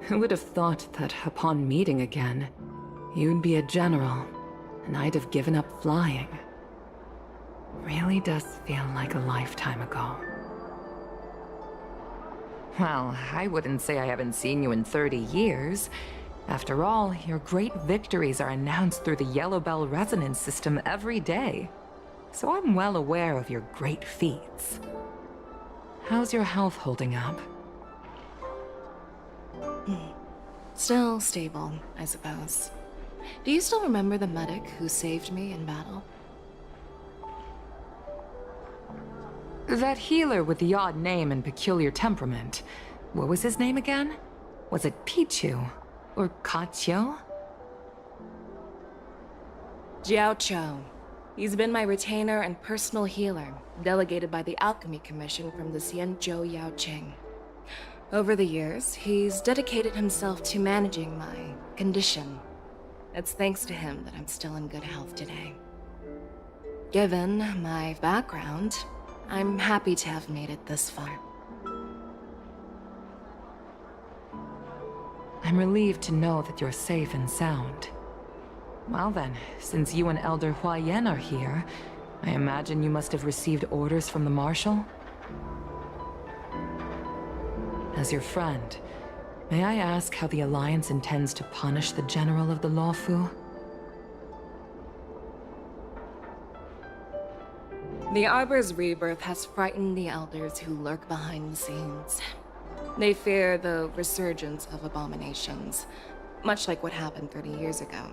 Who would have thought that upon meeting again, you'd be a general, and I'd have given up flying? Really does feel like a lifetime ago. Well, I wouldn't say I haven't seen you in 30 years. After all, your great victories are announced through the Yellow Bell resonance system every day. So I'm well aware of your great feats. How's your health holding up? Still stable, I suppose. Do you still remember the medic who saved me in battle? That healer with the odd name and peculiar temperament. What was his name again? Was it Pichu? Or Kachio? Jiao Cho. He's been my retainer and personal healer, delegated by the Alchemy Commission from the Xianzhou Yao Qing. Over the years, he's dedicated himself to managing my condition. It's thanks to him that I'm still in good health today. Given my background, I'm happy to have made it this far. I'm relieved to know that you're safe and sound. Well then, since you and Elder Huayan are here, I imagine you must have received orders from the Marshal? As your friend, may I ask how the Alliance intends to punish the General of the Lawfu? The Arbor's rebirth has frightened the elders who lurk behind the scenes. They fear the resurgence of abominations, much like what happened 30 years ago.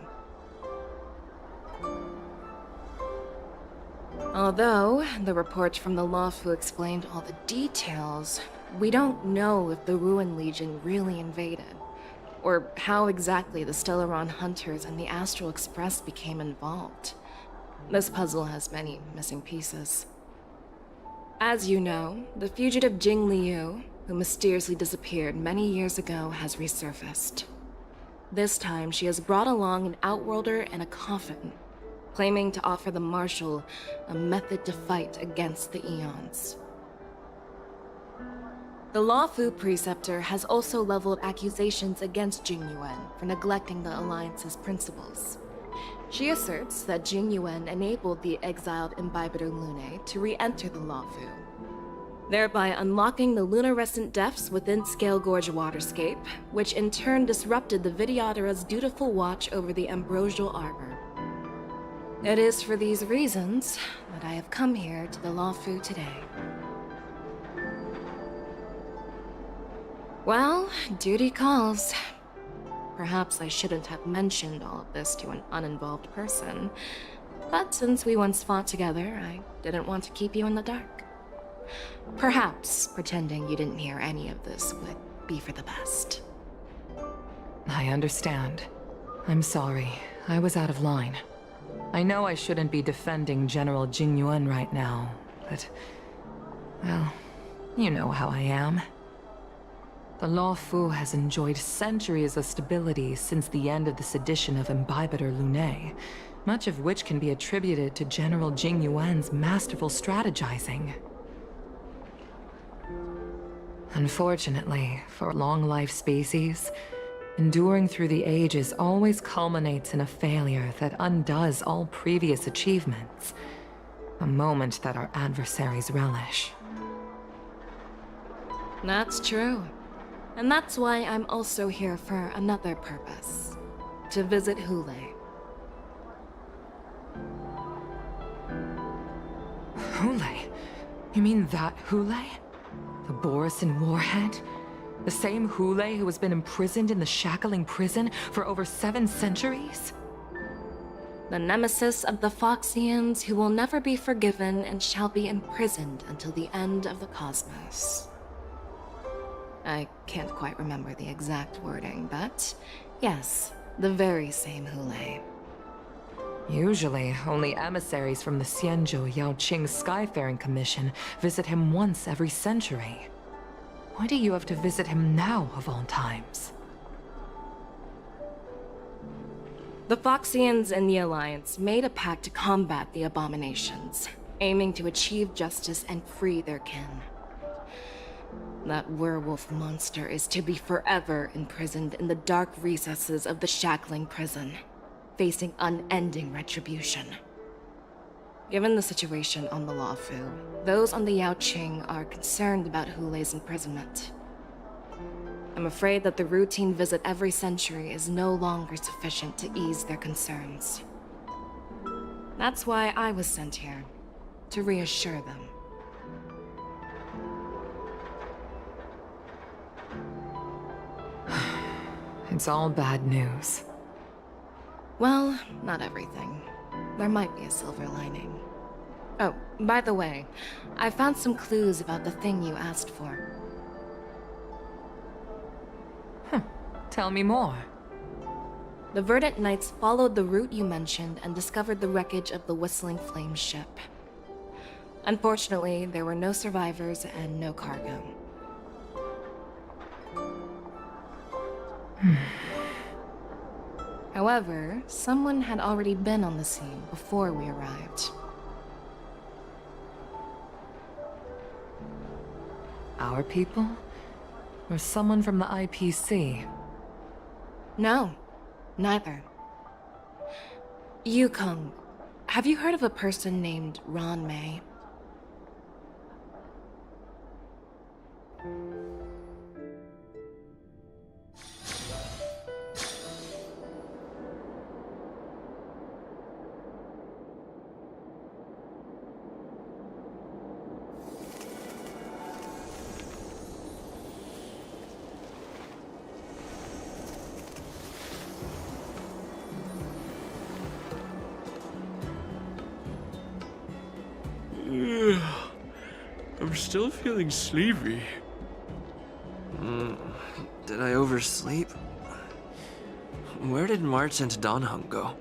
Although the report from the Lawfu explained all the details, we don't know if the Ruin Legion really invaded, or how exactly the Stellaron Hunters and the Astral Express became involved. This puzzle has many missing pieces. As you know, the fugitive Jing Liu, who mysteriously disappeared many years ago, has resurfaced. This time, she has brought along an Outworlder and a coffin, claiming to offer the Marshal a method to fight against the Eons. The Lawfu Preceptor has also leveled accusations against Jing Yuan for neglecting the Alliance's principles. She asserts that Jing Yuan enabled the exiled Imbibitor Lunae to re-enter the Lawfu, thereby unlocking the lunarescent depths within Scale Gorge Waterscape, which in turn disrupted the Vidyadhara's dutiful watch over the Ambrosial Arbor. It is for these reasons that I have come here to the Lawfu today. Well, duty calls. Perhaps I shouldn't have mentioned all of this to an uninvolved person, but since we once fought together, I didn't want to keep you in the dark. Perhaps pretending you didn't hear any of this would be for the best. I understand. I'm sorry. I was out of line. I know I shouldn't be defending General Jing Yuan right now, but... well, you know how I am. The Lawfu has enjoyed centuries of stability since the end of the sedition of Imbibitor Lunae, much of which can be attributed to General Jing Yuan's masterful strategizing. Unfortunately, for long-life species, enduring through the ages always culminates in a failure that undoes all previous achievements, a moment that our adversaries relish. That's true. And that's why I'm also here for another purpose. To visit Hule. Hule? You mean that Hule? The Borisin Warhead? The same Hule who has been imprisoned in the Shackling Prison for over 7 centuries? The nemesis of the Foxians who will never be forgiven and shall be imprisoned until the end of the cosmos. I can't quite remember the exact wording, but yes, the very same Hule. Usually, only emissaries from the Xianzhou Yaoqing Skyfaring Commission visit him once every century. Why do you have to visit him now, of all times? The Foxians and the Alliance made a pact to combat the abominations, aiming to achieve justice and free their kin. That werewolf monster is to be forever imprisoned in the dark recesses of the Shackling prison, facing unending retribution. Given the situation on the Luofu, those on the Yaoqing are concerned about Hulei's imprisonment. I'm afraid that the routine visit every century is no longer sufficient to ease their concerns. That's why I was sent here, to reassure them. It's all bad news. Well, not everything. There might be a silver lining. Oh, by the way, I found some clues about the thing you asked for. Tell me more. The Verdant Knights followed the route you mentioned and discovered the wreckage of the Whistling Flame ship. Unfortunately, there were no survivors and no cargo. However, someone had already been on the scene before we arrived. Our people? Or someone from the IPC? No, neither. Yukong, have you heard of a person named Ron May? I'm still feeling sleepy. Did I oversleep? Where did March and Donhung go?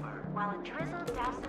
While a drizzle douses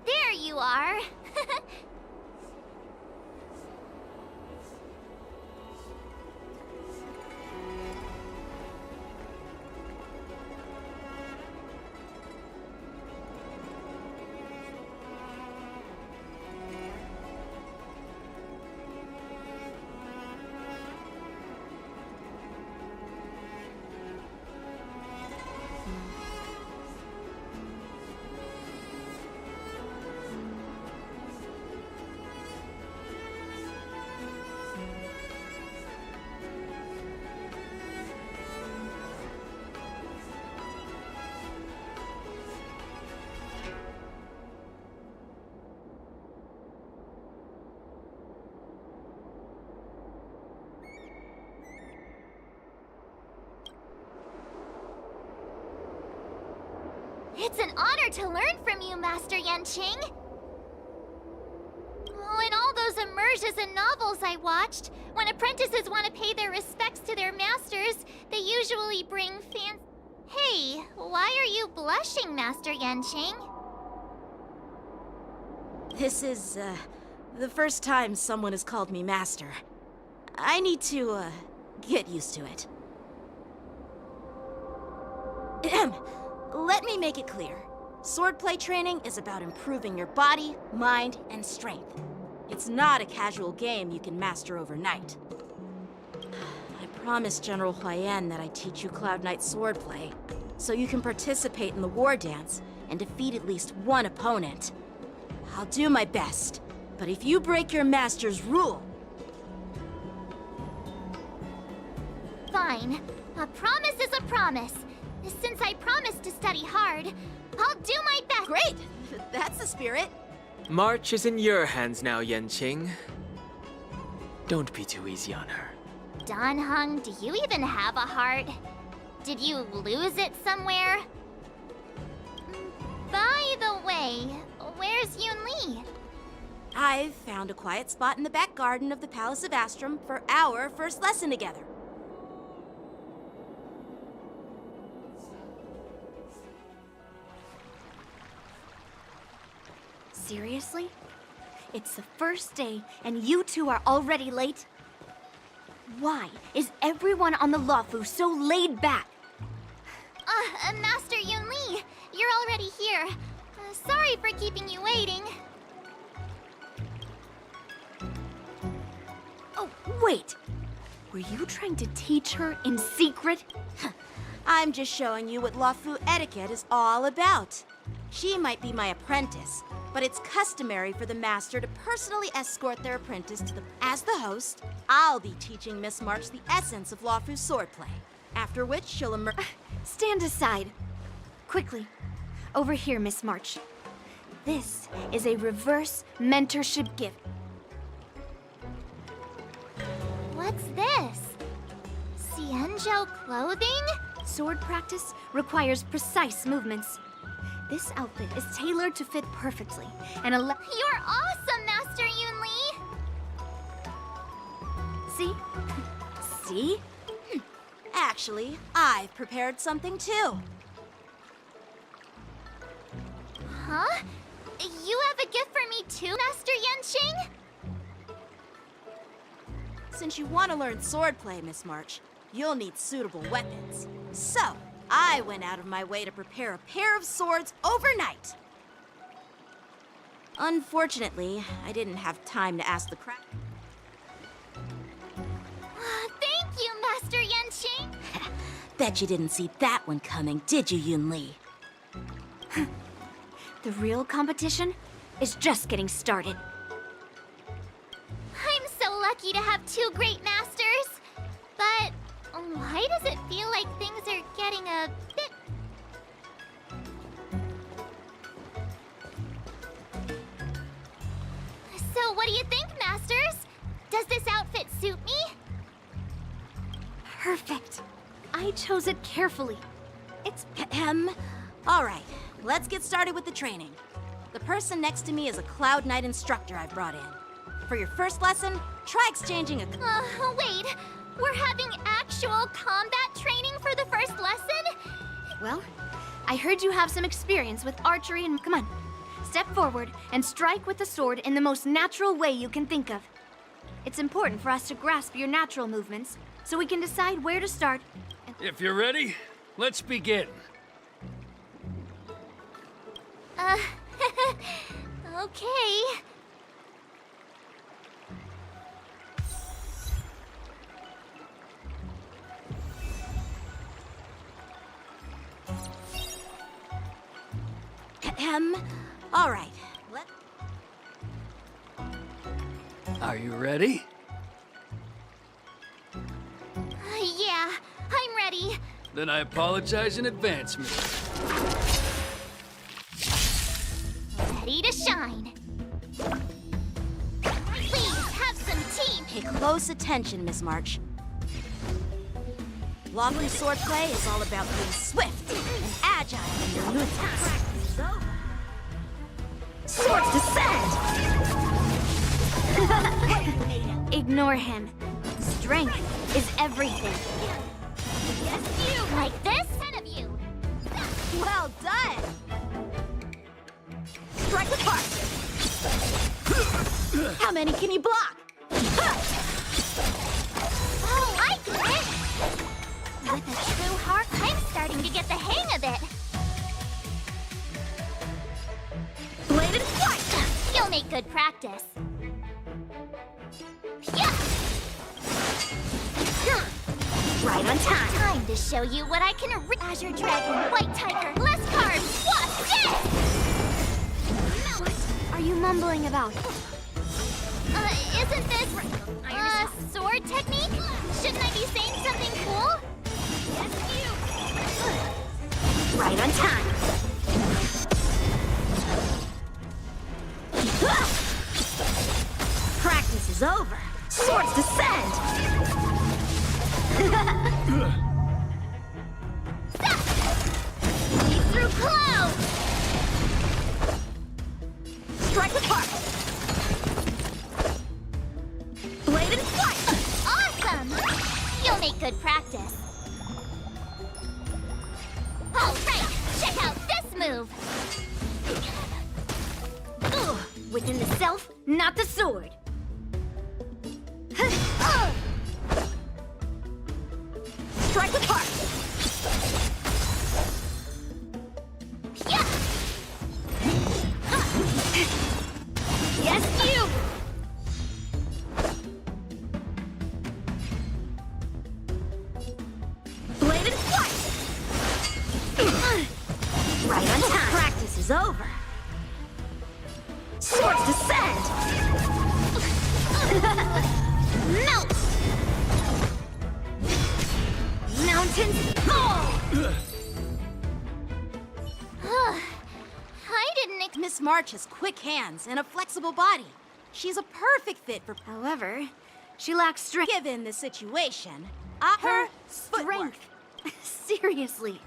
There you are. It's an honor to learn from you, Master Yanqing. Oh, in all those immersions and novels I watched, when apprentices want to pay their respects to their masters, they usually bring fans. Hey, why are you blushing, Master Yanqing? This is, the first time someone has called me master. I need to, get used to it. Let me make it clear. Swordplay training is about improving your body, mind, and strength. It's not a casual game you can master overnight. I promised General Huayan that I'd teach you Cloud Knight swordplay, so you can participate in the war dance and defeat at least one opponent. I'll do my best, but if you break your master's rule... Fine. A promise is a promise. Since I promised to study hard, I'll do my best. Great! That's the spirit. March is in your hands now, Yanqing. Don't be too easy on her. Dan Heng, do you even have a heart? Did you lose it somewhere? By the way, where's Yun Li? I've found a quiet spot in the back garden of the Palace of Astrum for our first lesson together. Seriously? It's the first day, and you two are already late? Why is everyone on the Luofu so laid back? Master Yun Li, you're already here. Sorry for keeping you waiting. Oh, wait! Were you trying to teach her in secret? I'm just showing you what Luofu etiquette is all about. She might be my apprentice, but it's customary for the master to personally escort their apprentice to the... As the host, I'll be teaching Miss March the essence of Luofu's swordplay, after which she'll emerge... Stand aside. Quickly. Over here, Miss March. This is a reverse mentorship gift. What's this? Xianzhou clothing? Sword practice requires precise movements. This outfit is tailored to fit perfectly, and You're awesome, Master Yunli! See? See? Actually, I've prepared something too. Huh? You have a gift for me too, Master Yanqing? Since you want to learn swordplay, Miss March, you'll need suitable weapons. So, I went out of my way to prepare a pair of swords overnight. Unfortunately, I didn't have time to ask the craft. Thank you, Master Yanqing! Bet you didn't see that one coming, did you, Yunli? the real competition is just getting started. I'm so lucky to have two great masters. But why does it feel like things are getting a bit... So what do you think, masters? Does this outfit suit me? Perfect. I chose it carefully. It's all right, let's get started with the training. The person next to me is a Cloud Knight instructor I brought in. For your first lesson, try exchanging a... Wait. We're having actual combat training for the first lesson? Well, I heard you have some experience with archery and... Come on. Step forward and strike with the sword in the most natural way you can think of. It's important for us to grasp your natural movements, so we can decide where to start. If you're ready, let's begin. Okay. All right. Are you ready? Yeah, I'm ready. Then I apologize in advance, miss. Ready to shine. Please have some tea. Pay close attention, Miss March. Lawful swordplay is all about being swift and agile in your movements. Swords descend! Ignore him. Strength is everything. Yes, you! Like this? 10 of you! Well done! Strike apart! How many can you block? Oh, I get it! With a true heart, I'm starting to get the hang of it. Bladed flight! You'll make good practice. Yeah! Right on time. Time to show you what I can Azure Dragon, White Tiger, less carbs, what's this? What are you mumbling about? Isn't this sword technique? Shouldn't I be saying something cool? Yes, you! Right on time. Practice is over. Swords descend! Leap through clouds! Strike apart! Bladed flight! Awesome! You'll make good practice. All right, check out this move. Within the self, not the sword. Strike apart! Yeah! Yes, you! is over. Swords descend! Melt! Mountains fall! I didn't Miss March has quick hands and a flexible body. She's a perfect fit for... However, she lacks strength. Given the situation, Her strength. Seriously.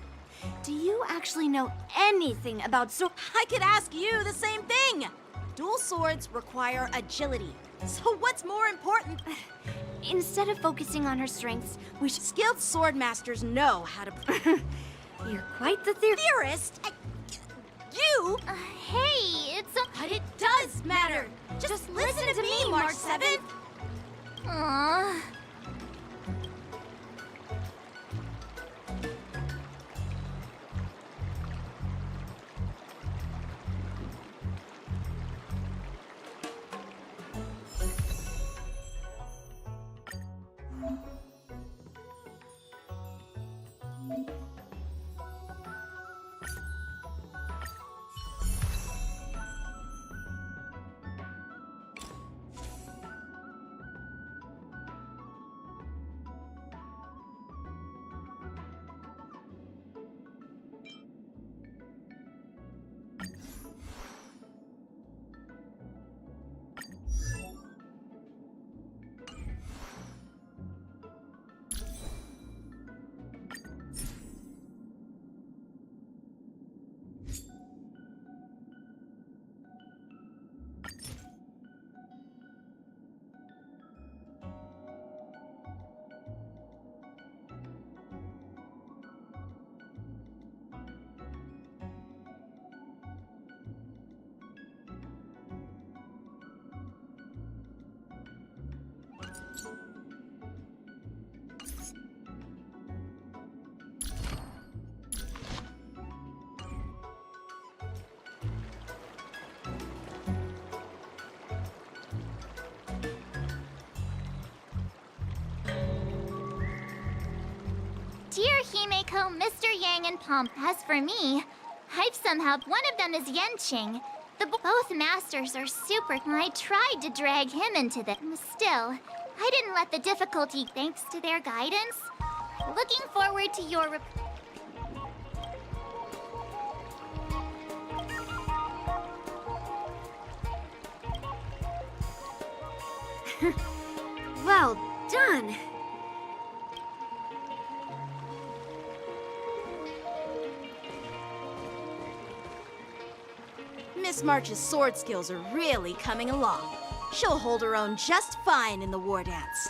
Do you actually know anything about I could ask you the same thing! Dual swords require agility. So what's more important? Instead of focusing on her strengths, we should... Skilled sword masters know how to... You're quite the theorist! You? Hey, it's a... But it does matter! Just listen to me, March 7th! Aww. Dear Himeko, Mr. Yang, and Pomp, as for me, I've somehow... One of them is Yenqing. Both masters are super... I tried to drag him into the... Still, I didn't let the difficulty... Thanks to their guidance. Looking forward to your... Well done. Miss March's sword skills are really coming along. She'll hold her own just fine in the war dance.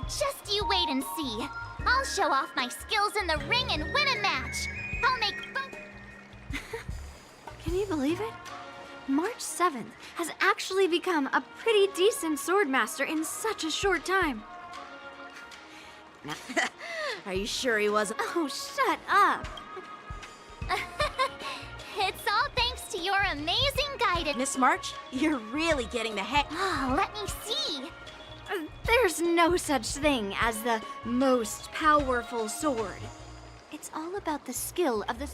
Just you wait and see. I'll show off my skills in the ring and win a match. I'll make fun. Can you believe it? March 7th has actually become a pretty decent swordmaster in such a short time. Are you sure he wasn't? Oh, shut up. It's all thanks to your amazing guidance. Miss March, you're really getting the hang. Oh, let me see. There's no such thing as the most powerful sword. It's all about the skill of the...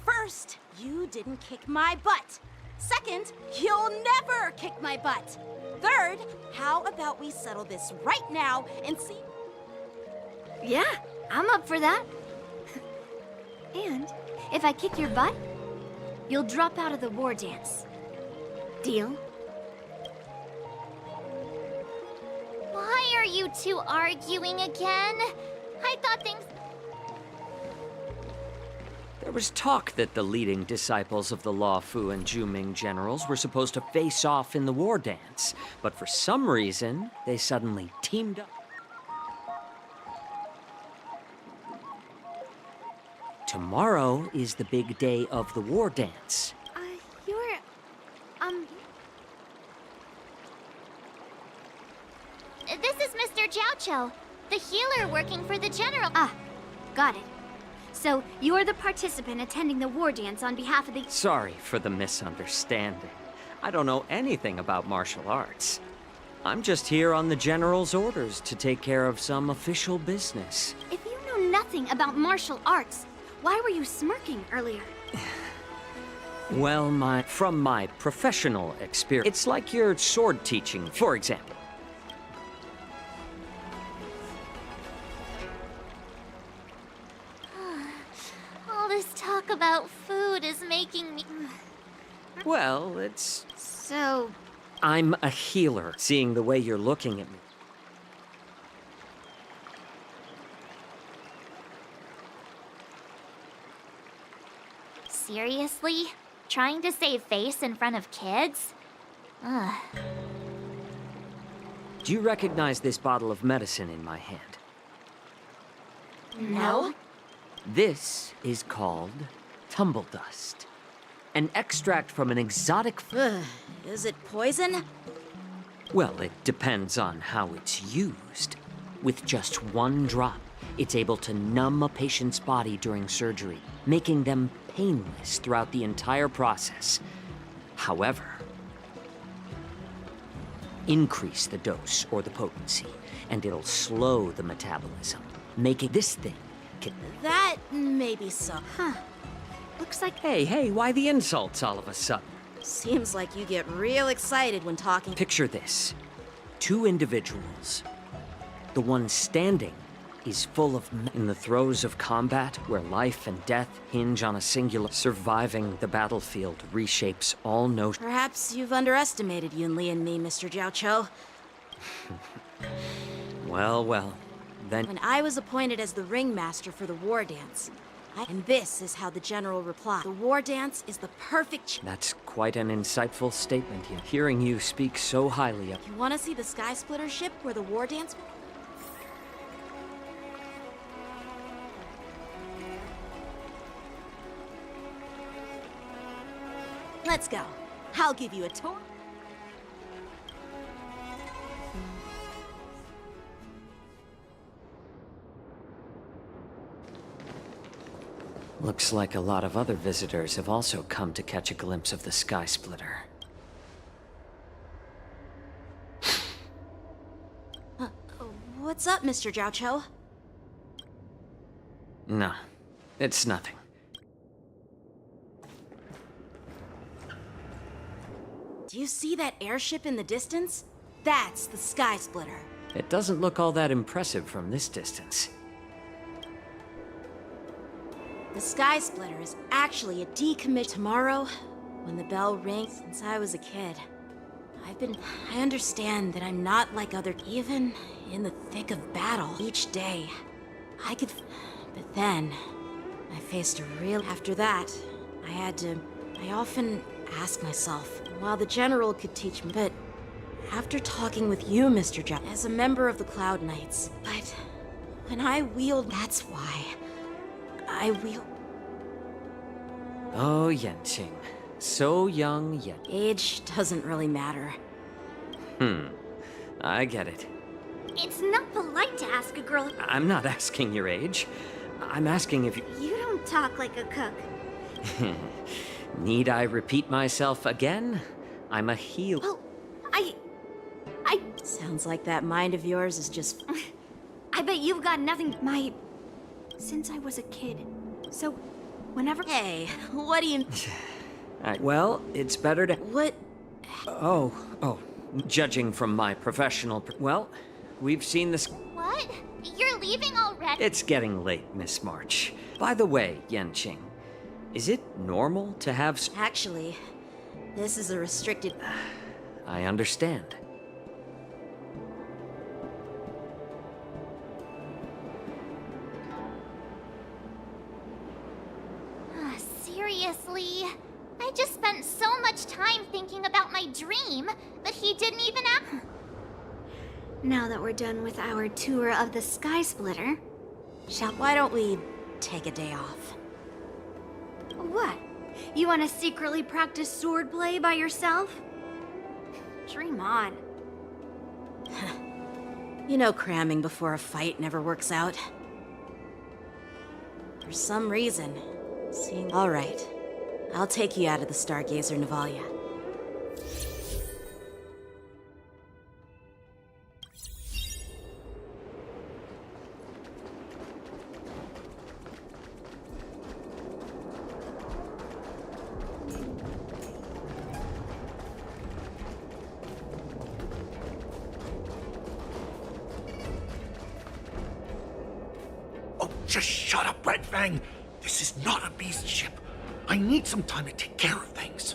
First, you didn't kick my butt. Second, you'll never kick my butt. Third, how about we settle this right now and see... Yeah, I'm up for that. And if I kick your butt, you'll drop out of the war dance. Deal? Why are you two arguing again? I thought things... There was talk that the leading disciples of the Law Fu and Juming generals were supposed to face off in the war dance, but for some reason, they suddenly teamed up. Tomorrow is the big day of the war dance. This is Mr. Jiaoqiu, the healer working for the general. Ah, got it. So, you're the participant attending the war dance on behalf of the... Sorry for the misunderstanding. I don't know anything about martial arts. I'm just here on the General's orders to take care of some official business. If you know nothing about martial arts, why were you smirking earlier? Well, from my professional experience, it's like your sword teaching, for example. All this talk about food is making me... Well, it's... So... I'm a healer, seeing the way you're looking at me. Seriously? Trying to save face in front of kids? Ugh. Do you recognize this bottle of medicine in my hand? No? This is called tumble dust. An extract from an exotic... Is it poison? Well, it depends on how it's used. With just one drop, it's able to numb a patient's body during surgery, making them painless throughout the entire process. However, increase the dose or the potency, and it'll slow the metabolism, making this thing... That may be so. Huh. Looks like... Hey, why the insults all of a sudden? Seems like you get real excited when talking. Picture this. 2 individuals. The one standing is full of... In the throes of combat, where life and death hinge on a singular... Surviving the battlefield reshapes all notions... Perhaps you've underestimated Yunli and me, Mr. Jiao Cho. Well, then... When I was appointed as the ringmaster for the war dance, and this is how the general replied. The war dance is the perfect... That's quite an insightful statement here. Hearing you speak so highly of... You want to see the Sky Splitter ship where the war dance... Let's go. I'll give you a tour. Looks like a lot of other visitors have also come to catch a glimpse of the Sky Splitter. What's up, Mr. Jiao Cho? No, it's nothing. Do you see that airship in the distance? That's the Sky Splitter. It doesn't look all that impressive from this distance. The Sky Splitter is actually a decommission. Tomorrow, when the bell rings, since I was a kid, I understand that I'm not like other... Even in the thick of battle, each day, I could... But then, I faced a real... After that, I often ask myself, while the General could teach me, but after talking with you, Mr. Zhao, as a member of the Cloud Knights, but when I wield... That's why I wield... Oh, Yanqing. So young yet... Age doesn't really matter. I get it. It's not polite to ask a girl... I'm not asking your age. I'm asking if you... You don't talk like a cook. Need I repeat myself again? I'm a healer. Well, I... Sounds like that mind of yours is just... I bet you've got nothing... Since I was a kid. So, whenever... Hey, what do you... Well, it's better to... What? Oh. Judging from my professional... Well, we've seen this... What? You're leaving already? It's getting late, Miss March. By the way, Yanqing, is it normal to have... Actually, this is a restricted... I understand. Seriously? I just spent so much time thinking about my dream, but he didn't even ask. Now that we're done with our tour of the Sky Splitter, Why don't we take a day off? What? You want to secretly practice swordplay by yourself? Dream on. You know cramming before a fight never works out. For some reason, All right. I'll take you out of the Stargazer, Navalia. Just shut up, Red Fang! This is not a beast ship. I need some time to take care of things.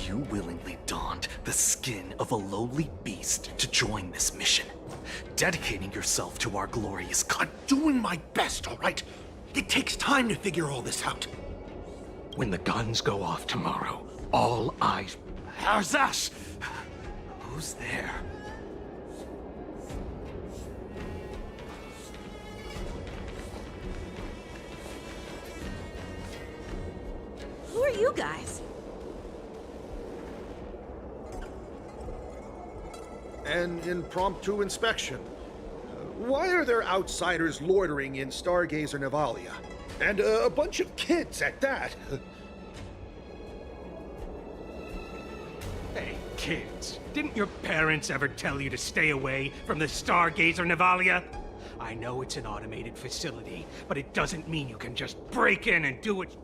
You willingly donned the skin of a lowly beast to join this mission, dedicating yourself to our glorious I'm doing my best, all right? It takes time to figure all this out. When the guns go off tomorrow, all eyes... Arzash! Who's there? Who are you guys? An impromptu inspection. Why are there outsiders loitering in Stargazer Navalia? And a bunch of kids at that. Hey, kids. Didn't your parents ever tell you to stay away from the Stargazer Navalia? I know it's an automated facility, but it doesn't mean you can just break in and do it.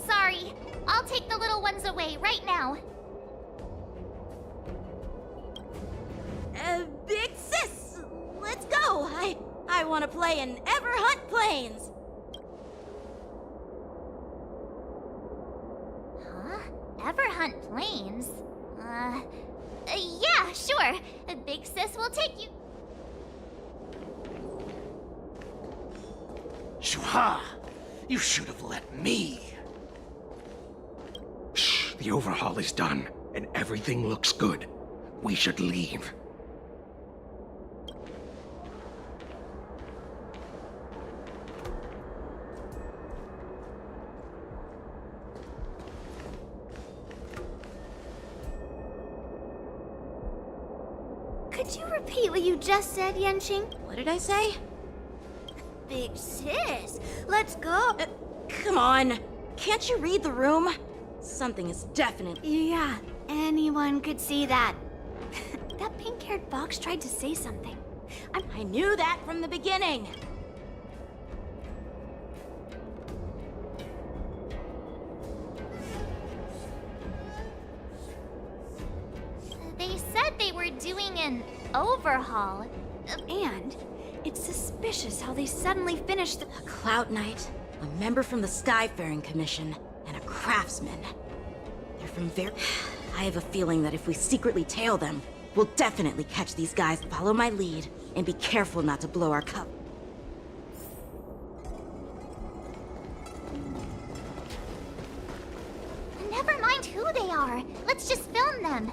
Sorry. I'll take the little ones away right now. Big sis! Let's go! I want to play in Ever Hunt Planes! Huh? Ever Hunt Planes? Yeah, sure. Big sis will take you. Shuha! You should have let me. Shh, the overhaul is done, and everything looks good. We should leave. Could you repeat what you just said, Yenqing? What did I say? Big sis, let's go. Come on. Can't you read the room? Something is definite. Yeah, anyone could see that. That pink-haired box tried to say something. I knew that from the beginning. They said they were doing an overhaul. And it's suspicious how they suddenly finished A Clout Knight, a member from the Skyfaring Commission, and a craftsman. They're from I have a feeling that if we secretly tail them, we'll definitely catch these guys. Follow my lead, and be careful not to blow our cover. Never mind who they are. Let's just film them.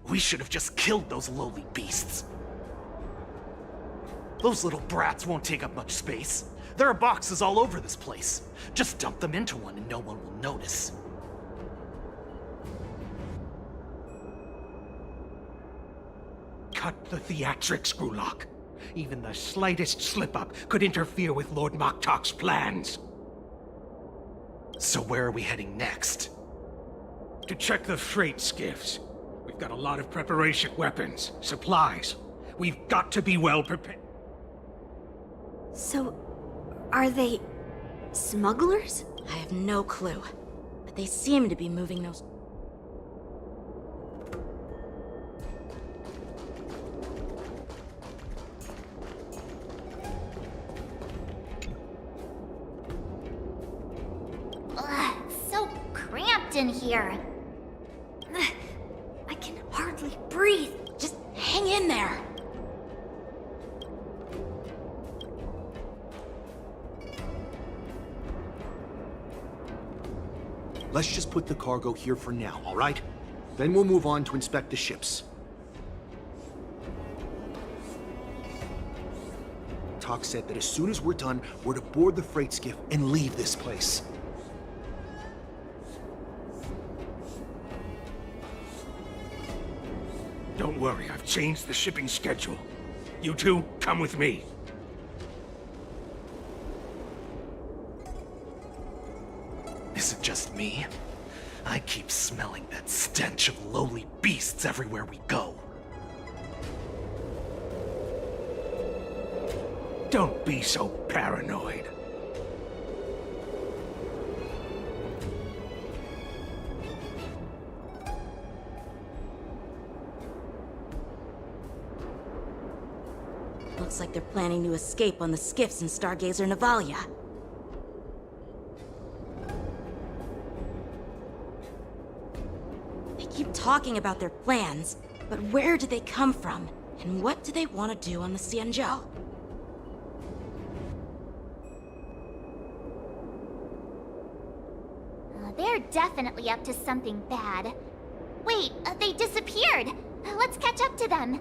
We should have just killed those lowly beasts. Those little brats won't take up much space. There are boxes all over this place. Just dump them into one and no one will notice. Cut the theatrics, Grulok. Even the slightest slip-up could interfere with Lord Moktok's plans. So where are we heading next? To check the freight skiffs. We've got a lot of preparation weapons, supplies. We've got to be well prepared. So, are they smugglers? I have no clue, but they seem to be moving those... Ugh, so cramped in here. I can hardly breathe. Just hang in there. Let's just put the cargo here for now, all right? Then we'll move on to inspect the ships. Talk said that as soon as we're done, we're to board the freight skiff and leave this place. Don't worry, I've changed the shipping schedule. You two, come with me. Is it just me? I keep smelling that stench of lowly beasts everywhere we go. Don't be so paranoid. Looks like they're planning to escape on the skiffs in Stargazer Navalia. They keep talking about their plans, but where do they come from? And what do they want to do on the Xianzhou? They're definitely up to something bad. Wait, they disappeared! Let's catch up to them.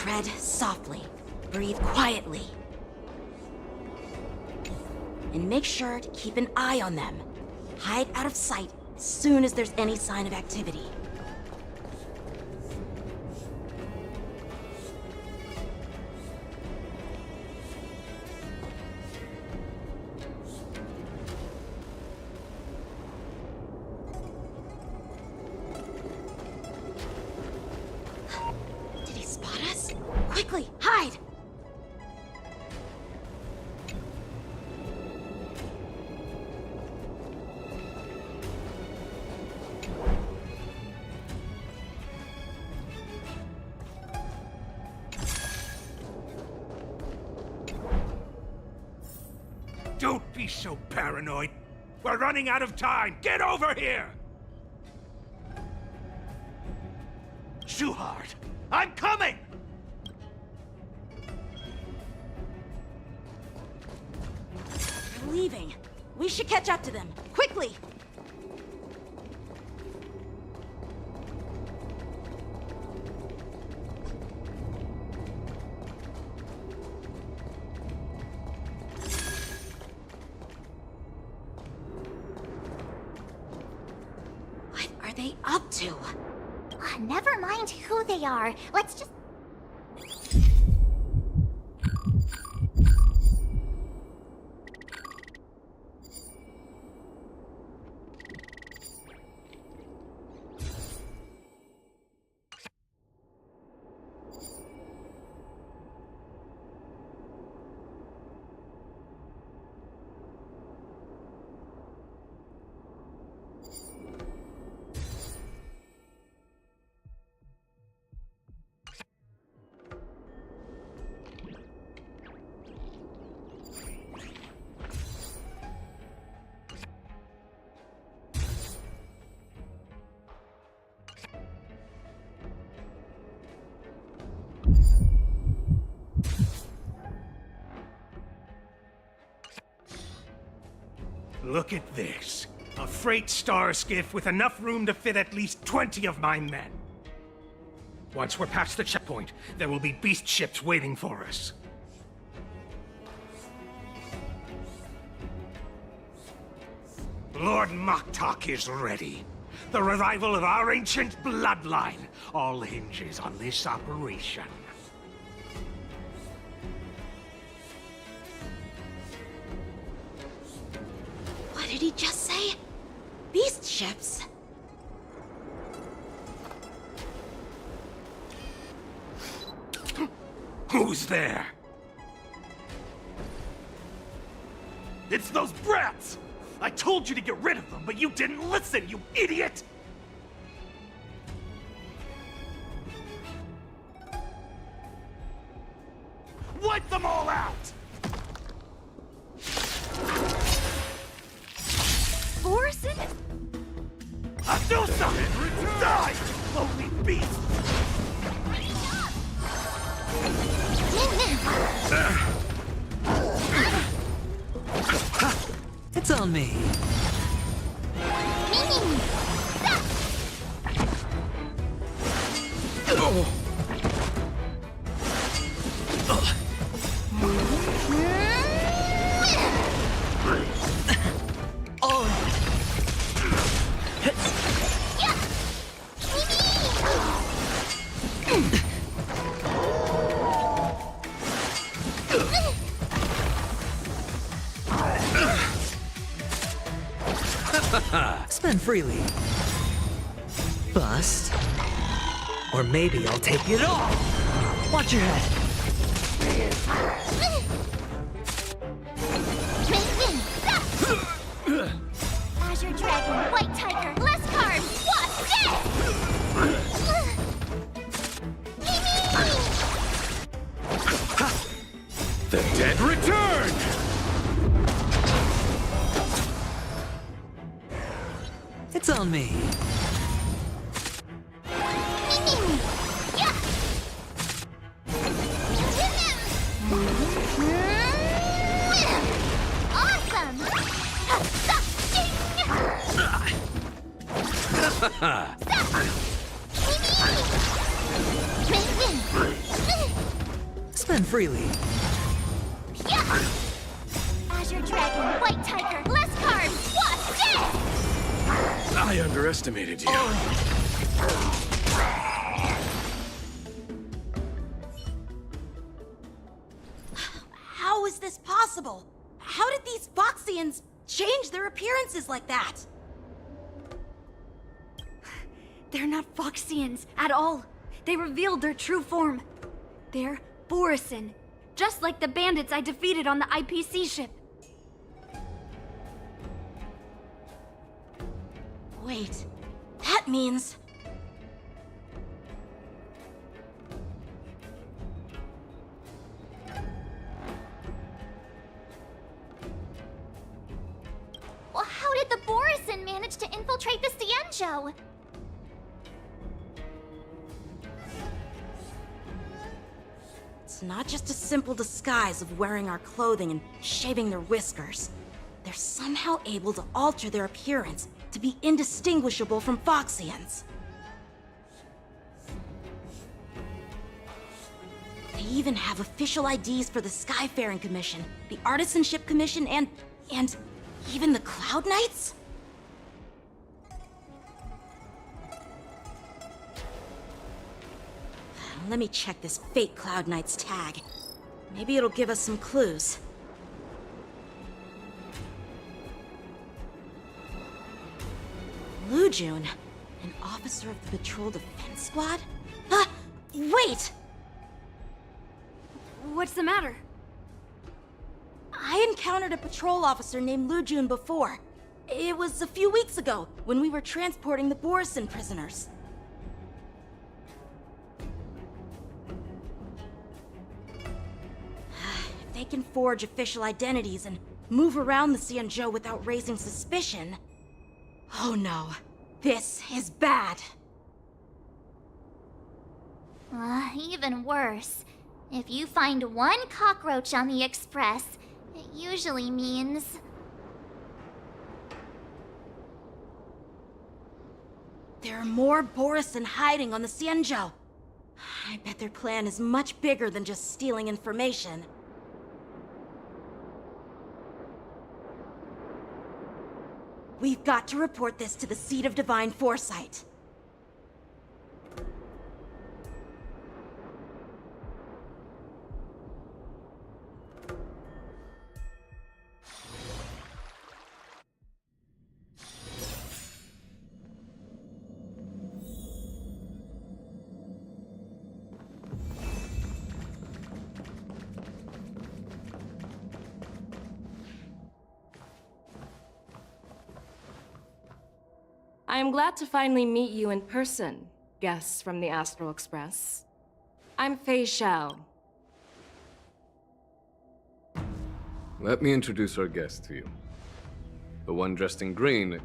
Tread softly. Breathe quietly. And make sure to keep an eye on them. Hide out of sight as soon as there's any sign of activity. Did he spot us? Quickly, hide! Don't be so paranoid. We're running out of time. Get over here! Shuhard, I'm coming! They're leaving. We should catch up to them. Quickly! What are they up to? Never mind who they are. Let's just... Look at this. A freight star skiff with enough room to fit at least 20 of my men. Once we're past the checkpoint, there will be beast ships waiting for us. Lord Moktok is ready. The revival of our ancient bloodline all hinges on this operation. What did he just say? Beast ships? Who's there? It's those brats! I told you to get rid of them, but you didn't listen, you idiot! Wipe them all out! Forces? Adusa! Die! Lonely beast! It's on me. Spend freely. Bust. Or maybe I'll take it all. Watch your head. Azure Dragon, White Tiger, less carbs, what? The dead return! It's on me. Spend freely. Yeah! Azure Dragon, White Tiger, less carbs, what? This! I underestimated you. How is this possible? How did these Foxians change their appearances like that? They're not Foxians at all. They revealed their true form. They're Borisin, just like the bandits I defeated on the IPC ship. Wait, that means... Well, how did the Borisin manage to infiltrate the Cienjo? It's not just a simple disguise of wearing our clothing and shaving their whiskers. They're somehow able to alter their appearance to be indistinguishable from Foxians. They even have official IDs for the Skyfaring Commission, the Artisanship Commission, and even the Cloud Knights? Let me check this fake Cloud Knight's tag. Maybe it'll give us some clues. Lujun, an officer of the Patrol Defense Squad? Wait! What's the matter? I encountered a patrol officer named Lujun before. It was a few weeks ago, when we were transporting the Borisin prisoners. If they can forge official identities and move around the Cienjo without raising suspicion... Oh no, this is bad. Even worse. If you find one cockroach on the Express, it usually means... There are more Borisin hiding on the Cienjo. I bet their plan is much bigger than just stealing information. We've got to report this to the Seat of Divine Foresight. I am glad to finally meet you in person, guests from the Astral Express. I'm Fei Xiao. Let me introduce our guest to you. The one dressed in green.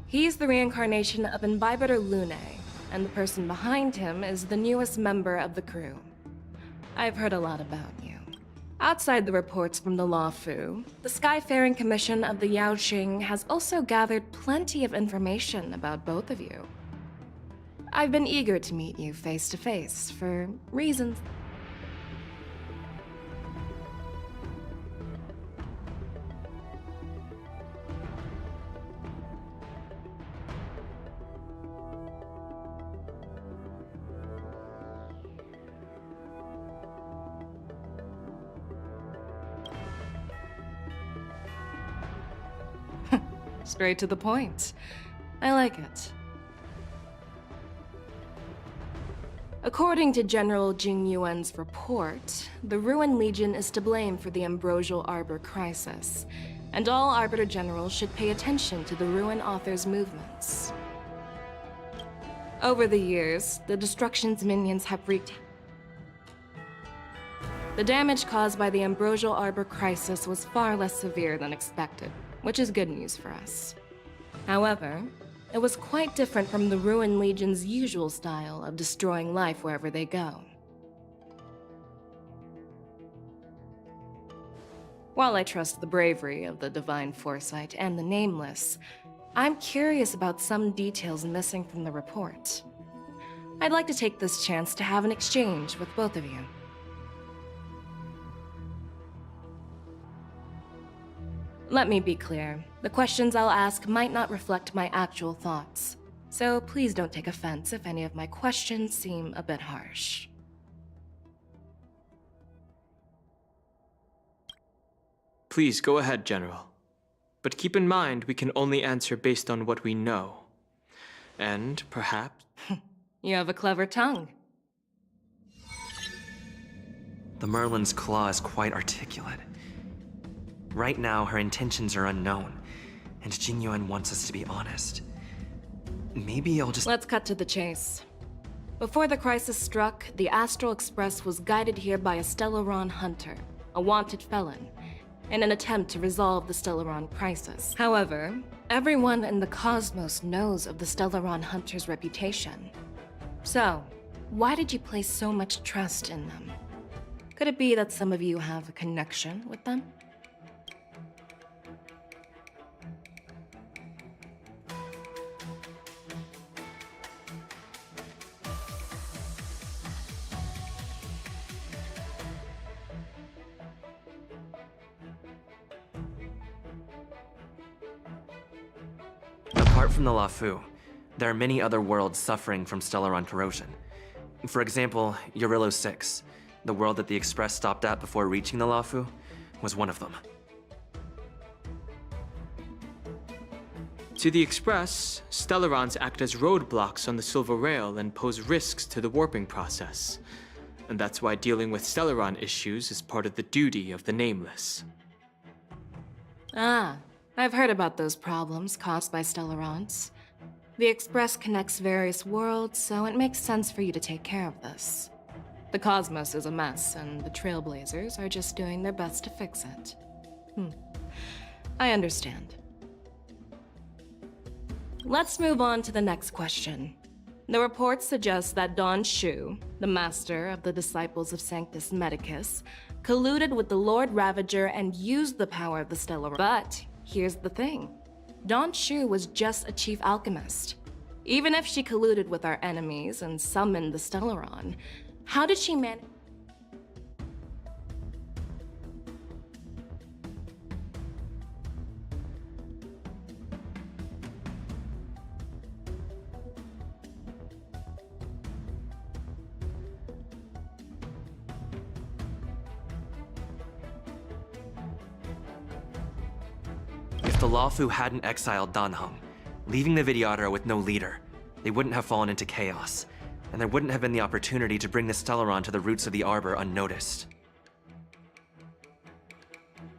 He's the reincarnation of Imbibitor Lune, and the person behind him is the newest member of the crew. I've heard a lot about you. Outside the reports from the Law Fu, the Skyfaring Commission of the Yaoqing has also gathered plenty of information about both of you. I've been eager to meet you face to face for reasons. Straight to the point. I like it. According to General Jing Yuan's report, the Ruin Legion is to blame for the Ambrosial Arbor crisis, and all Arbiter Generals should pay attention to the Ruin Author's movements. Over the years, the destruction's minions have wreaked. The damage caused by the Ambrosial Arbor crisis was far less severe than expected, which is good news for us. However, it was quite different from the Ruin Legion's usual style of destroying life wherever they go. While I trust the bravery of the Divine Foresight and the Nameless, I'm curious about some details missing from the report. I'd like to take this chance to have an exchange with both of you. Let me be clear. The questions I'll ask might not reflect my actual thoughts. So please don't take offense if any of my questions seem a bit harsh. Please go ahead, General. But keep in mind we can only answer based on what we know. And perhaps... You have a clever tongue. The Merlin's claw is quite articulate. Right now, her intentions are unknown, and Jingyuan wants us to be honest. Maybe I'll just... Let's cut to the chase. Before the crisis struck, the Astral Express was guided here by a Stellaron hunter, a wanted felon, in an attempt to resolve the Stellaron crisis. However, everyone in the cosmos knows of the Stellaron hunter's reputation. So, why did you place so much trust in them? Could it be that some of you have a connection with them? Apart from the Lafu, there are many other worlds suffering from Stellaron corrosion. For example, Eurillo 6, the world that the Express stopped at before reaching the Lafu, was one of them. To the Express, Stellarons act as roadblocks on the Silver Rail and pose risks to the warping process. And that's why dealing with Stellaron issues is part of the duty of the Nameless. Ah, I've heard about those problems caused by Stellarons. The Express connects various worlds, so it makes sense for you to take care of this. The cosmos is a mess, and the Trailblazers are just doing their best to fix it. I understand. Let's move on to the next question. The reports suggest that Don Shu, the master of the Disciples of Sanctus Medicus, colluded with the Lord Ravager and used the power of the Stellaron. But here's the thing. Don Shu was just a chief alchemist. Even if she colluded with our enemies and summoned the Stellaron, how did she manage? If the Lafu hadn't exiled Danheng, leaving the Vidyadhara with no leader, they wouldn't have fallen into chaos, and there wouldn't have been the opportunity to bring the Stellaron to the roots of the Arbor unnoticed.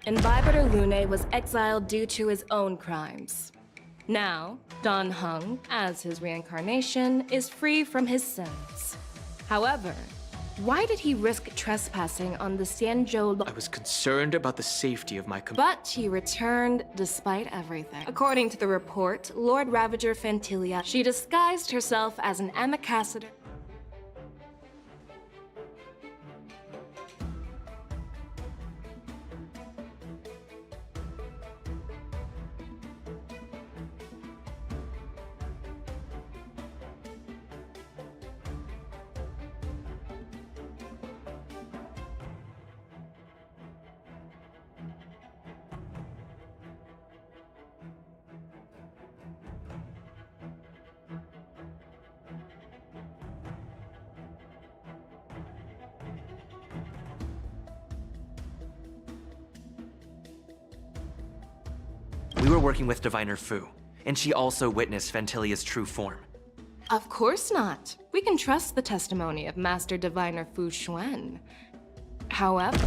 Imbibitor Lune was exiled due to his own crimes. Now, Danheng, as his reincarnation, is free from his sins. However, why did he risk trespassing on the Xianzhou? I was concerned about the safety of my But he returned despite everything. According to the report, Lord Ravager Fantilia, she disguised herself as an ambassador. We were working with Diviner Fu, and she also witnessed Fantilia's true form. Of course not. We can trust the testimony of Master Diviner Fu Xuan. However...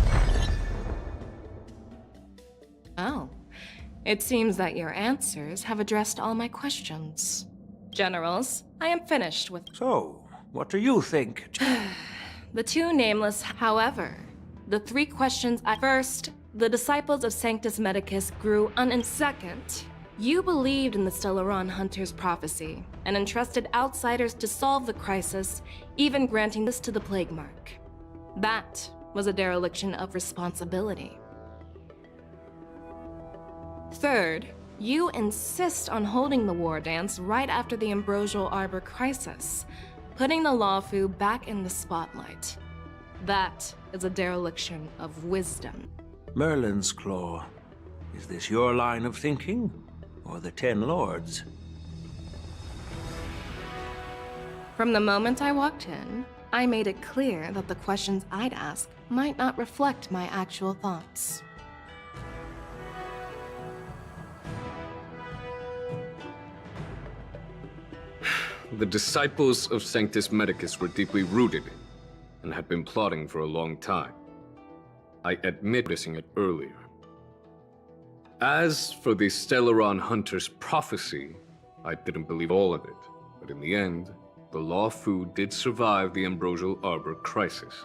Oh. It seems that your answers have addressed all my questions. Generals, I am finished with... So, what do you think? The two nameless, however. The three questions I... First, the Disciples of Sanctus Medicus grew Second, you believed in the Stellaron Hunter's prophecy and entrusted outsiders to solve the crisis, even granting this to the Plague Mark. That was a dereliction of responsibility. Third, you insist on holding the war dance right after the Ambrosial Arbor crisis, putting the Lawfu back in the spotlight. That is a dereliction of wisdom. Merlin's Claw. Is this your line of thinking, or the Ten Lords? From the moment I walked in, I made it clear that the questions I'd ask might not reflect my actual thoughts. The disciples of Sanctus Medicus were deeply rooted and had been plotting for a long time. I admit missing it earlier. As for the Stellaron Hunter's prophecy, I didn't believe all of it, but in the end, the Lawfu did survive the Ambrosial Arbor crisis.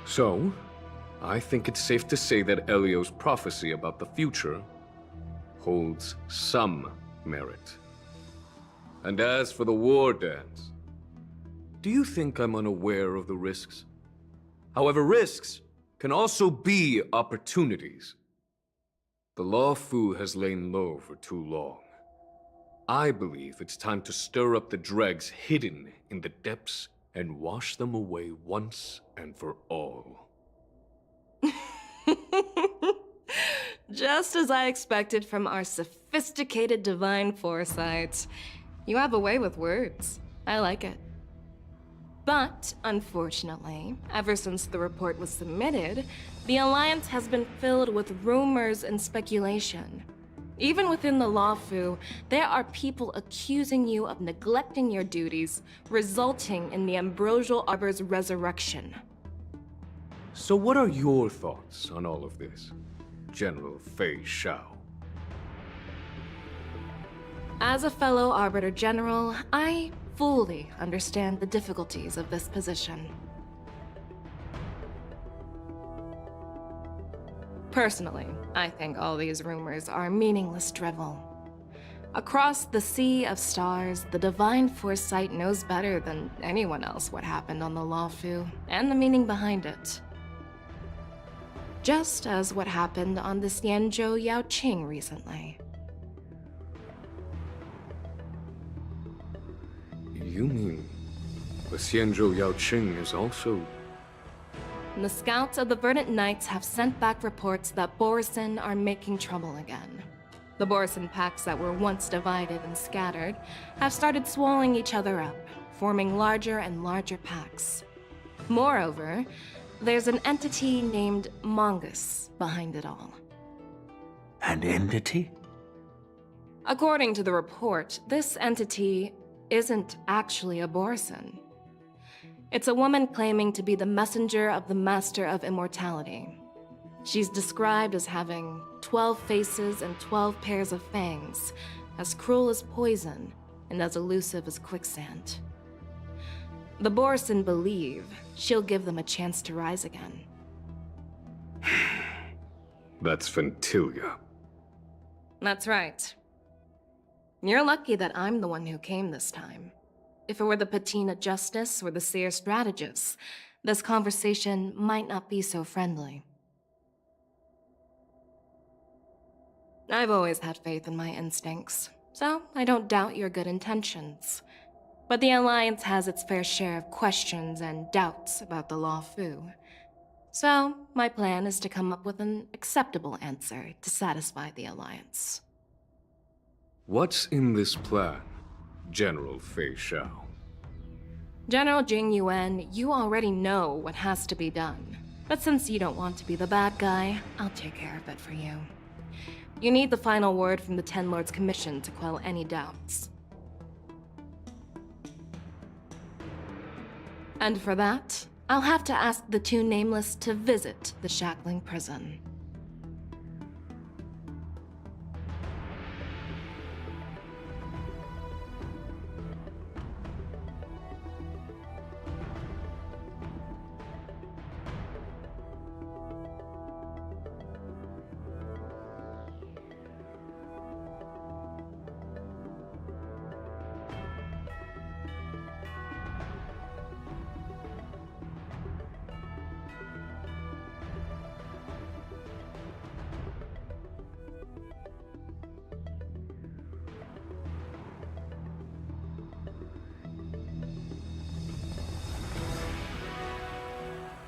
So, I think it's safe to say that Elio's prophecy about the future holds some merit. And as for the war dance, do you think I'm unaware of the risks? However, risks can also be opportunities. The Lawfu has lain low for too long. I believe it's time to stir up the dregs hidden in the depths and wash them away once and for all. Just as I expected from our sophisticated divine foresight. You have a way with words. I like it. But, unfortunately, ever since the report was submitted, the Alliance has been filled with rumors and speculation. Even within the Lawfu, there are people accusing you of neglecting your duties, resulting in the Ambrosial Arbor's resurrection. So what are your thoughts on all of this, General Fei Shao? As a fellow Arbiter General, I fully understand the difficulties of this position. Personally, I think all these rumors are meaningless drivel. Across the sea of stars, the divine foresight knows better than anyone else what happened on the Lawfu and the meaning behind it. Just as what happened on the Xianzhou Yaoqing recently. You mean the Xianzhou Yaoqing is also... The scouts of the Verdant Knights have sent back reports that Borisin are making trouble again. The Borisin packs that were once divided and scattered have started swallowing each other up, forming larger and larger packs. Moreover, there's an entity named Mongus behind it all. An entity? According to the report, this entity isn't actually a Borisin. It's a woman claiming to be the messenger of the Master of Immortality. She's described as having 12 faces and 12 pairs of fangs, as cruel as poison and as elusive as quicksand. The Borisin believe she'll give them a chance to rise again. That's Ventilia. That's right. You're lucky that I'm the one who came this time. If it were the Patina Justice or the Seer Strategist, this conversation might not be so friendly. I've always had faith in my instincts, so I don't doubt your good intentions. But the Alliance has its fair share of questions and doubts about the Lawfu. So, my plan is to come up with an acceptable answer to satisfy the Alliance. What's in this plan, General Fei Shao? General Jing Yuan, you already know what has to be done. But since you don't want to be the bad guy, I'll take care of it for you. You need the final word from the Ten Lords Commission to quell any doubts. And for that, I'll have to ask the two Nameless to visit the Shackling Prison.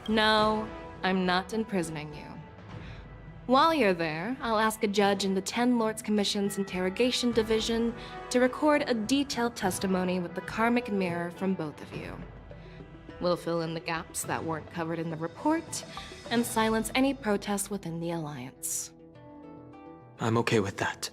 No, I'm not imprisoning you. While you're there, I'll ask a judge in the 10 Lords Commission's Interrogation Division to record a detailed testimony with the karmic mirror from both of you. We'll fill in the gaps that weren't covered in the report, and silence any protests within the Alliance. I'm okay with that.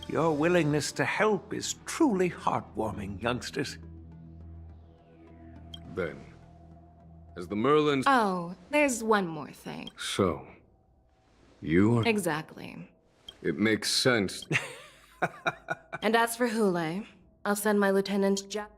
Your willingness to help is truly heartwarming, youngsters. Then, as the Merlins... Oh, there's one more thing. So, you are... Exactly. It makes sense. And as for Hule, I'll send my Lieutenant Jack.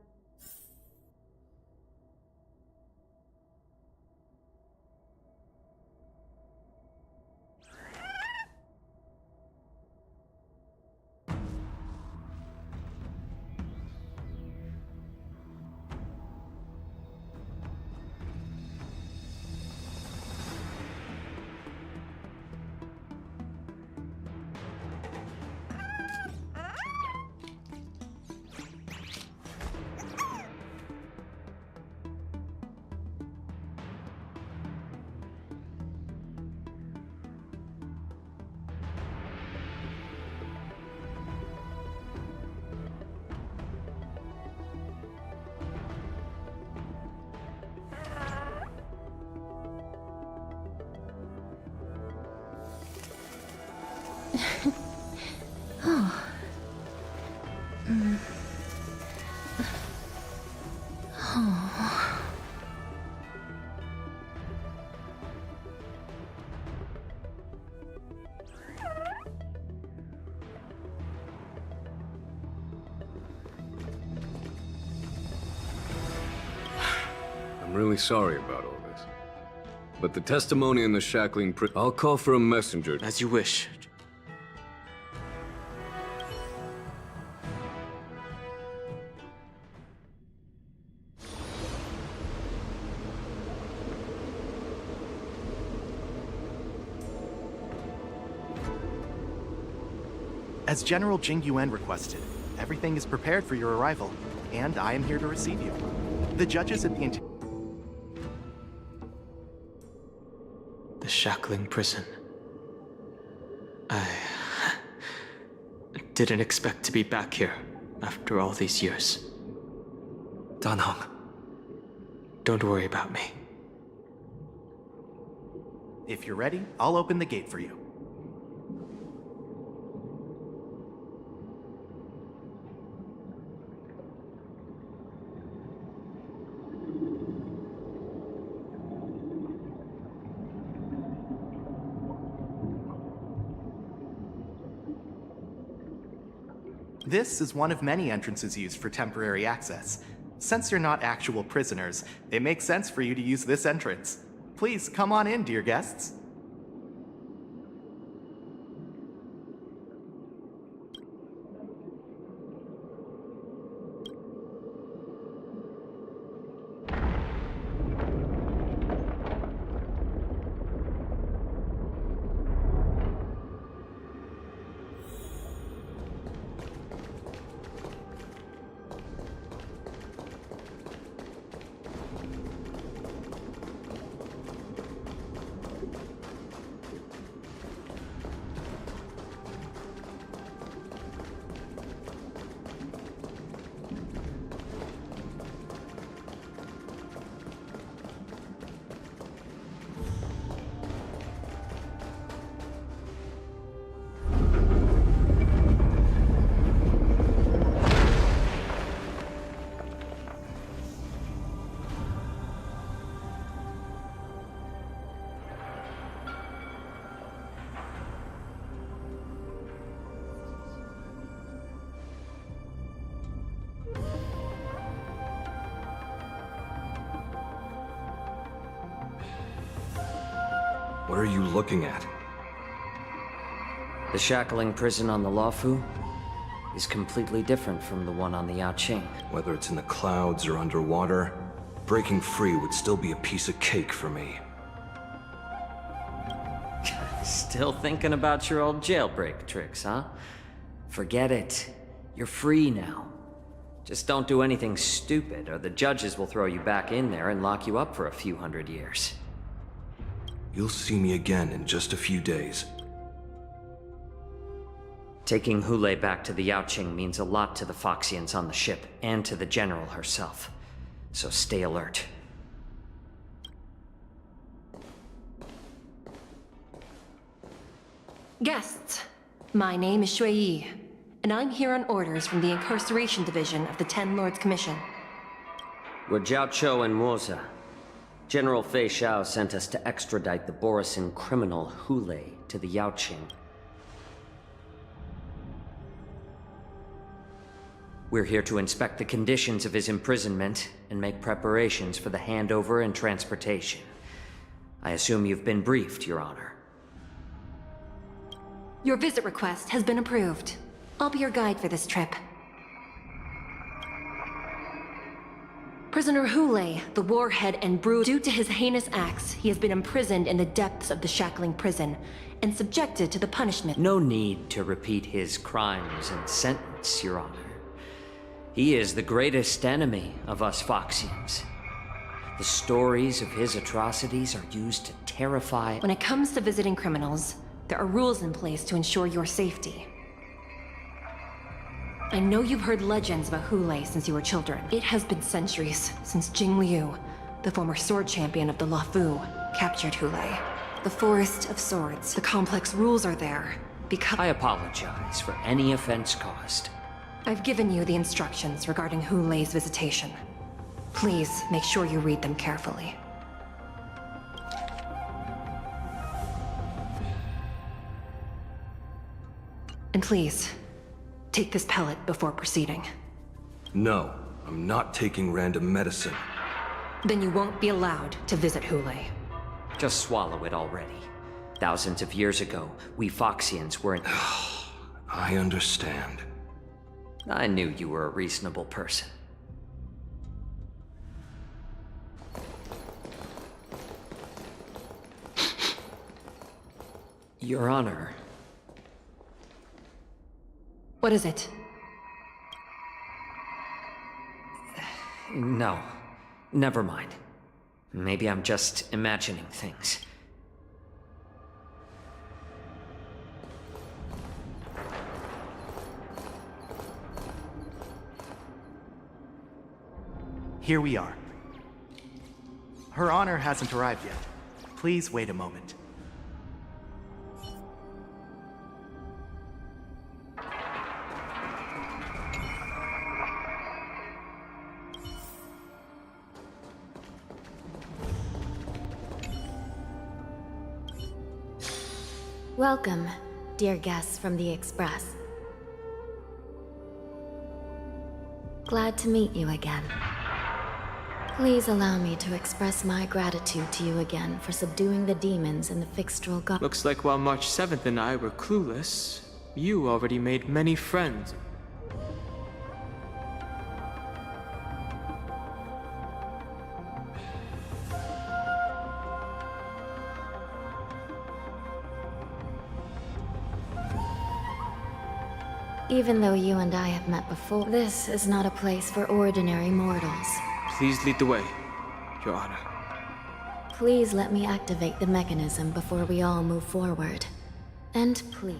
Oh. Oh. really sorry about all this. But the testimony in the shackling I'll call for a messenger. As you wish. As General Jing Yuan requested, everything is prepared for your arrival, and I am here to receive you. The judges at the The shackling prison. I didn't expect to be back here after all these years. Dan Heng. Don't worry about me. If you're ready, I'll open the gate for you. This is one of many entrances used for temporary access. Since you're not actual prisoners, it makes sense for you to use this entrance. Please come on in, dear guests. What are you looking at? The shackling prison on the Luofu is completely different from the one on the Yaoqing. Whether it's in the clouds or underwater, breaking free would still be a piece of cake for me. Still thinking about your old jailbreak tricks, huh? Forget it. You're free now. Just don't do anything stupid, or the judges will throw you back in there and lock you up for a few hundred years. You'll see me again in just a few days. Taking Hule back to the Yaoqing means a lot to the Foxians on the ship, and to the General herself. So stay alert. Guests, my name is Shui Yi, and I'm here on orders from the Incarceration Division of the Ten Lords Commission. We're Jiao Cho and Moza. General Fei Xiao sent us to extradite the Borisin criminal Hule to the Yaoqing. We're here to inspect the conditions of his imprisonment and make preparations for the handover and transportation. I assume you've been briefed, Your Honor. Your visit request has been approved. I'll be your guide for this trip. Prisoner Hule, the warhead and brood, due to his heinous acts, he has been imprisoned in the depths of the shackling prison and subjected to the punishment. No need to repeat his crimes and sentence, Your Honor. He is the greatest enemy of us Foxians. The stories of his atrocities are used to terrify. When it comes to visiting criminals, there are rules in place to ensure your safety. I know you've heard legends about Hule since you were children. It has been centuries since Jing Liu, the former sword champion of the Luofu, captured Hule. The Forest of Swords. The complex rules are there because— I apologize for any offense caused. I've given you the instructions regarding Hule's visitation. Please make sure you read them carefully. And please, take this pellet before proceeding. No, I'm not taking random medicine. Then you won't be allowed to visit Hule. Just swallow it already. Thousands of years ago, we Foxians were in... I understand. I knew you were a reasonable person. Your Honor. What is it? No. Never mind. Maybe I'm just imagining things. Here we are. Her Honor hasn't arrived yet. Please wait a moment. Welcome, dear guests from the Express. Glad to meet you again. Please allow me to express my gratitude to you again for subduing the demons in the Fixtral God. Looks like while March 7th and I were clueless, you already made many friends. Even though you and I have met before, this is not a place for ordinary mortals. Please lead the way, Your Honor. Please let me activate the mechanism before we all move forward. And please...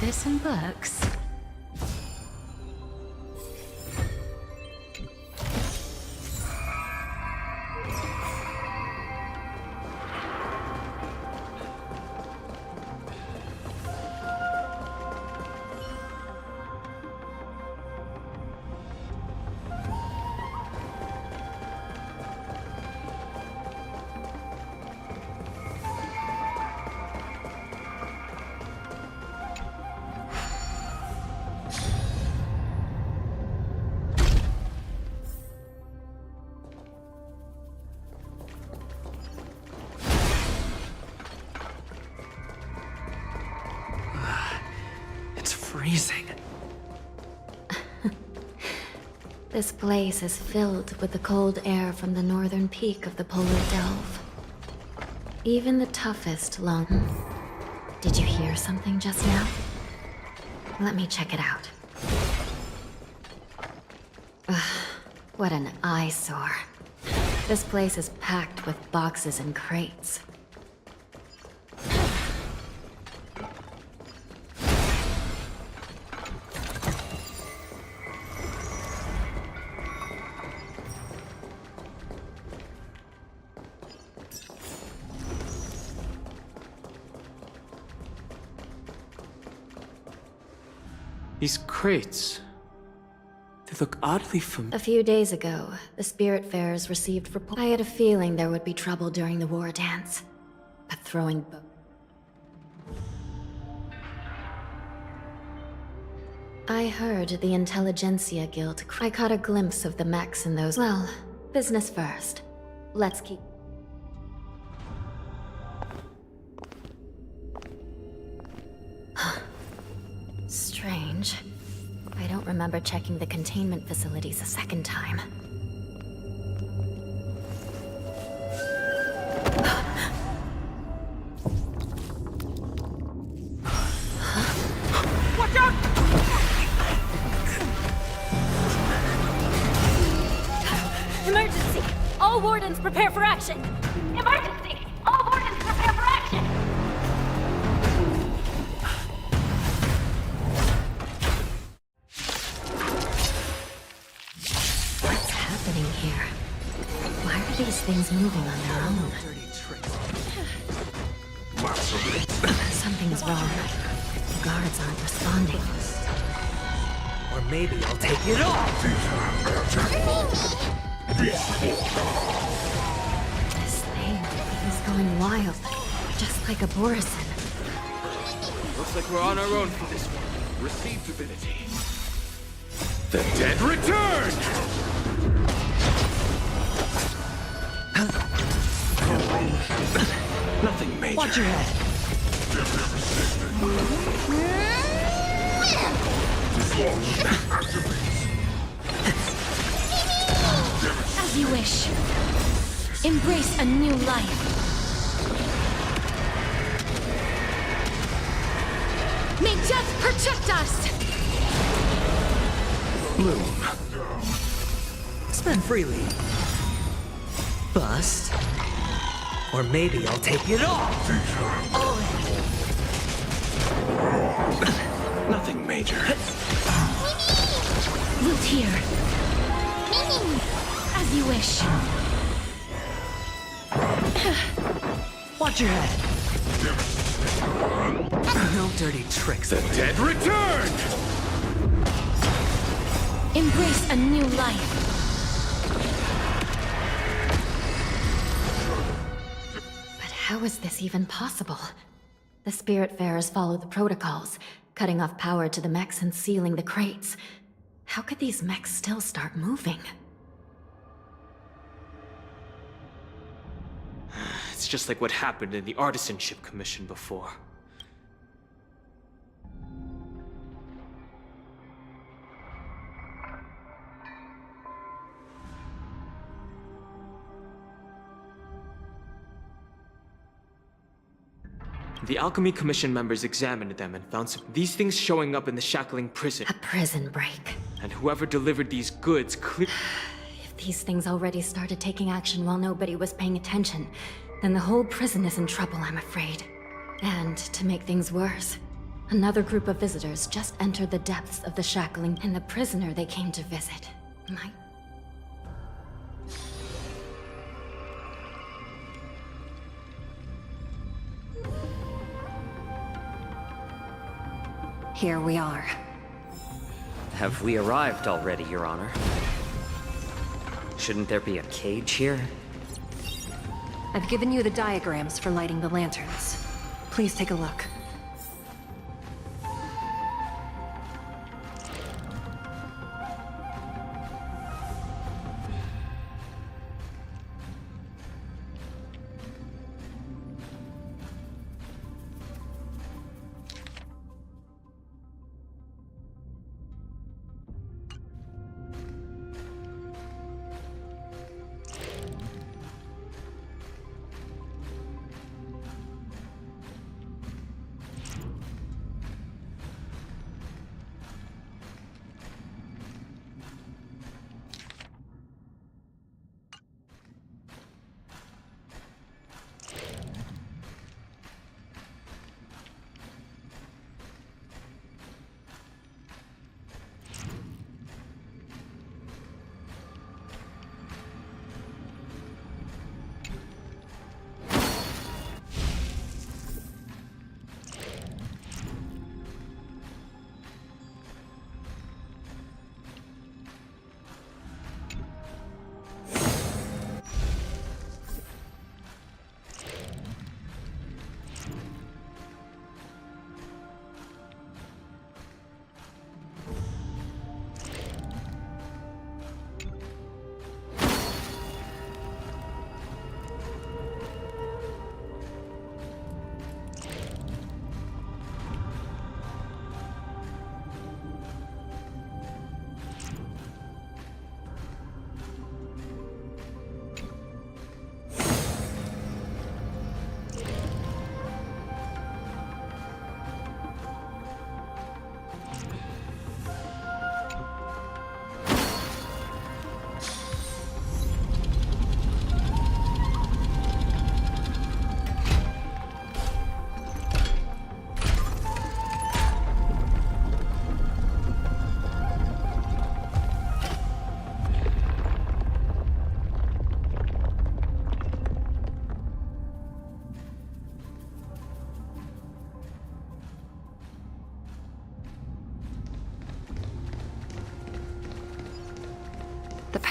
This in books. Freezing. This place is filled with the cold air from the northern peak of the polar delve. Even the toughest lung... Did you hear something just now? Let me check it out. Ugh, what an eyesore. This place is packed with boxes and crates. These crates... they look oddly familiar. A few days ago, the Spiritfarers received reports. I had a feeling there would be trouble during the war dance. But throwing I heard the Intelligentsia Guild. I caught a glimpse of the mechs in those. Well, business first. Let's keep. Strange. I don't remember checking the containment facilities a second time. Watch out! Emergency! All wardens prepare for action! Emergency! All wardens prepare for action! What's happening here? Why are these things moving on their own? Something's wrong. The guards aren't responding. Or maybe I'll take it off! This thing is going wild, just like a Borison. Looks like we're on our own for this one. Receive divinity. The dead return! Nothing major. Watch your head! As you wish. Embrace a new life. May death protect us! Bloom. Spend freely. Bust. Or maybe I'll take it off! Nothing major. Loot here. As you wish. Watch your head! No dirty tricks. The dead return! Embrace a new life. But how is this even possible? The Spiritfarers follow the protocols, cutting off power to the mechs and sealing the crates. How could these mechs still start moving? It's just like what happened in the Artisanship Commission before. The Alchemy Commission members examined them and found these things showing up in the shackling prison. A prison break. And whoever delivered these goods If these things already started taking action while nobody was paying attention, then the whole prison is in trouble, I'm afraid. And to make things worse, another group of visitors just entered the depths of the shackling, and the prisoner they came to visit. Here we are. Have we arrived already, Your Honor? Shouldn't there be a cage here? I've given you the diagrams for lighting the lanterns. Please take a look.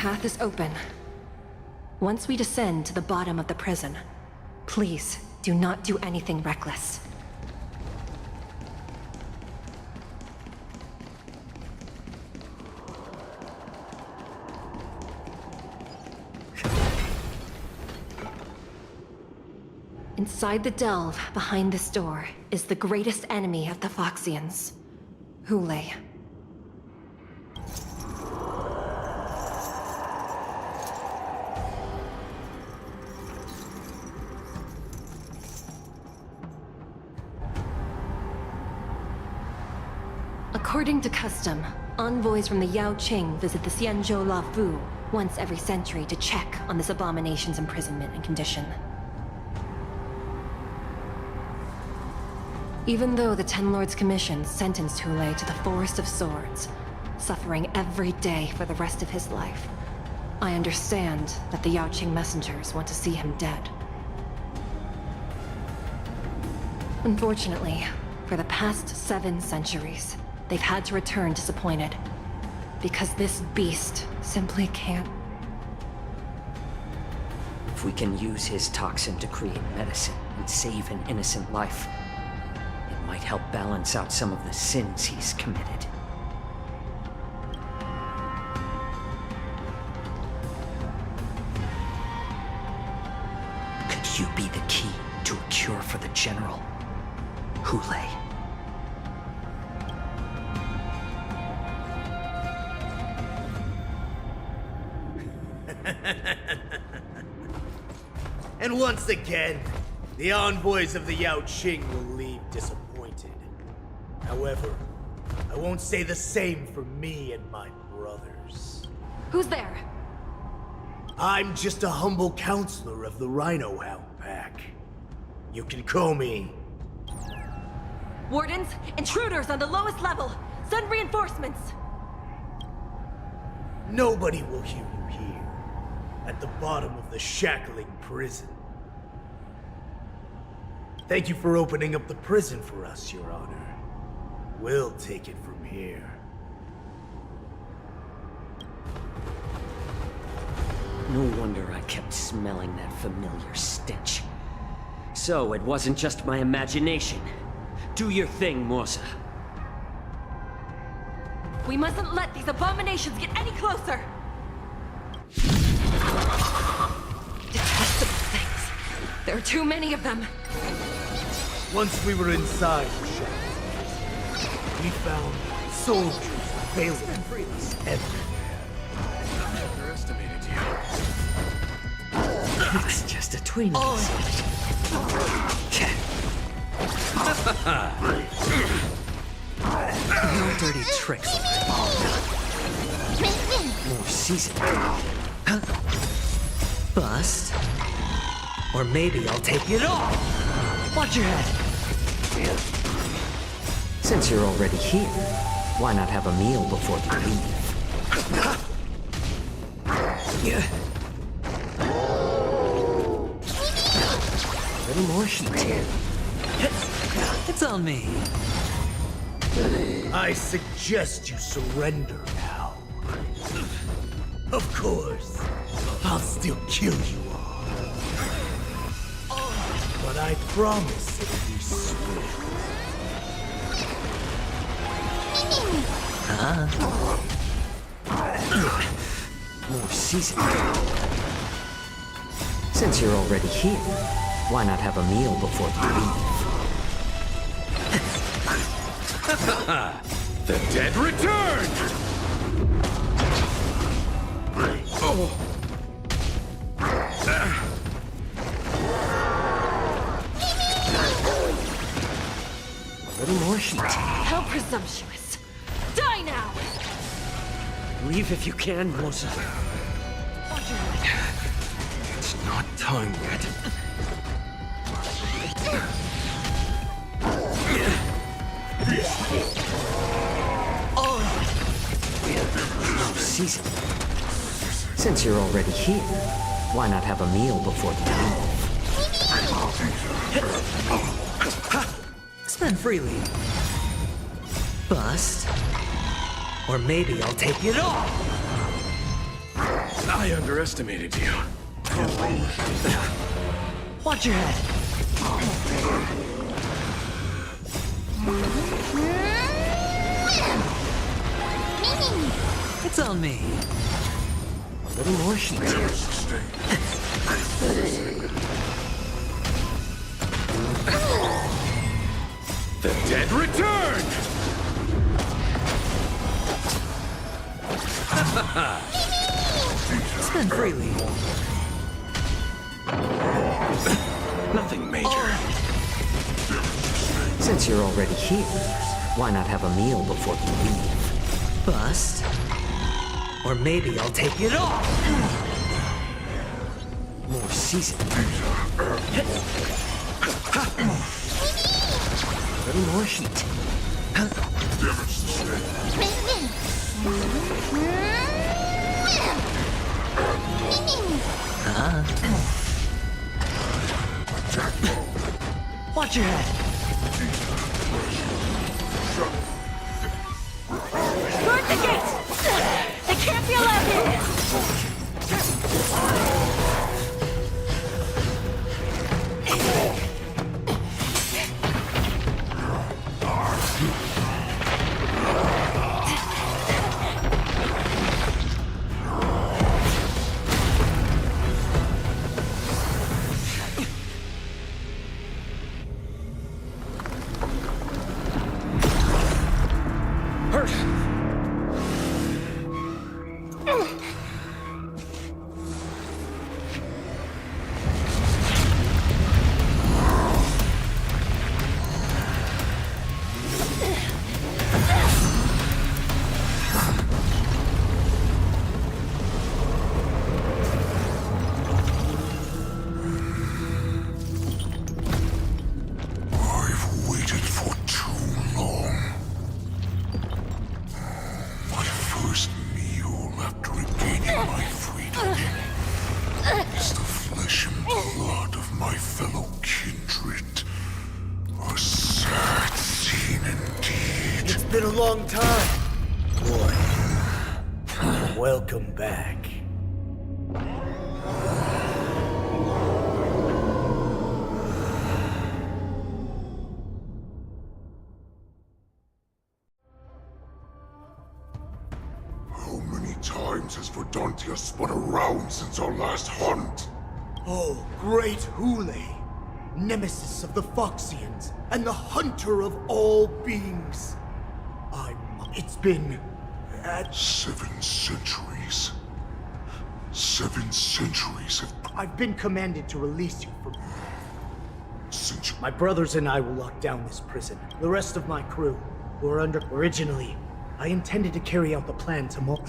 path is open. Once we descend to the bottom of the prison, please do not do anything reckless. Inside the delve, behind this door, is the greatest enemy of the Foxians, Hulei. According to custom, envoys from the Yao Qing visit the Xianzhou Lafu once every century to check on this abomination's imprisonment and condition. Even though the Ten Lords Commission sentenced Hulei to the Forest of Swords, suffering every day for the rest of his life, I understand that the Yao Qing messengers want to see him dead. Unfortunately, for the past 7 centuries, they've had to return disappointed, because this beast simply can't. If we can use his toxin to create medicine and save an innocent life, it might help balance out some of the sins he's committed. Could you be the key to a cure for the General, Hulei? And once again, the envoys of the Yao Qing will leave disappointed. However, I won't say the same for me and my brothers. Who's there? I'm just a humble counselor of the Rhino Hound Pack. You can call me... Wardens, intruders on the lowest level! Send reinforcements! Nobody will hear you here, at the bottom of the shackling prison. Thank you for opening up the prison for us, Your Honor. We'll take it from here. No wonder I kept smelling that familiar stench. So it wasn't just my imagination. Do your thing, Morsa. We mustn't let these abominations get any closer! Detestable things. There are too many of them. Once we were inside the shack, we found soldiers available everywhere. I underestimated you. It's just a tween. No dirty tricks. More seasoned. Bust. Or maybe I'll take it off. Watch your head. Since you're already here, why not have a meal before you leave? A little more heat here. It's on me. I suggest you surrender now. Of course, I'll still kill you all. But I promise it'll be swift. More seasoned. Since you're already here, why not have a meal before you leave? The dead returned! Oh. A little more heat. How presumptuous! Die now! Leave if you can, Morsa. It's not time yet. No season. Since you're already here, why not have a meal before you leave? Spend freely. Bust. Or maybe I'll take it off. I underestimated you. Watch your head. It's on me. A little more heat. The dead return! Spend freely. Nothing major. Since you're already here, why not have a meal before you leave? Bust. Or maybe I'll take it all! More seasoning. A little more heat. Watch your head. Guard the gate! They can't be allowed in! Been a long time, boy. Welcome back. How many times has Verdantia spun around since our last hunt? Oh, great Hule, nemesis of the Foxians and the hunter of all beings. It's been... 7 centuries. 7 centuries have... I've been commanded to release you from... Since... My brothers and I will lock down this prison. The rest of my crew, who are under... Originally, I intended to carry out the plan tomorrow.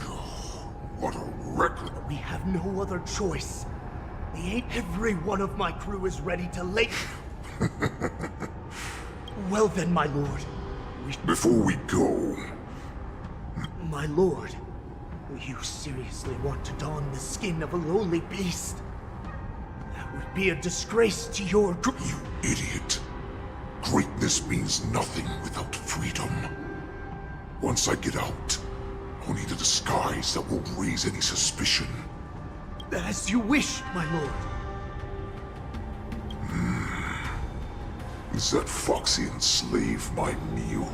What a record! But we have no other choice. Every one of my crew is ready to lay... Well then, my lord. Before we go... My lord, you seriously want to don the skin of a lowly beast? That would be a disgrace to your... You idiot. Greatness means nothing without freedom. Once I get out, I'll need a disguise that won't raise any suspicion. As you wish, my lord. Is that Foxian slave my meal?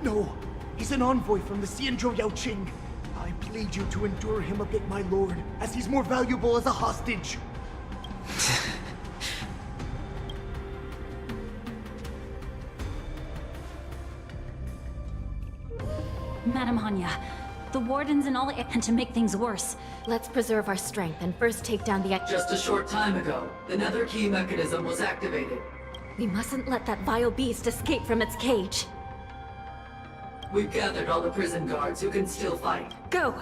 No, he's an envoy from the Xianzhou Yaoqing. I plead you to endure him a bit, my lord, as he's more valuable as a hostage. Madam Hanya, the wardens and all, and to make things worse. Let's preserve our strength and first take down the... Just a short time ago, the nether key mechanism was activated. We mustn't let that vile beast escape from its cage. We've gathered all the prison guards who can still fight. Go!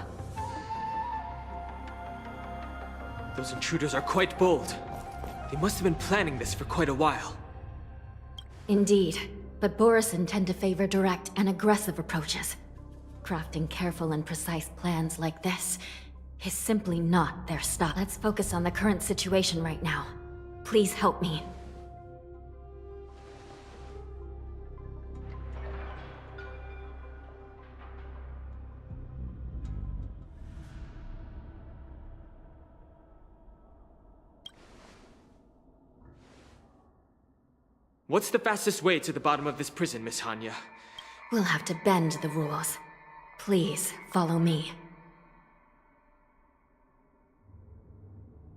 Those intruders are quite bold. They must have been planning this for quite a while. Indeed, but Borisin tend to favor direct and aggressive approaches. Crafting careful and precise plans like this is simply not their style. Let's focus on the current situation right now. Please help me. What's the fastest way to the bottom of this prison, Miss Hanya? We'll have to bend the rules. Please, follow me.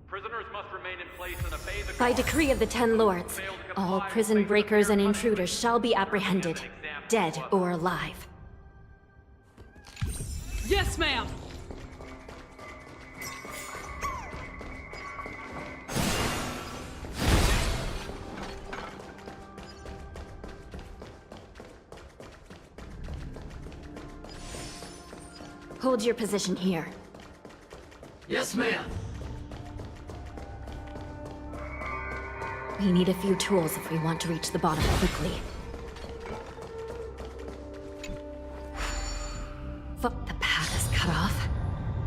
Prisoners must remain in place and obey the By decree of the Ten Lords, all prison breakers and intruders shall be apprehended, dead or alive. Yes, ma'am! Hold your position here. Yes, ma'am. We need a few tools if we want to reach the bottom quickly. Fuck, the path is cut off.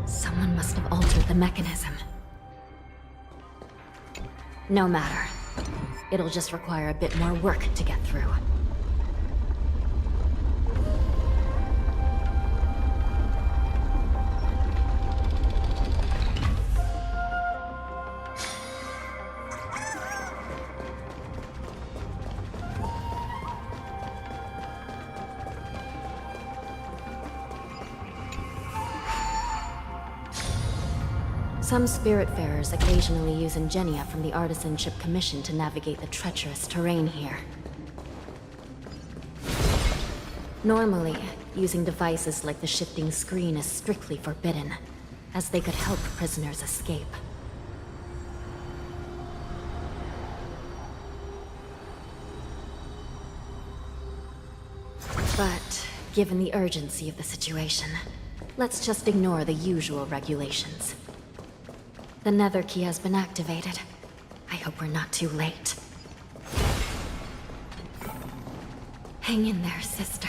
Someone must have altered the mechanism. No matter. It'll just require a bit more work to get through. Some Spiritfarers occasionally use ingenia from the Artisanship Commission to navigate the treacherous terrain here. Normally, using devices like the shifting screen is strictly forbidden, as they could help prisoners escape. But, given the urgency of the situation, let's just ignore the usual regulations. The nether key has been activated. I hope we're not too late. Hang in there, sister.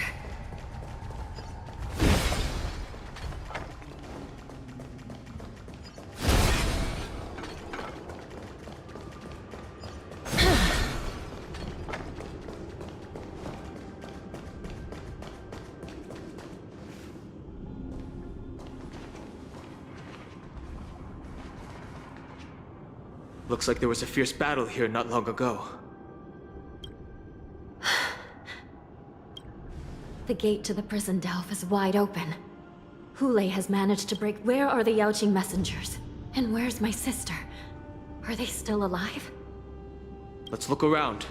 Looks like there was a fierce battle here not long ago. The gate to the prison delve is wide open. Hule has managed to break. Where are the Yaoqing messengers? And where's my sister? Are they still alive? Let's look around.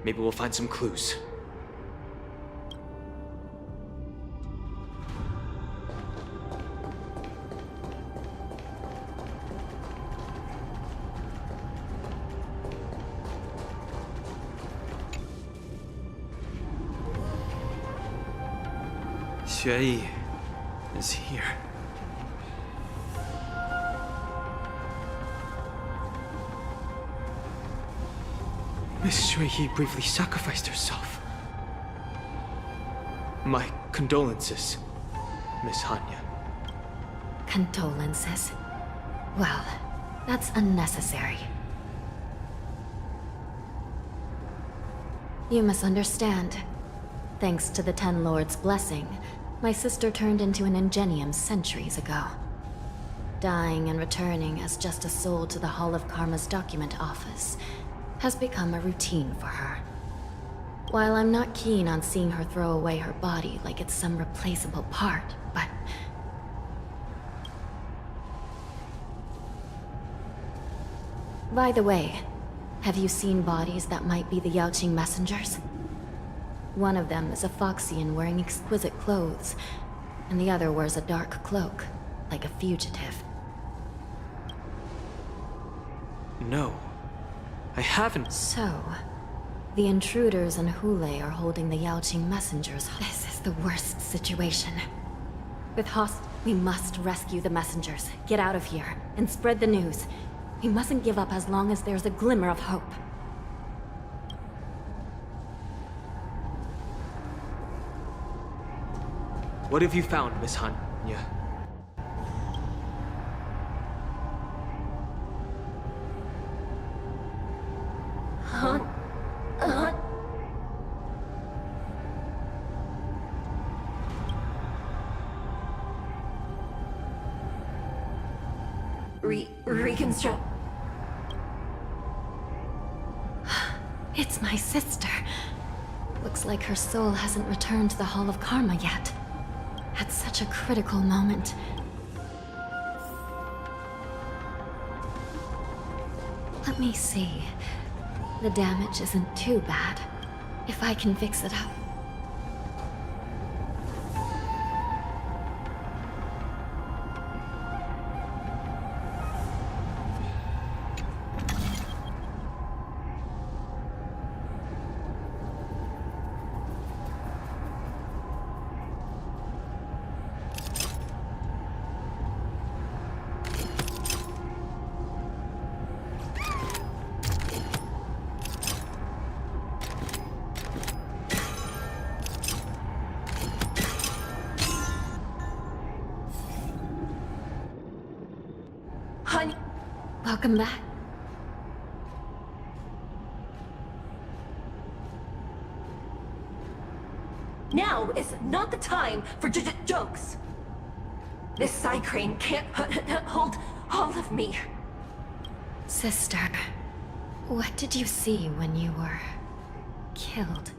Maybe we'll find some clues. Xue is here. Miss Xue briefly sacrificed herself. My condolences, Miss Hanya. Condolences. Well, that's unnecessary. You misunderstand. Thanks to the Ten Lords' blessing, my sister turned into an ingenium centuries ago. Dying and returning as just a soul to the Hall of Karma's document office has become a routine for her. While I'm not keen on seeing her throw away her body like it's some replaceable part, but... By the way, have you seen bodies that might be the Yaoqing messengers? One of them is a Foxian wearing exquisite clothes, and the other wears a dark cloak, like a fugitive. No, I haven't. So, the intruders and Hule are holding the Yaoqing messengers. This is the worst situation. With we must rescue the messengers, get out of here, and spread the news. We mustn't give up as long as there's a glimmer of hope. What have you found, Miss Hanya? Reconstruct. It's my sister. Looks like her soul hasn't returned to the Hall of Karma yet. At such a critical moment. Let me see. The damage isn't too bad. If I can fix it up. Honey. Welcome back. Now is not the time for jokes. This side crane can't hold all of me. Sister, what did you see when you were killed?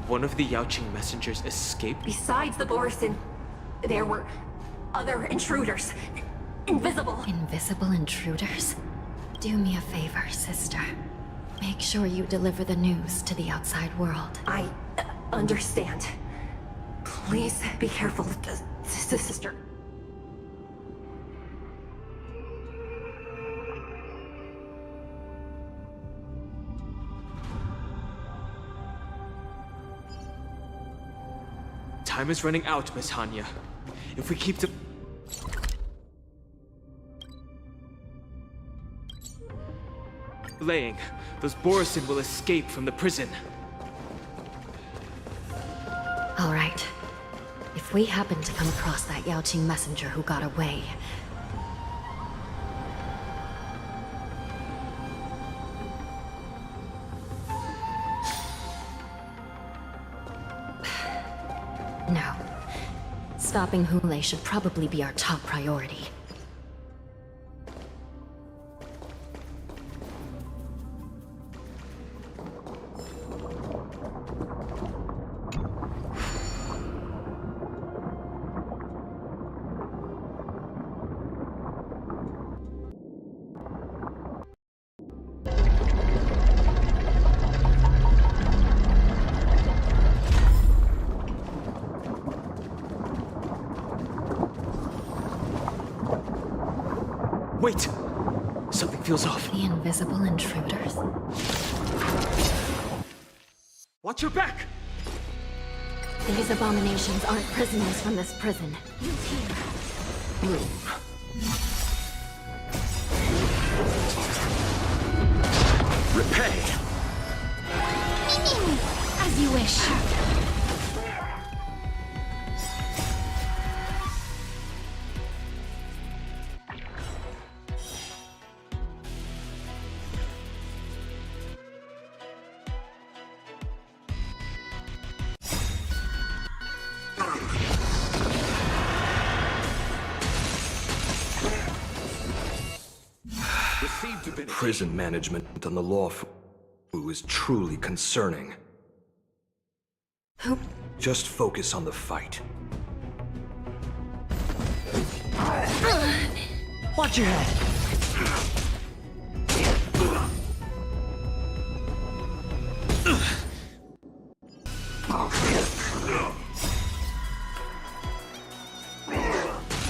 One of the Yaoqing messengers escaped? Besides the Borisin, there were other intruders. Invisible. Invisible intruders? Do me a favor, sister. Make sure you deliver the news to the outside world. I understand. Please be careful, sister. Time is running out, Miss Hanya. If we keep to... delaying, those Borisin will escape from the prison. All right. If we happen to come across that Yaoqing messenger who got away... No. Stopping Hule should probably be our top priority. Wait! Something feels off. The invisible intruders? Watch your back! These abominations aren't prisoners from this prison. Repay! As you wish. Prison management on the Lawfu is truly concerning. Just focus on the fight. Watch your head.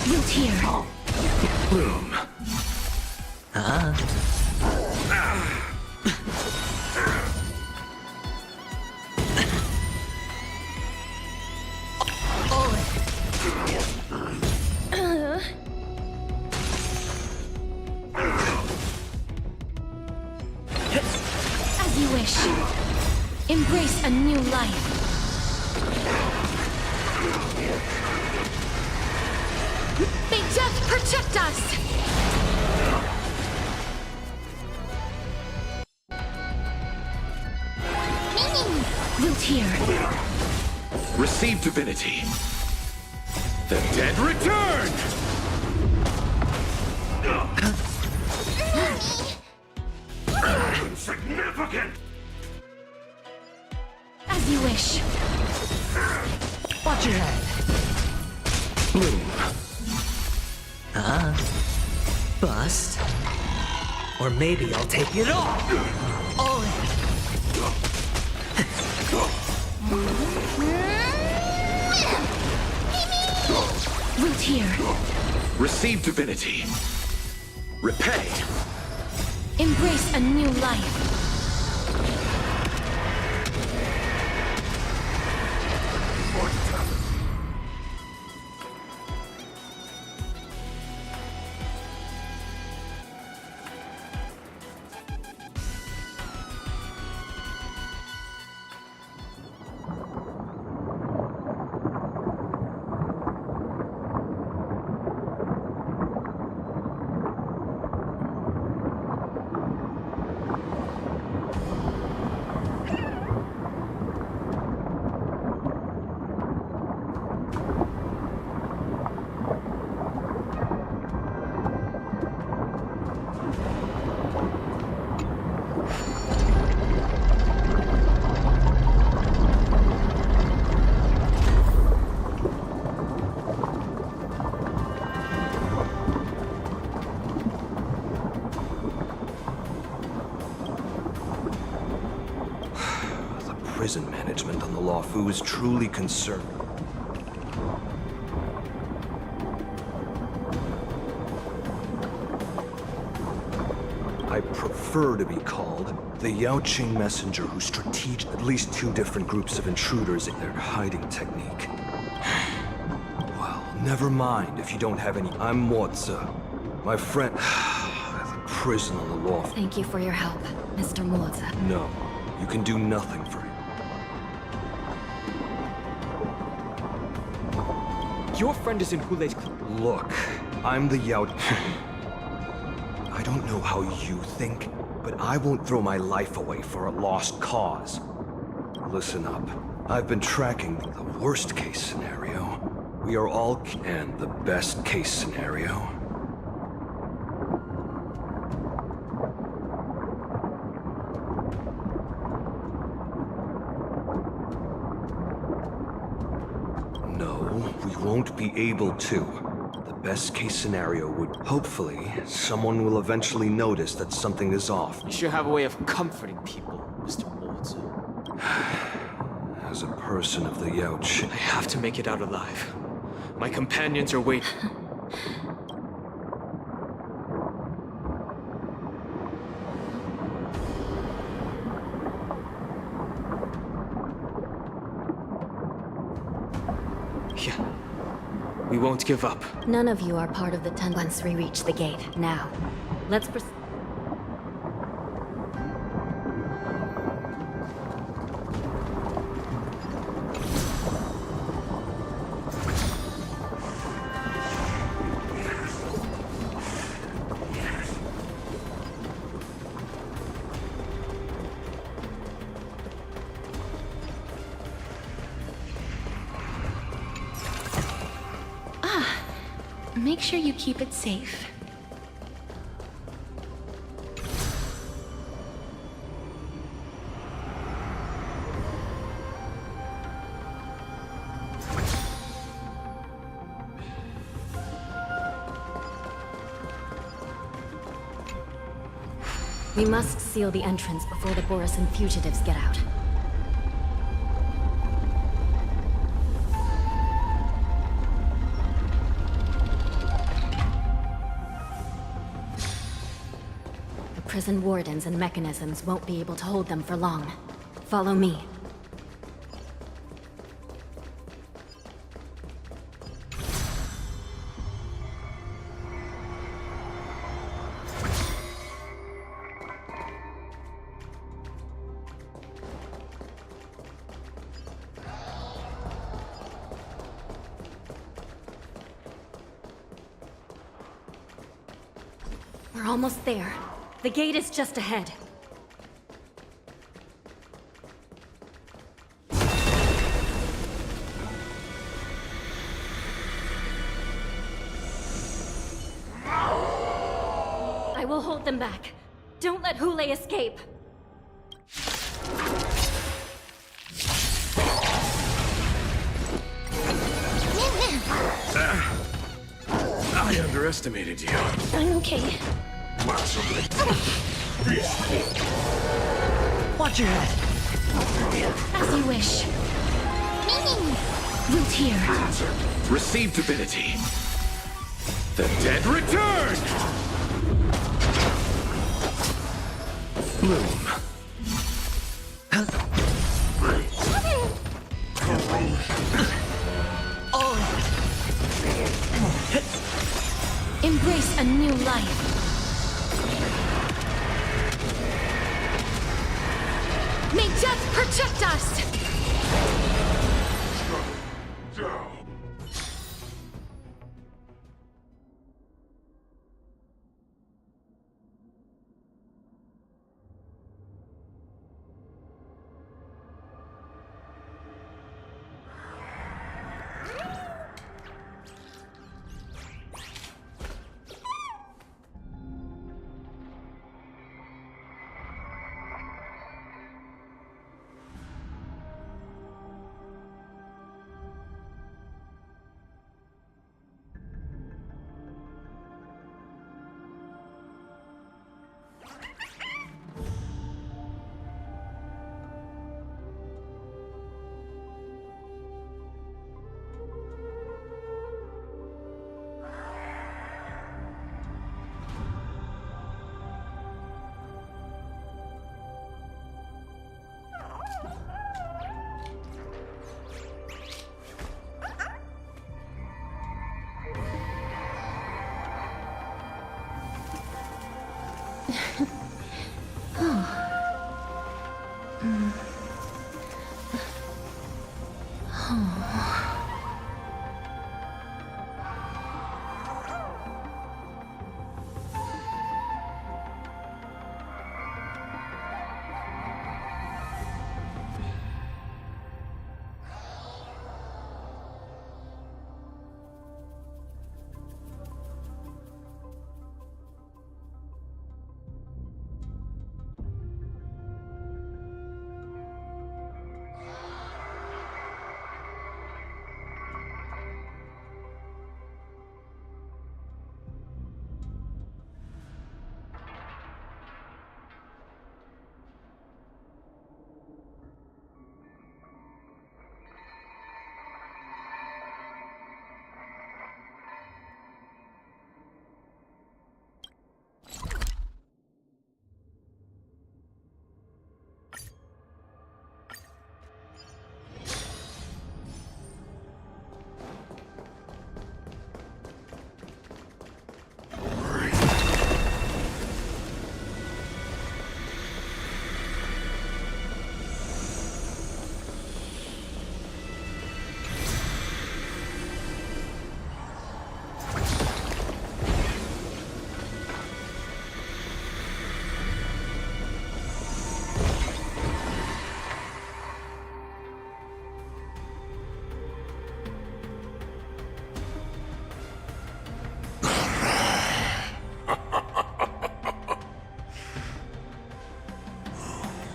Root here. Bloom. As you wish. Embrace a new life. May death protect us! Root here. Receive divinity. The dead return! Bust. Or maybe I'll take it all! All in. Root here. Receive divinity. Repay. Embrace a new life. Prison management on the Luofu is truly concerned. I prefer to be called the Yaoqing messenger who strategized at least 2 different groups of intruders in their hiding technique. Well, never mind if you don't have any. I'm Mozi, my friend. The prison on the Luofu. Thank you for your help, Mr. Mozi. No, you can do nothing for him. Your friend is in Hulei's... Look, I'm the Yao... I don't know how you think, but I won't throw my life away for a lost cause. Listen up. I've been tracking the worst case scenario. We are all... and the best case scenario. Won't be able to. The best case scenario would, hopefully, someone will eventually notice that something is off. You should have a way of comforting people, Mr. Mozi. As a person of the Yaoqing... I have to make it out alive. My companions are waiting. Yeah. We won't give up. None of you are part of the 10 once we reach the gate. Now, let's proceed. Make sure you keep it safe. We must seal the entrance before the Borisan fugitives get out. Prison wardens and mechanisms won't be able to hold them for long. Follow me. We're almost there. The gate is just ahead. I will hold them back. Don't let Hulei escape. I underestimated you. I'm okay. Watch your head. As you wish. Root here. Receive divinity. The dead return! Bloom. Embrace a new life. May death protect us!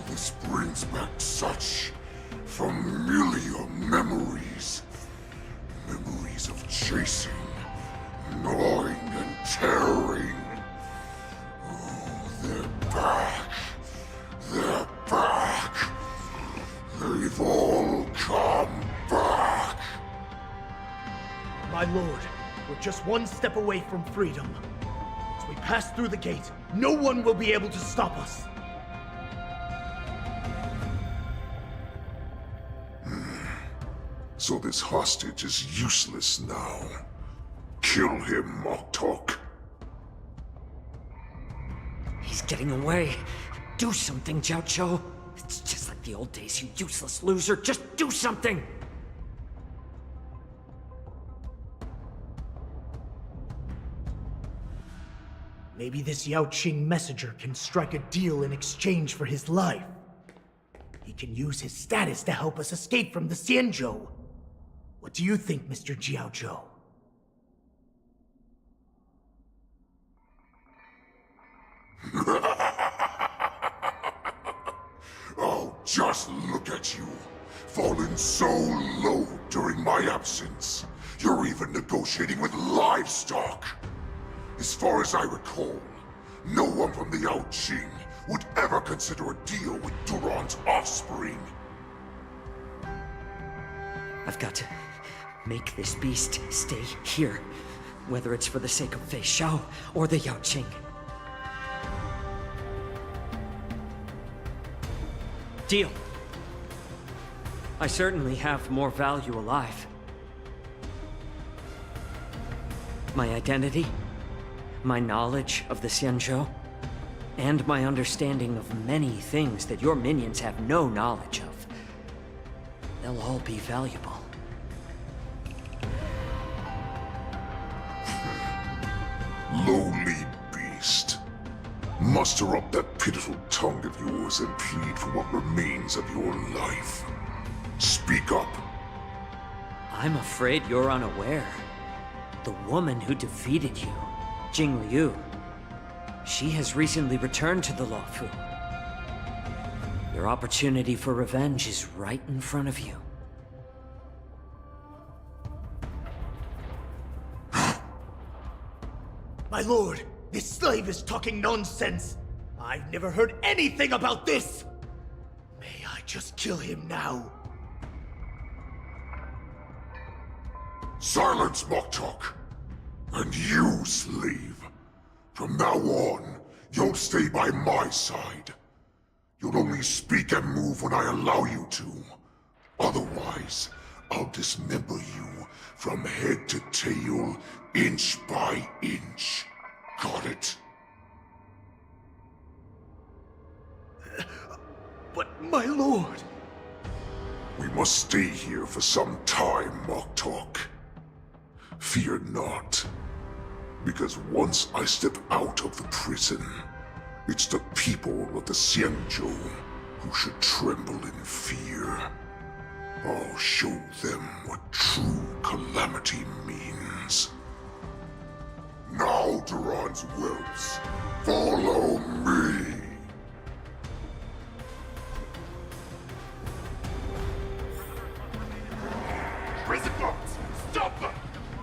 This brings back such familiar memories. Memories of chasing, gnawing, and tearing. Oh, they're back. They're back. They've all come back. My lord, we're just one step away from freedom. As we pass through the gate, no one will be able to stop us. So this hostage is useless now. Kill him, Moktok. He's getting away. Do something, Jiao. It's just like the old days, you useless loser. Just do something! Maybe this Yaoqing messenger can strike a deal in exchange for his life. He can use his status to help us escape from the Xianzhou. What do you think, Mr. Jiao? Oh, just look at you. Fallen so low during my absence. You're even negotiating with livestock! As far as I recall, no one from the Yao Qing would ever consider a deal with Duran's offspring. I've got to make this beast stay here, whether it's for the sake of Fei Xiao or the Yao Qing. Deal. I certainly have more value alive. My identity, my knowledge of the Xianzhou, and my understanding of many things that your minions have no knowledge of. They'll all be valuable. Lowly beast. Muster up that pitiful tongue of yours and plead for what remains of your life. Speak up. I'm afraid you're unaware. The woman who defeated you, Jing Liu, she has recently returned to the Luofu. Your opportunity for revenge is right in front of you. My lord, this slave is talking nonsense. I've never heard anything about this. May I just kill him now? Silence, Moktok! And you, slave. From now on, you'll stay by my side. You'll only speak and move when I allow you to. Otherwise, I'll dismember you from head to tail, inch by inch. Got it? But my lord... We must stay here for some time, Moktok. Fear not. Because once I step out of the prison, it's the people of the Xianzhou who should tremble in fear. I'll show them what true calamity means. Now, Duran's whelps, follow me! Prison guards, stop them!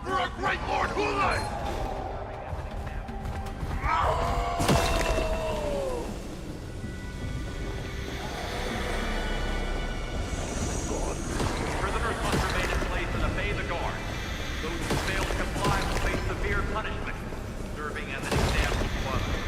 For our great Lord Hulei! Prisoners must remain in place and obey the guard. Those who fail to comply will face severe punishment, serving as an example to others.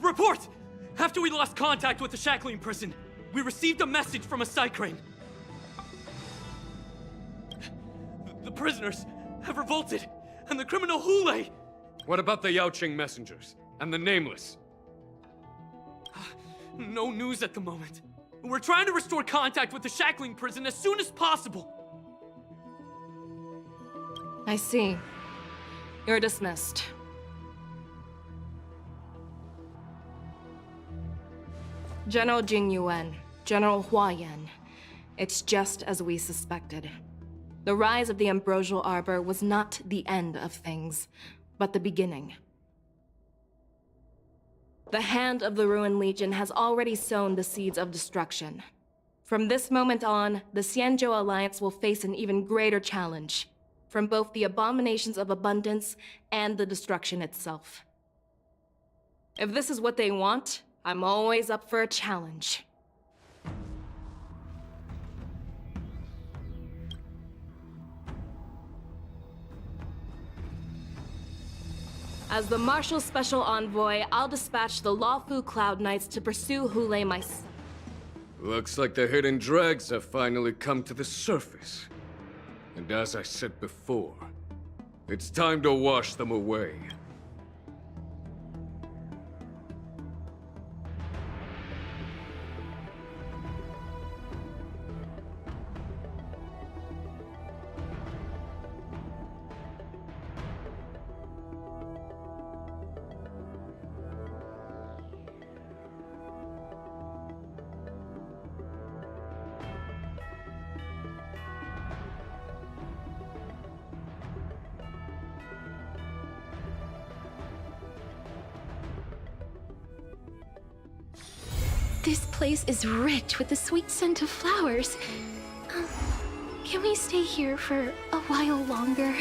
Report! After we lost contact with the shackling prison, we received a message from a Psycrane. The prisoners have revolted, and the criminal Hulei... What about the Yao Qing messengers? And the Nameless? No news at the moment. We're trying to restore contact with the shackling prison as soon as possible. I see. You're dismissed. General Jing Yuan, General Hua Yan. It's just as we suspected. The rise of the Ambrosial Arbor was not the end of things, but the beginning. The hand of the Ruined Legion has already sown the seeds of destruction. From this moment on, the Xianzhou Alliance will face an even greater challenge, from both the abominations of abundance and the destruction itself. If this is what they want, I'm always up for a challenge. As the Marshal Special Envoy, I'll dispatch the Luofu Cloud Knights to pursue Hulei myself. Looks like the hidden dregs have finally come to the surface. And as I said before, it's time to wash them away. This place is rich with the sweet scent of flowers. Can we stay here for a while longer?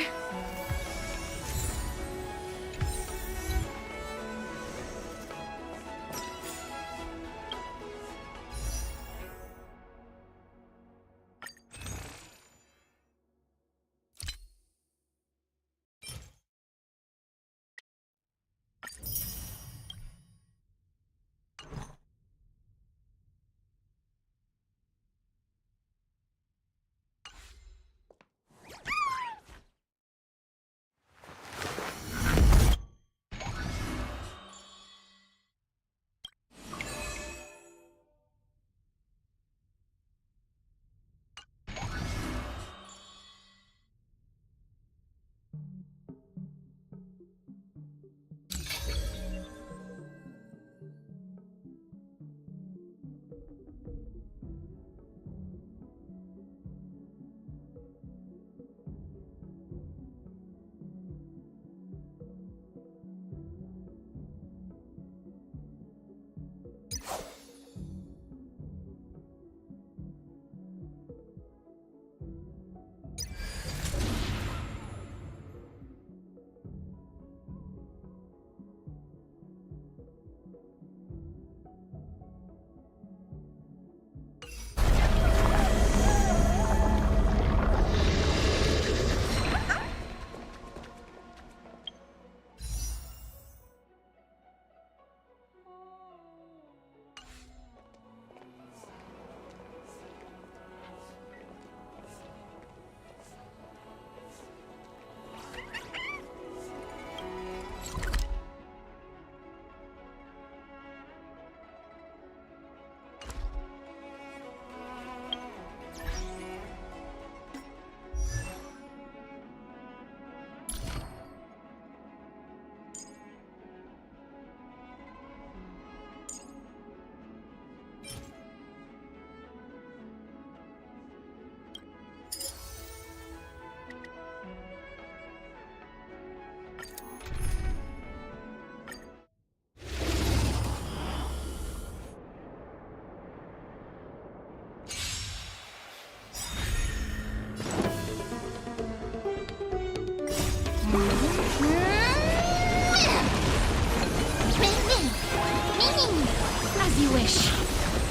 As you wish.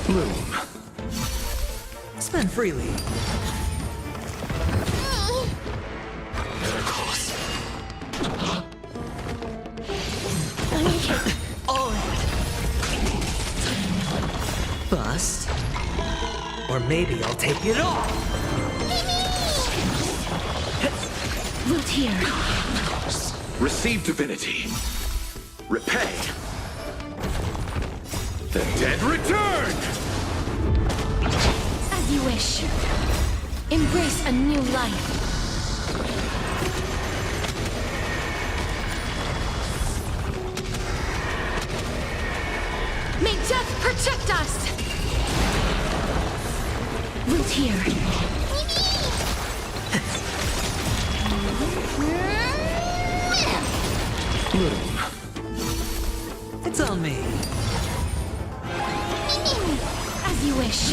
Bloom. Spend freely. Bust. Or maybe I'll take it off. Root here. Receive divinity. Repay. The dead return! As you wish. Embrace a new life. May death protect us! Root here. Bloom. It's on me. As you wish.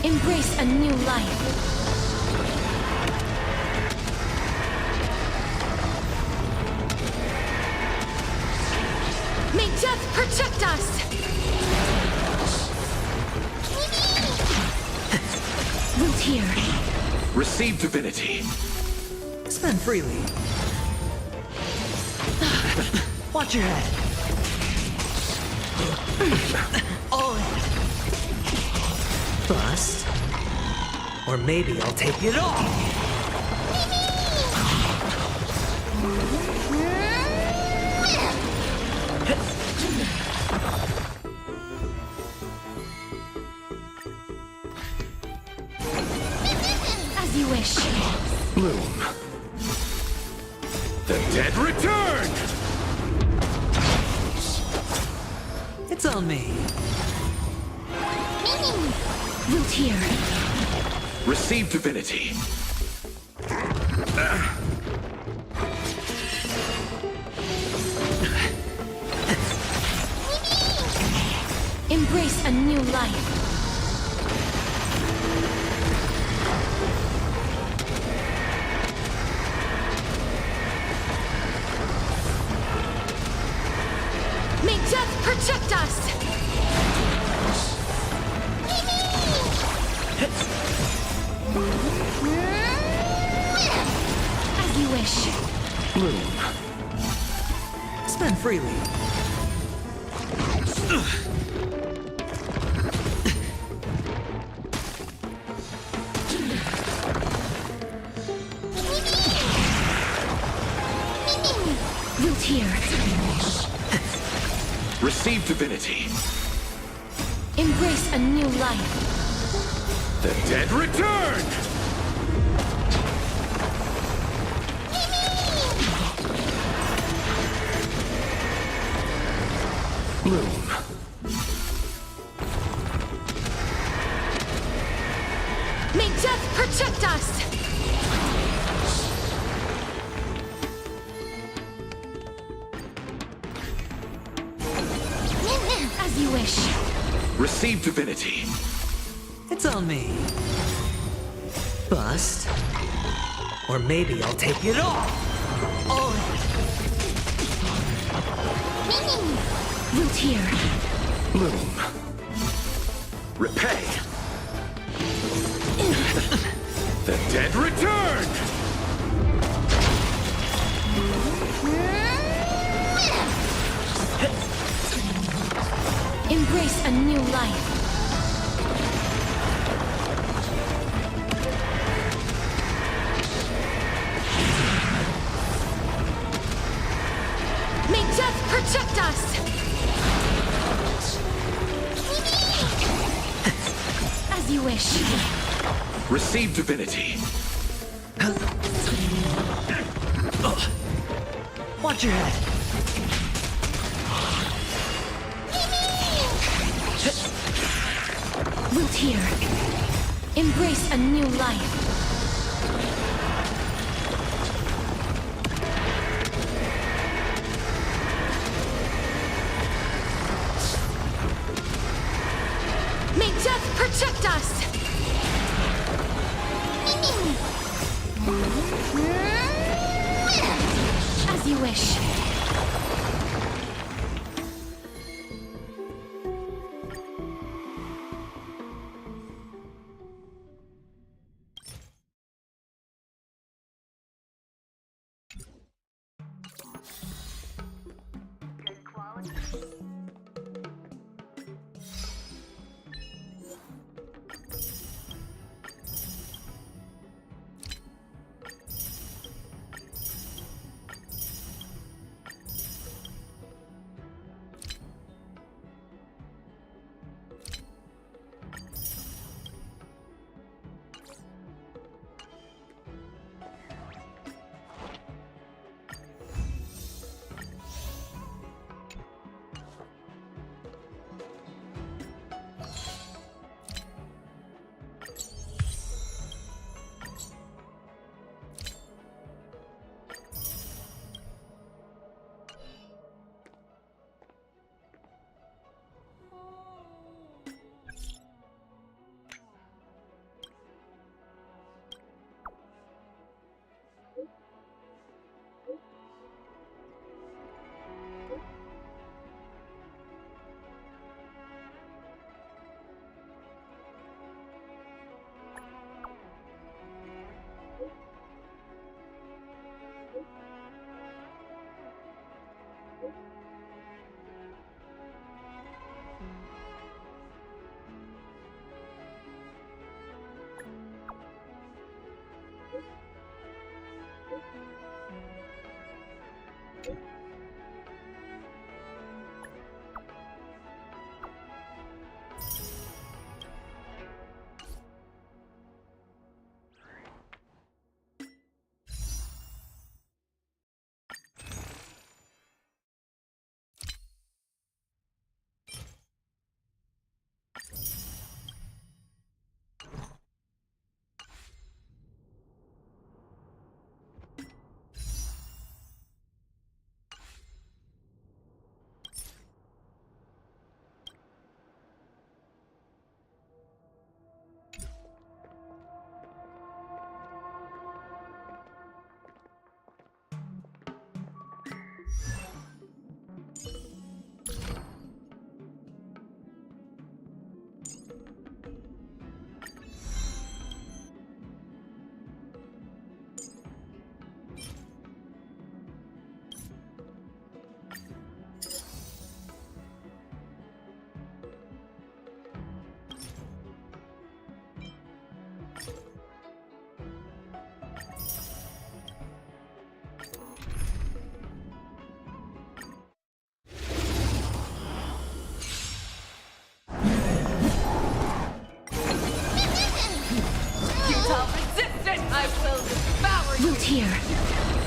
Embrace a new life. May death protect us! Root here. Receive divinity. Spend freely. Watch your head. All in. Bust. Or maybe I'll take it off. As you wish. Bloom. The dead return! It's on me. Root here. Receive divinity. Embrace a new life. May death protect us! As you wish. Bloom. Spend freely. Root here. Receive divinity. Embrace a new life. The dead return! Bloom. May death protect us! As you wish. Receive divinity. It's on me. Bust. Or maybe I'll take it all. All Root here. Bloom. Repay. The dead return! Embrace a new life. May death protect us! As you wish. Receive divinity. Watch your head. Root here. Embrace a new life. May death protect us! As you wish.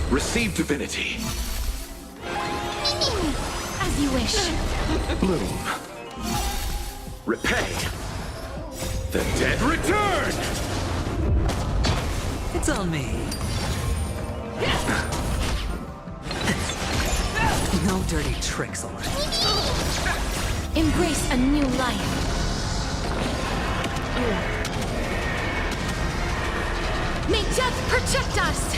Receive divinity. As you wish. Bloom. Repay. The dead return! It's on me. No dirty tricks, all right. Embrace a new life. May death protect us!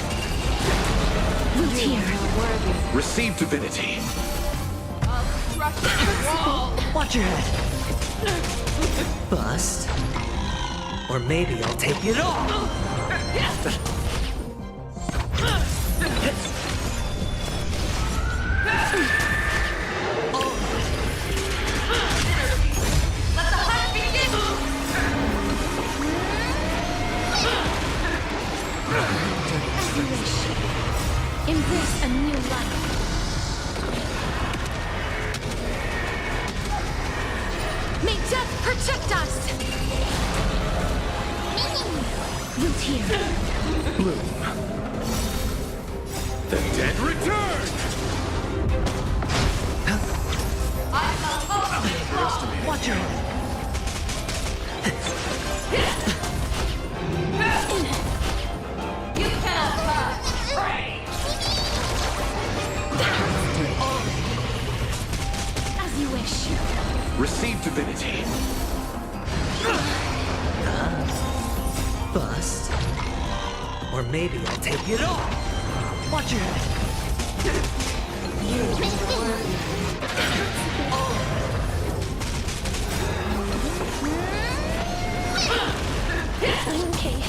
Root here. Receive divinity. Watch your head. Bust. Or maybe I'll take it all. Embrace a new life. May death protect us! Root here. Bloom. The dead return! Watch your head. You cannot pray. As you wish. Receive divinity. Bust. Or maybe I'll take it all. Watch your head. Okay.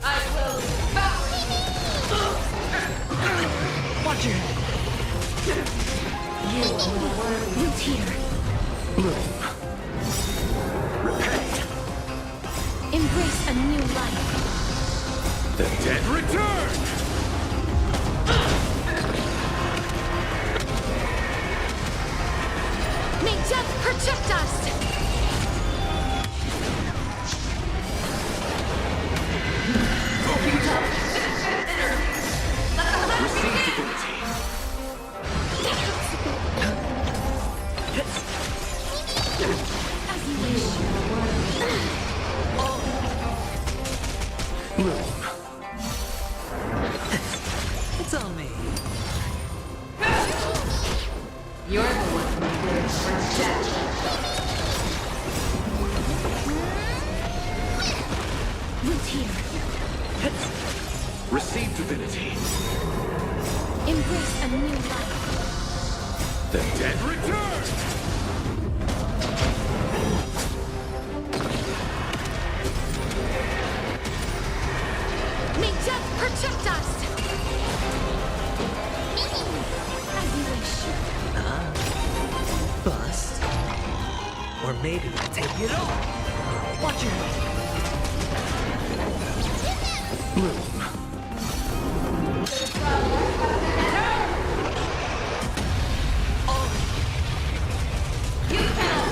I will devour Watch your head. you. Root here. Bloom. Repay. Embrace a new life. The dead return! May death protect us! Receive divinity. As you wish. Bloom. It's on me. You're the one who lives for death. Root here. Receive divinity. Embrace a new life. The dead return! May death protect us! As you wish. Bust. Or maybe I'll take it all. Watch your head. Bloom. You cannot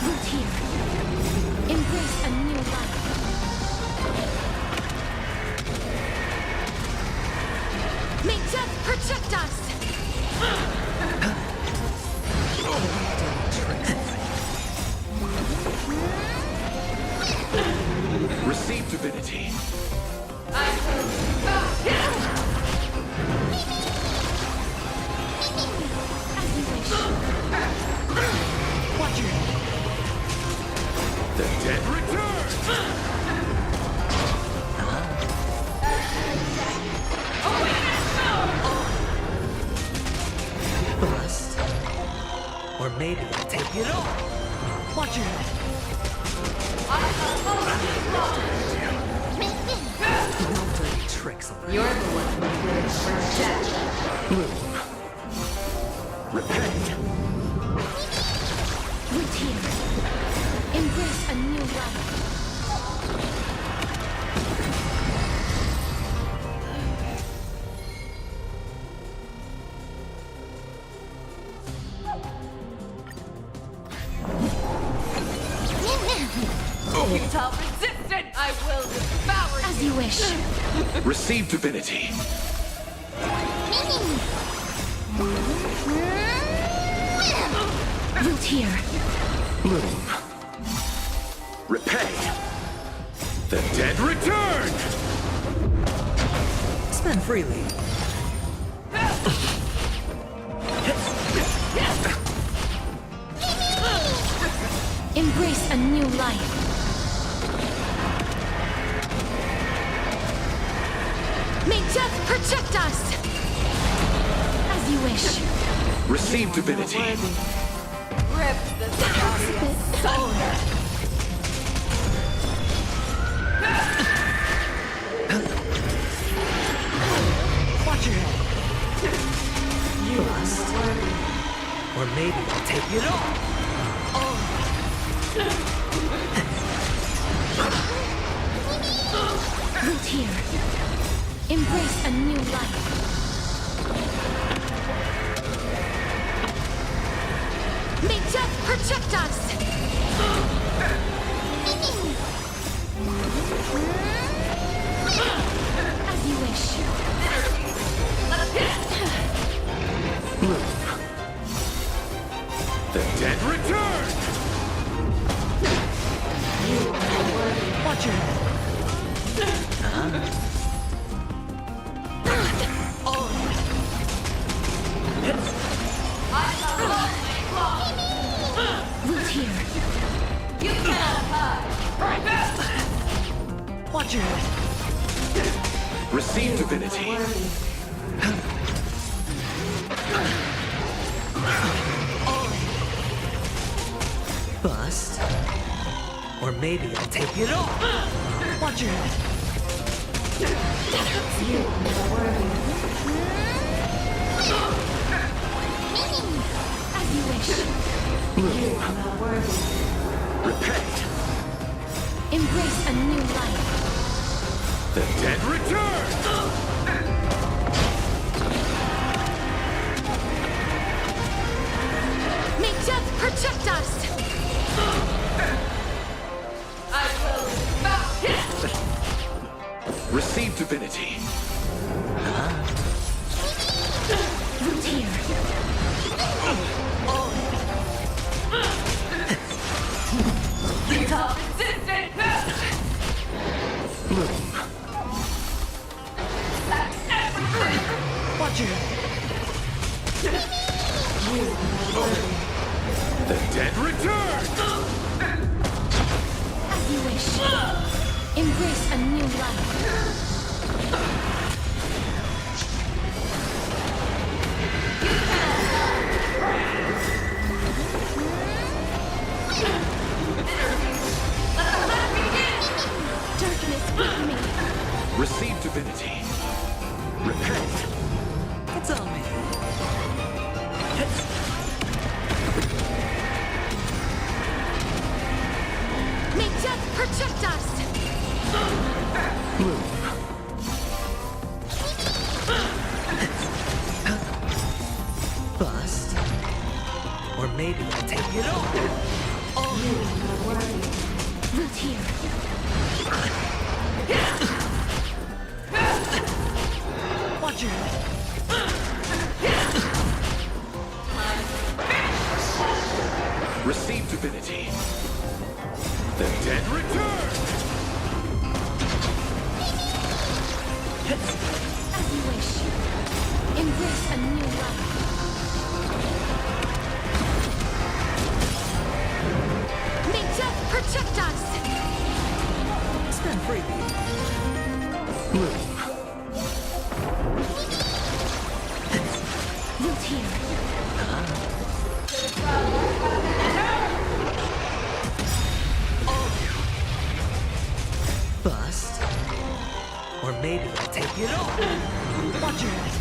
Root here. Embrace a new life. May death protect us! Receive divinity. I will devour As you wish. Watch your head. The dead return! Bust. Or maybe I'll take it all. Watch your head. No dirty tricks, all right. You're the one who lives for death. Bloom. Repay. Root here. Embrace a new life. Futile resistance! I will devour As you wish. Receive divinity. Root here. Bloom. Repay. The dead return! Spend freely. Embrace a new life. May death protect us! As you wish. Receive divinity. Rip the soul. Watch your head. You must. Or maybe I'll take it all. Root here. Embrace a new life. May death protect us! As you wish. The dead return! Watch your head. Root here. You cannot hide. Watch your head. Receive divinity. Bust. Or maybe I'll take it all. Watch your head. As you wish. Repay. Embrace a new life. The dead return! May death protect us! I will bow. Receive divinity. Root here. Stop resisting. Bloom. Watch your head. The dead return! As you wish. Embrace a new life. Darkness with me. Receive divinity. Repent. It's on me. May death protect us! Bloom. Bust. Or maybe I'll take it all. Root here. Watch your head. Receive divinity. The dead return! As you wish. Embrace a new life. May death protect us! Spend freely. Bloom. Root here. Bust. Or maybe I'll take it all. Watch your head.